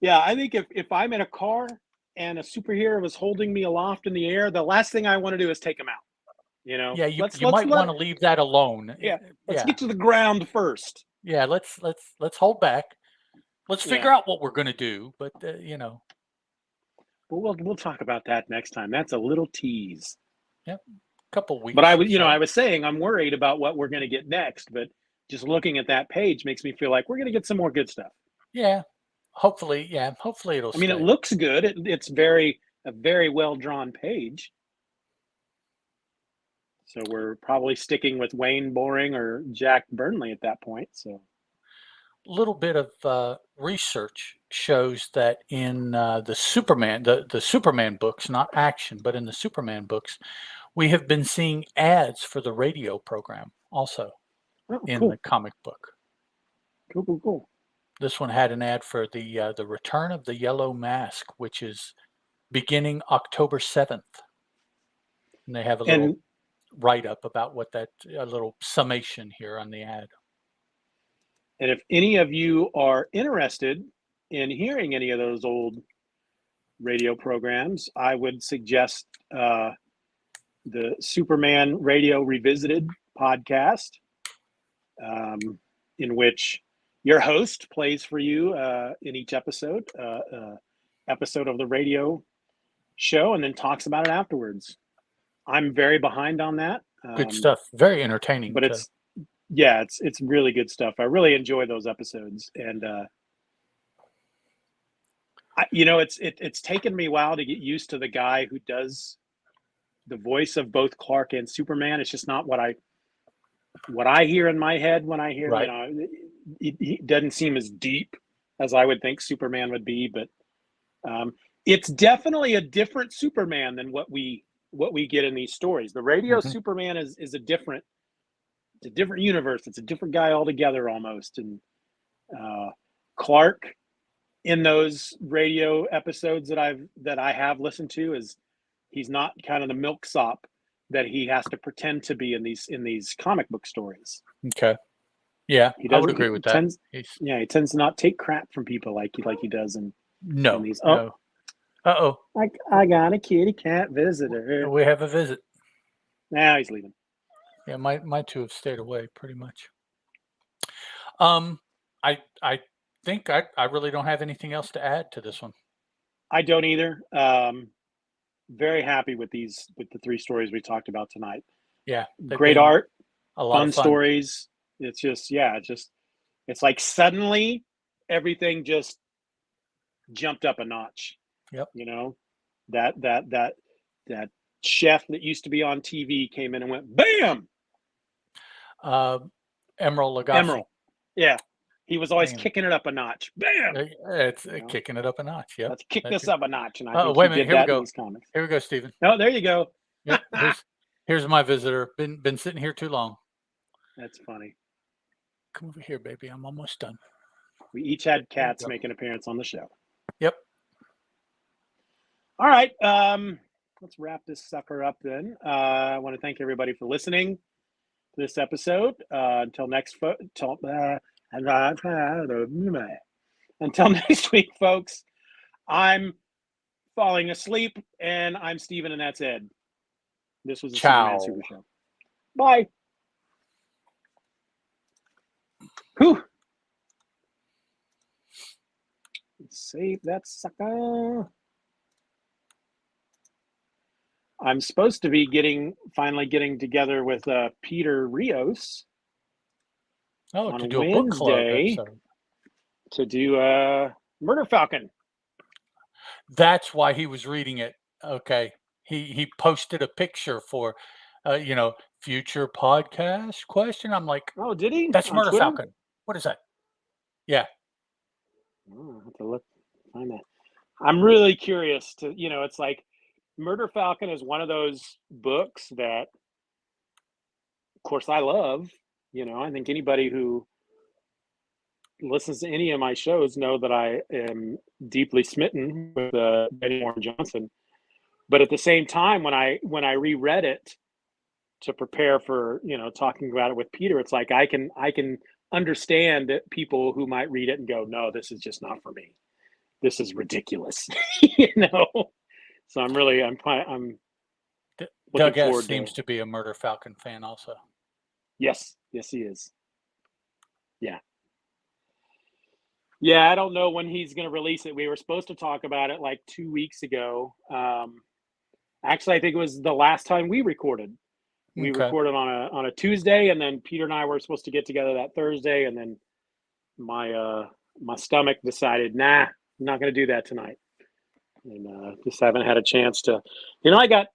Yeah, I think if I'm in a car and a superhero was holding me aloft in the air, the last thing I want to do is take him out. You know? Yeah, you might want to leave that alone. Yeah. Let's get to the ground first. Yeah, let's hold back. Let's figure out what we're going to do, but you know. Well, we'll talk about that next time. That's a little tease. Yep. Couple weeks. But I was saying I'm worried about what we're going to get next, but just looking at that page makes me feel like we're going to get some more good stuff. Yeah. Hopefully it'll I mean, it looks good. It's a very well drawn page. So we're probably sticking with Wayne Boring or Jack Burnley at that point. So a little bit of research shows that in the Superman, the Superman books, not action, but in the Superman books, we have been seeing ads for the radio program also in the comic book. Cool. This one had an ad for the return of the Yellow Mask, which is beginning October 7th. And they have a little write-up about what a little summation here on the ad. And if any of you are interested in hearing any of those old radio programs, I would suggest the Superman Radio Revisited podcast, in which your host plays for you in each episode of the radio show, and then talks about it afterwards. I'm very behind on that. Good stuff. Very entertaining. But it's really good stuff. I really enjoy those episodes, and it's taken me a while to get used to the guy who does the voice of both Clark and Superman. It's just not what I hear in my head when I hear, right. He doesn't seem as deep as I would think Superman would be, but it's definitely a different Superman than what we get in these stories. The radio Superman is a different universe. It's a different guy altogether almost. And Clark in those radio episodes that I have listened to he's not kind of the milksop that he has to pretend to be in these comic book stories. Okay. Yeah, I would agree with that. He tends to not take crap from people like he does in these. No. Uh-oh. I got a kitty cat visitor. We have a visit. Now he's leaving. Yeah, my two have stayed away pretty much. I think I really don't have anything else to add to this one. I don't either. Very happy with the 3 stories we talked about tonight. Yeah. Great art, a lot fun of fun stories. It's just, it's like suddenly everything just jumped up a notch. Yep. That chef that used to be on TV came in and went, bam! Emerald Lagasse. Emerald. Yeah. He was always kicking it up a notch. Bam! It's kicking it up a notch. Yeah. Let's kick this up a notch. And I think wait a minute. Here we go. Here we go, Steven. Oh, there you go. Yep. Here's my visitor. Been sitting here too long. That's funny. Come over here, baby. I'm almost done. We each had cats make an appearance on the show. Yep. All right. Let's wrap this sucker up then. I want to thank everybody for listening to this episode. Until next week, folks, I'm falling asleep, and I'm Steven, and that's Ed. This was the Superman Super Show. Bye. Whew. Save that sucker. I'm supposed to be finally getting together with Peter Rios. On to do Wednesday a book club episode. To do Murder Falcon. That's why he was reading it. Okay. He posted a picture for future podcast question. I'm like, oh, did he? That's on Murder Twitter? Falcon. What is that? Yeah. I'll have to find that. I'm really curious to, it's like Murder Falcon is one of those books that, of course, I love. I think anybody who listens to any of my shows know that I am deeply smitten with Betty Warren Johnson. But at the same time, when I reread it to prepare for talking about it with Peter, it's like I can understand that people who might read it and go, no, this is just not for me. This is ridiculous. So I'm Doug S. seems to be a Murder Falcon fan also. Yes, he is. Yeah, I don't know when he's going to release it. We were supposed to talk about it like 2 weeks ago. Actually, I think it was the last time we recorded. We recorded on a Tuesday, and then Peter and I were supposed to get together that Thursday, and then my stomach decided, nah, I'm not going to do that tonight. And just haven't had a chance to. I got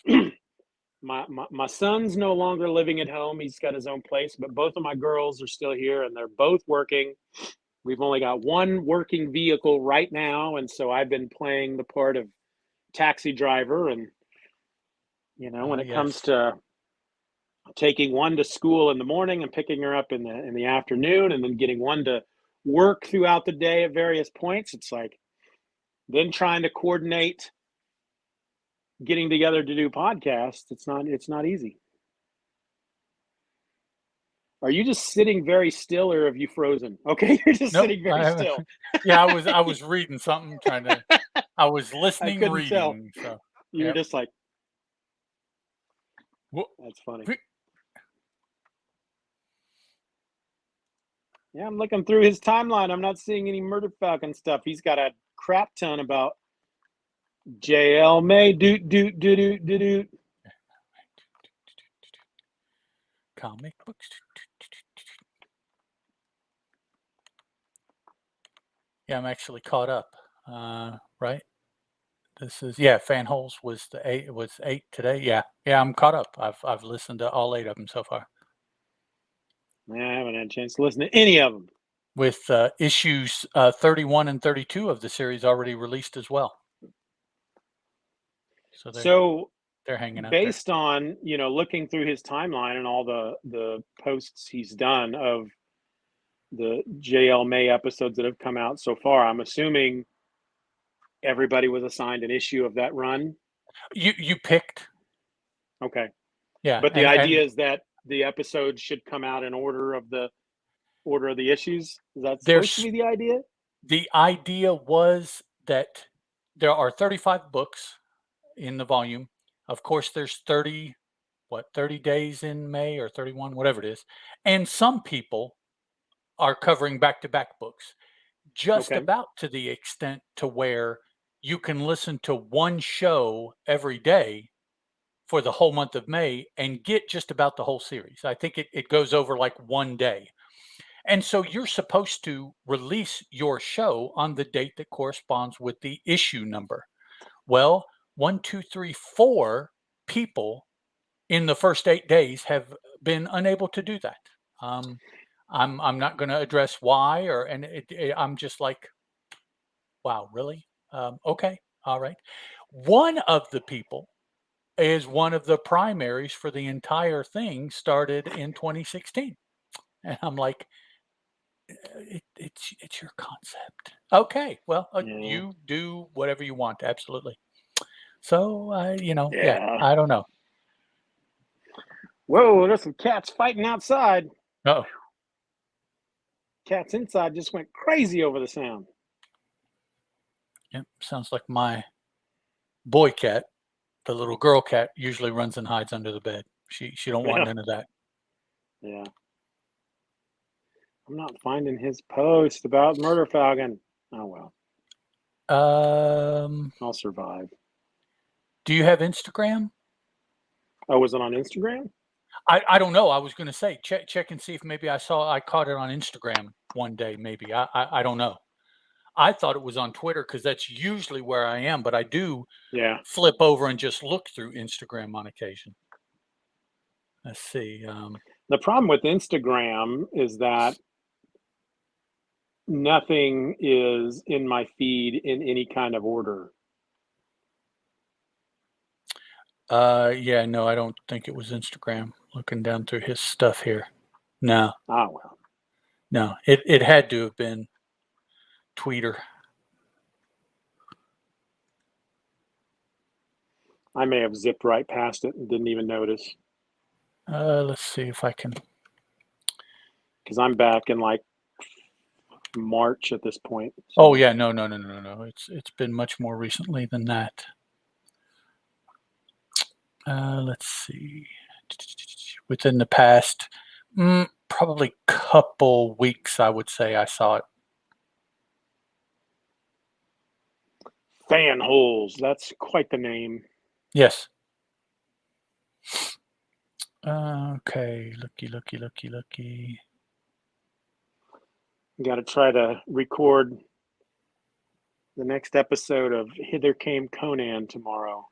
my son's no longer living at home. He's got his own place, but both of my girls are still here, and they're both working. We've only got one working vehicle right now, and so I've been playing the part of taxi driver. And when it comes to taking one to school in the morning and picking her up in the afternoon, and then getting one to work throughout the day at various points, it's like then trying to coordinate getting together to do podcasts. It's not easy. Are you just sitting very still, or have you frozen? Okay, you're just sitting very still. Yeah, I was reading something, I was listening, reading. Tell. So you're just like, well, that's funny. Yeah, I'm looking through his timeline. I'm not seeing any Murder Falcon stuff. He's got a crap ton about JL May. Doot, doot, doot, doot, doot, doot. Comic books. Yeah, I'm actually caught up. Right? This is Fan Holes was the 8. It was 8 today. Yeah, I'm caught up. I've listened to all 8 of them so far. Yeah, I haven't had a chance to listen to any of them. With issues 31 and 32 of the series already released as well. So they're hanging out based there. On looking through his timeline and all the posts he's done of the JL May episodes that have come out so far, I'm assuming everybody was assigned an issue of that run. You picked. Okay. Yeah. But the idea is that the episode should come out in order of the issues. Is that supposed to be the idea? The idea was that there are 35 books in the volume. Of course, there's 30 days in May or 31, whatever it is. And some people are covering back-to-back books, just about to the extent to where you can listen to one show every day for the whole month of May and get just about the whole series. I think it goes over like one day. And so you're supposed to release your show on the date that corresponds with the issue number. Well, 1, 2, 3, 4 people in the first 8 days have been unable to do that. I'm not going to address why, I'm just like, wow, really? Okay, all right. One of the people is one of the primaries for the entire thing, started in 2016, and I'm like, it's your concept. Okay, well, you do whatever you want, absolutely. So I don't know. Whoa, there's some cats fighting outside. Oh, cats inside just went crazy over the sound. Yep, sounds like my boy cat. The little girl cat usually runs and hides under the bed. She don't want none of that. Yeah. I'm not finding his post about Murder Falcon. Oh well. I'll survive. Do you have Instagram? Oh, was it on Instagram? I don't know. I was going to say check and see if maybe I caught it on Instagram one day. Maybe I don't know. I thought it was on Twitter because that's usually where I am, but I do flip over and just look through Instagram on occasion. Let's see. The problem with Instagram is that nothing is in my feed in any kind of order. No, I don't think it was Instagram. Looking down through his stuff here. No. Oh, well. No, it had to have been Twitter. I may have zipped right past it and didn't even notice. Let's see if I can. Because I'm back in like March at this point. So. Oh yeah, no. It's been much more recently than that. Let's see. Within the past, probably couple weeks, I would say I saw it. Fan Holes. That's quite the name. Yes. Okay. Looky. Got to try to record the next episode of Hither Came Conan tomorrow.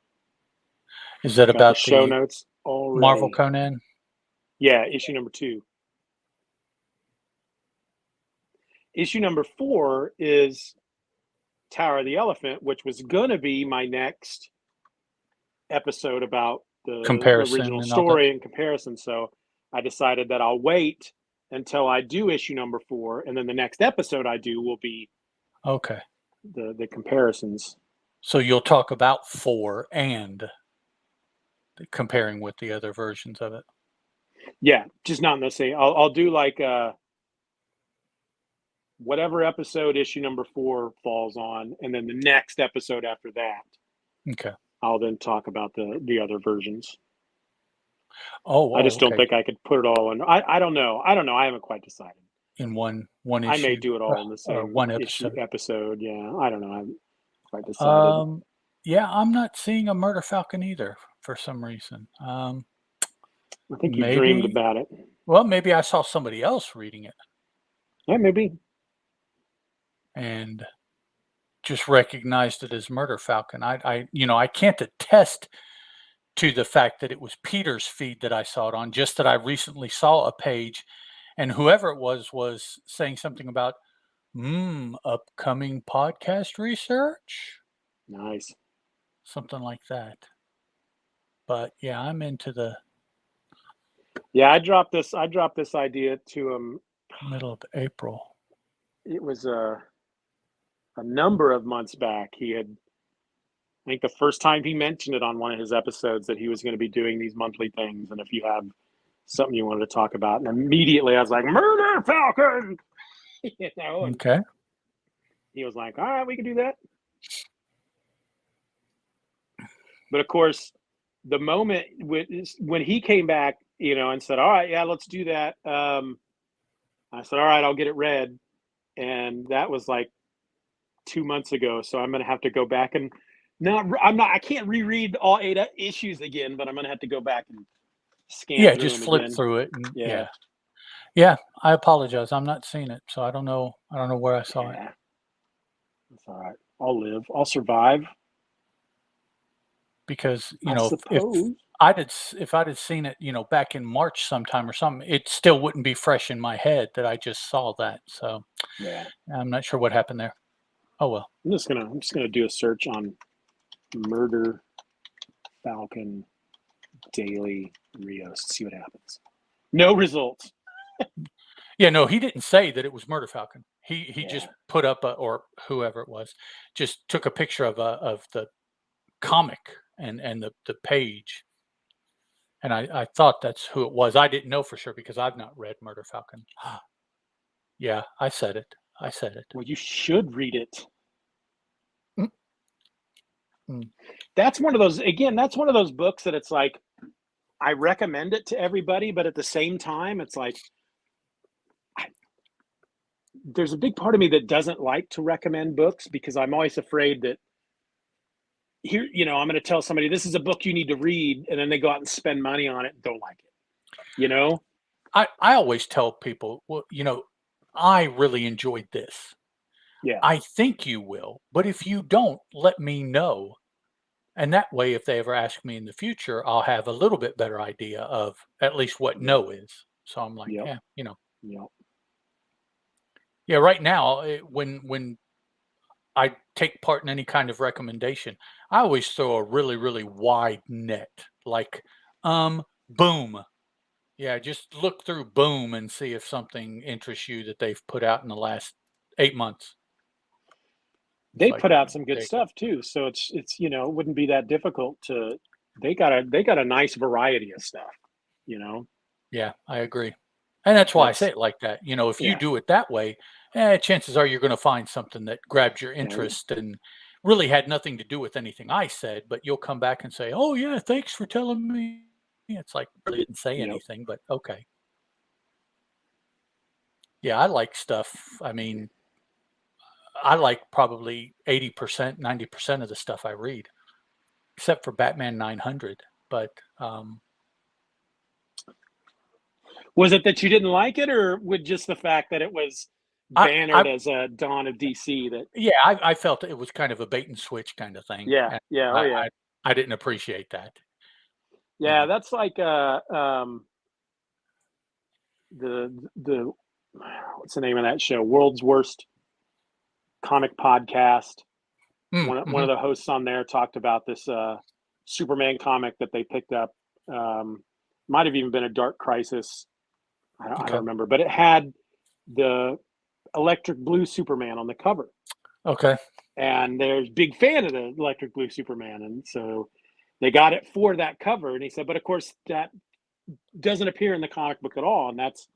Is that about the show notes already? Marvel Conan? Yeah, issue number 2. Issue number 4 is Tower of the Elephant, which was going to be my next episode about the original story and comparison. So I decided that I'll wait until I do issue number 4, and then the next episode I do will be the comparisons. So you'll talk about 4 and comparing with the other versions of it. Yeah, just not in the same. I'll do like whatever episode issue number 4 falls on, and then the next episode after that. Okay. I'll then talk about the other versions. I just don't think I could put it all in. I don't know. I haven't quite decided. in one issue. I may do it all in the same one episode. Yeah, I don't know. I haven't quite decided. Yeah, I'm not seeing a Murder Falcon either for some reason. I think you dreamed about it. Well, maybe I saw somebody else reading it. Yeah, maybe. And just recognized it as Murder Falcon. I can't attest to the fact that it was Peter's feed that I saw it on, just that I recently saw a page and whoever it was saying something about upcoming podcast research. Nice. Something like that. But yeah, I'm into the I dropped this idea to him middle of April. It was a number of months back. I think the first time he mentioned it on one of his episodes that he was going to be doing these monthly things, and if you have something you wanted to talk about, and immediately I was like, Murder Falcon. Okay. He was like, all right, we can do that. But of course, the moment when he came back, and said, all right, yeah, let's do that. I said, all right, I'll get it read. And that was like 2 months ago. So I'm going to have to go back and I can't reread all 8 issues again, but I'm going to have to go back and scan through just them flip again. through it. And, yeah. I apologize. I'm not seeing it. So I don't know where I saw it. That's all right. I'll live. I'll survive. Because, if I'd have seen it, back in March sometime or something, it still wouldn't be fresh in my head that I just saw that. So yeah, I'm not sure what happened there. Oh well. I'm just gonna do a search on Murder Falcon Daily Rios, see what happens. No results. Yeah, no, he didn't say that it was Murder Falcon. He just put up or whoever it was, just took a picture of the comic and the page. And I thought that's who it was. I didn't know for sure because I've not read Murder Falcon. Yeah, I said it. Well, you should read it. Mm. That's one of those books that it's like, I recommend it to everybody, but at the same time, it's like, there's a big part of me that doesn't like to recommend books because I'm always afraid that here, I'm going to tell somebody this is a book you need to read, and then they go out and spend money on it and don't like it. I always tell people, well, I really enjoyed this. Yeah. I think you will, but if you don't, let me know. And that way, if they ever ask me in the future, I'll have a little bit better idea of at least what no is. So I'm like, Yep. Yeah, right now, when I take part in any kind of recommendation, I always throw a really, really wide net, like, Boom. Yeah, just look through Boom and see if something interests you that they've put out in the last 8 months. They put out some good stuff too, so it's it wouldn't be that difficult to. They got a nice variety of stuff, Yeah, I agree, and that's why I say it like that. If you do it that way, chances are you're going to find something that grabs your interest and really had nothing to do with anything I said, but you'll come back and say, "Oh yeah, thanks for telling me." It's like I really didn't say anything, but okay. Yeah, I like stuff. I mean, I like probably 80%, 90% of the stuff I read, except for Batman 900. But was it that you didn't like it, or with just the fact that it was bannered as a Dawn of DC? I felt it was kind of a bait and switch kind of thing. Yeah, I didn't appreciate that. Yeah, that's like the what's the name of that show? World's Worst Comic Podcast. One of the hosts on there talked about this Superman comic that they picked up. Might have even been a Dark Crisis. I don't remember, but it had the electric blue Superman on the cover. Okay. And there's big fan of the electric blue Superman, and so they got it for that cover. And he said, but of course that doesn't appear in the comic book at all. And that's,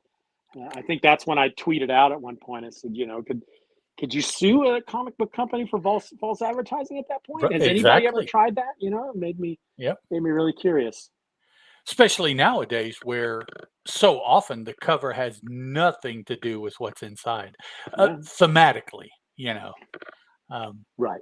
I think that's when I tweeted out at one point. I said, could you sue a comic book company for false advertising at that point? Has anybody ever tried that? It made me really curious. especially nowadays where so often the cover has nothing to do with what's inside, thematically, Right.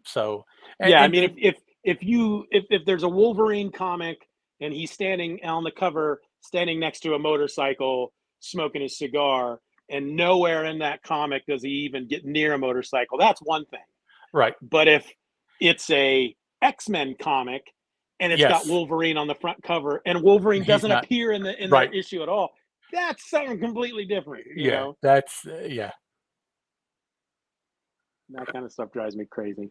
So Yeah, I and mean, if there's a Wolverine comic and he's standing on the cover, standing next to a motorcycle, smoking his cigar, and nowhere in that comic does he even get near a motorcycle, that's one thing. right. But if it's a X-Men comic and it's got Yes, Wolverine on the front cover and Wolverine he's doesn't not appear in that right. issue at all, that's something completely different, Yeah, that's yeah. That kind of stuff drives me crazy.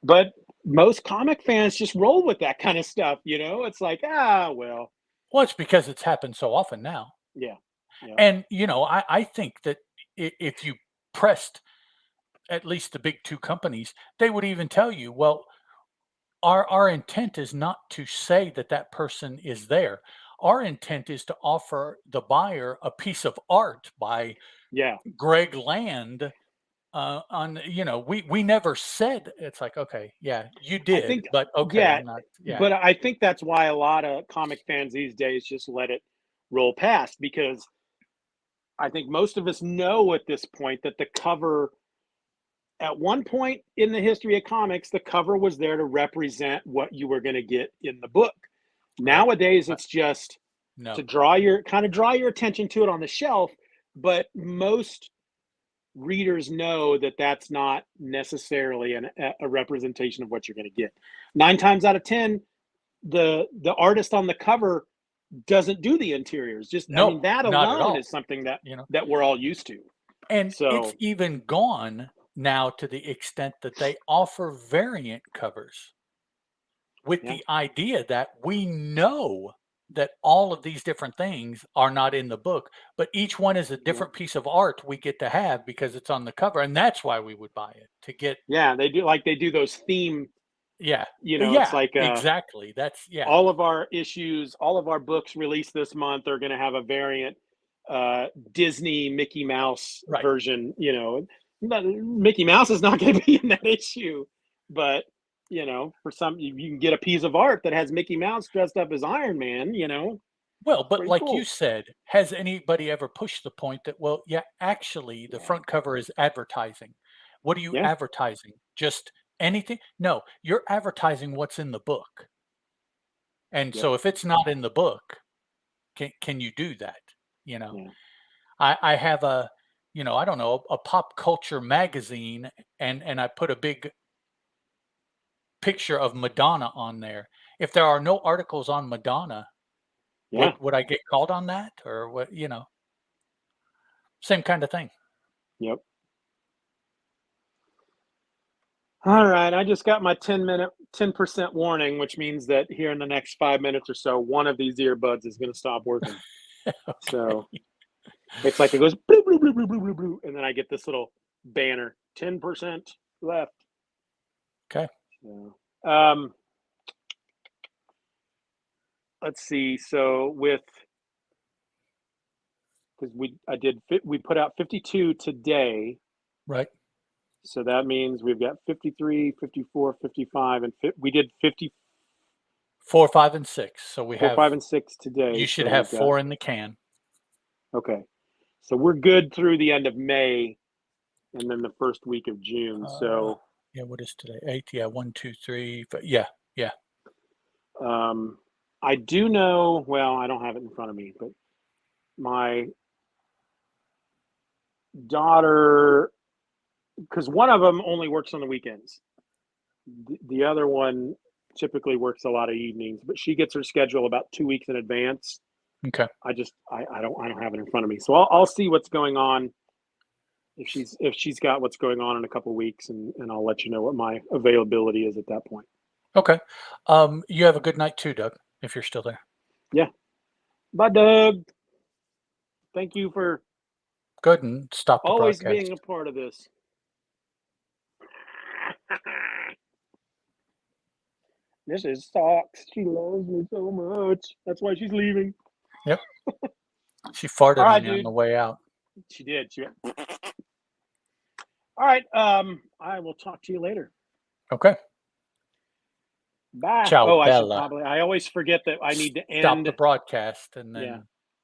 But most comic fans just roll with that kind of stuff, It's like, well. Well, it's because it's happened so often now. Yeah. Yeah. And, I think that if you pressed at least the big two companies, they would even tell you, well, our intent is not to say that that person is there. Our intent is to offer the buyer a piece of art by Yeah. Greg Land. We never said it's like, okay, yeah, you I did, think, but okay, yeah, I'm not, yeah, but I think that's why a lot of comic fans these days just let it roll past, because I think most of us know at this point that the cover, at one point in the history of comics, the cover was there to represent what you were going to get in the book. right. Nowadays, it's just No, to draw your attention to it on the shelf, but most readers know that that's not necessarily a representation of what you're going to get. 9 times out of 10, the artist on the cover doesn't do the interiors. Just, I mean, no, that not at alone all. is something that You know, we're all used to. and it's So even gone now to the extent that they offer variant covers with yeah, the idea that we know that all of these different things are not in the book, but each one is a yeah, different piece of art we get to have because it's on the cover, and that's why we would buy it to get. yeah. They do those theme. Yeah, It's yeah, like exactly. That's yeah, all of our issues, all of our books released this month are going to have a variant Disney Mickey Mouse right. version. Mickey Mouse is not going to be in that issue, but for some, you can get a piece of art that has Mickey Mouse dressed up as Iron Man. Well, but Pretty like you cool. said, has anybody ever pushed the point that, well, yeah, actually, the Yeah, front cover is advertising? What are you yeah, advertising? Just anything? No, you're advertising what's in the book. And yep, so if it's not in the book, can you do that? You know, yeah, I have I don't know, a pop culture magazine, and I put a big picture of Madonna on there. If there are no articles on Madonna, yeah, would I get called on that or what? Same kind of thing. yep. All right, I just got my 10% warning, which means that here in the next 5 minutes or so, one of these earbuds is going to stop working. Okay. So it's like it goes blue, blue, blue, blue, blue, blue, blue, and then I get this little banner, 10% left. Okay. So, let's see. So because we put out 52 today. Right. So that means we've got 53, 54, 55, and we did 54, 4, 5, and 6. So we 5, have and 6 today. you should So have we've got, 4 in the can. okay. So we're good through the end of May and then the first week of June. Uh, So yeah, what is today? 8. Yeah, 1, 2, 3. Yeah, yeah. I do know, well, I don't have it in front of me, but my daughter, because one of them only works on the weekends. The other one typically works a lot of evenings, but she gets her schedule about 2 weeks in advance. Okay. I don't have it in front of me, so I'll see what's going on if she's got what's going on in a couple of weeks, and I'll let you know what my availability is at that point. Okay. You have a good night too, Doug, if you're still there. Yeah. Bye, Doug. Thank you for Go ahead and stop the always being a broadcast. part of this. This is Socks. She loves me so much. That's why she's leaving. Yep. She All farted right, on you on the dude. way out. She did. All right. I will talk to you later. Okay. Bye. Ciao, Oh, Bella. I always forget that I need to Stop end. the broadcast and then. Yeah.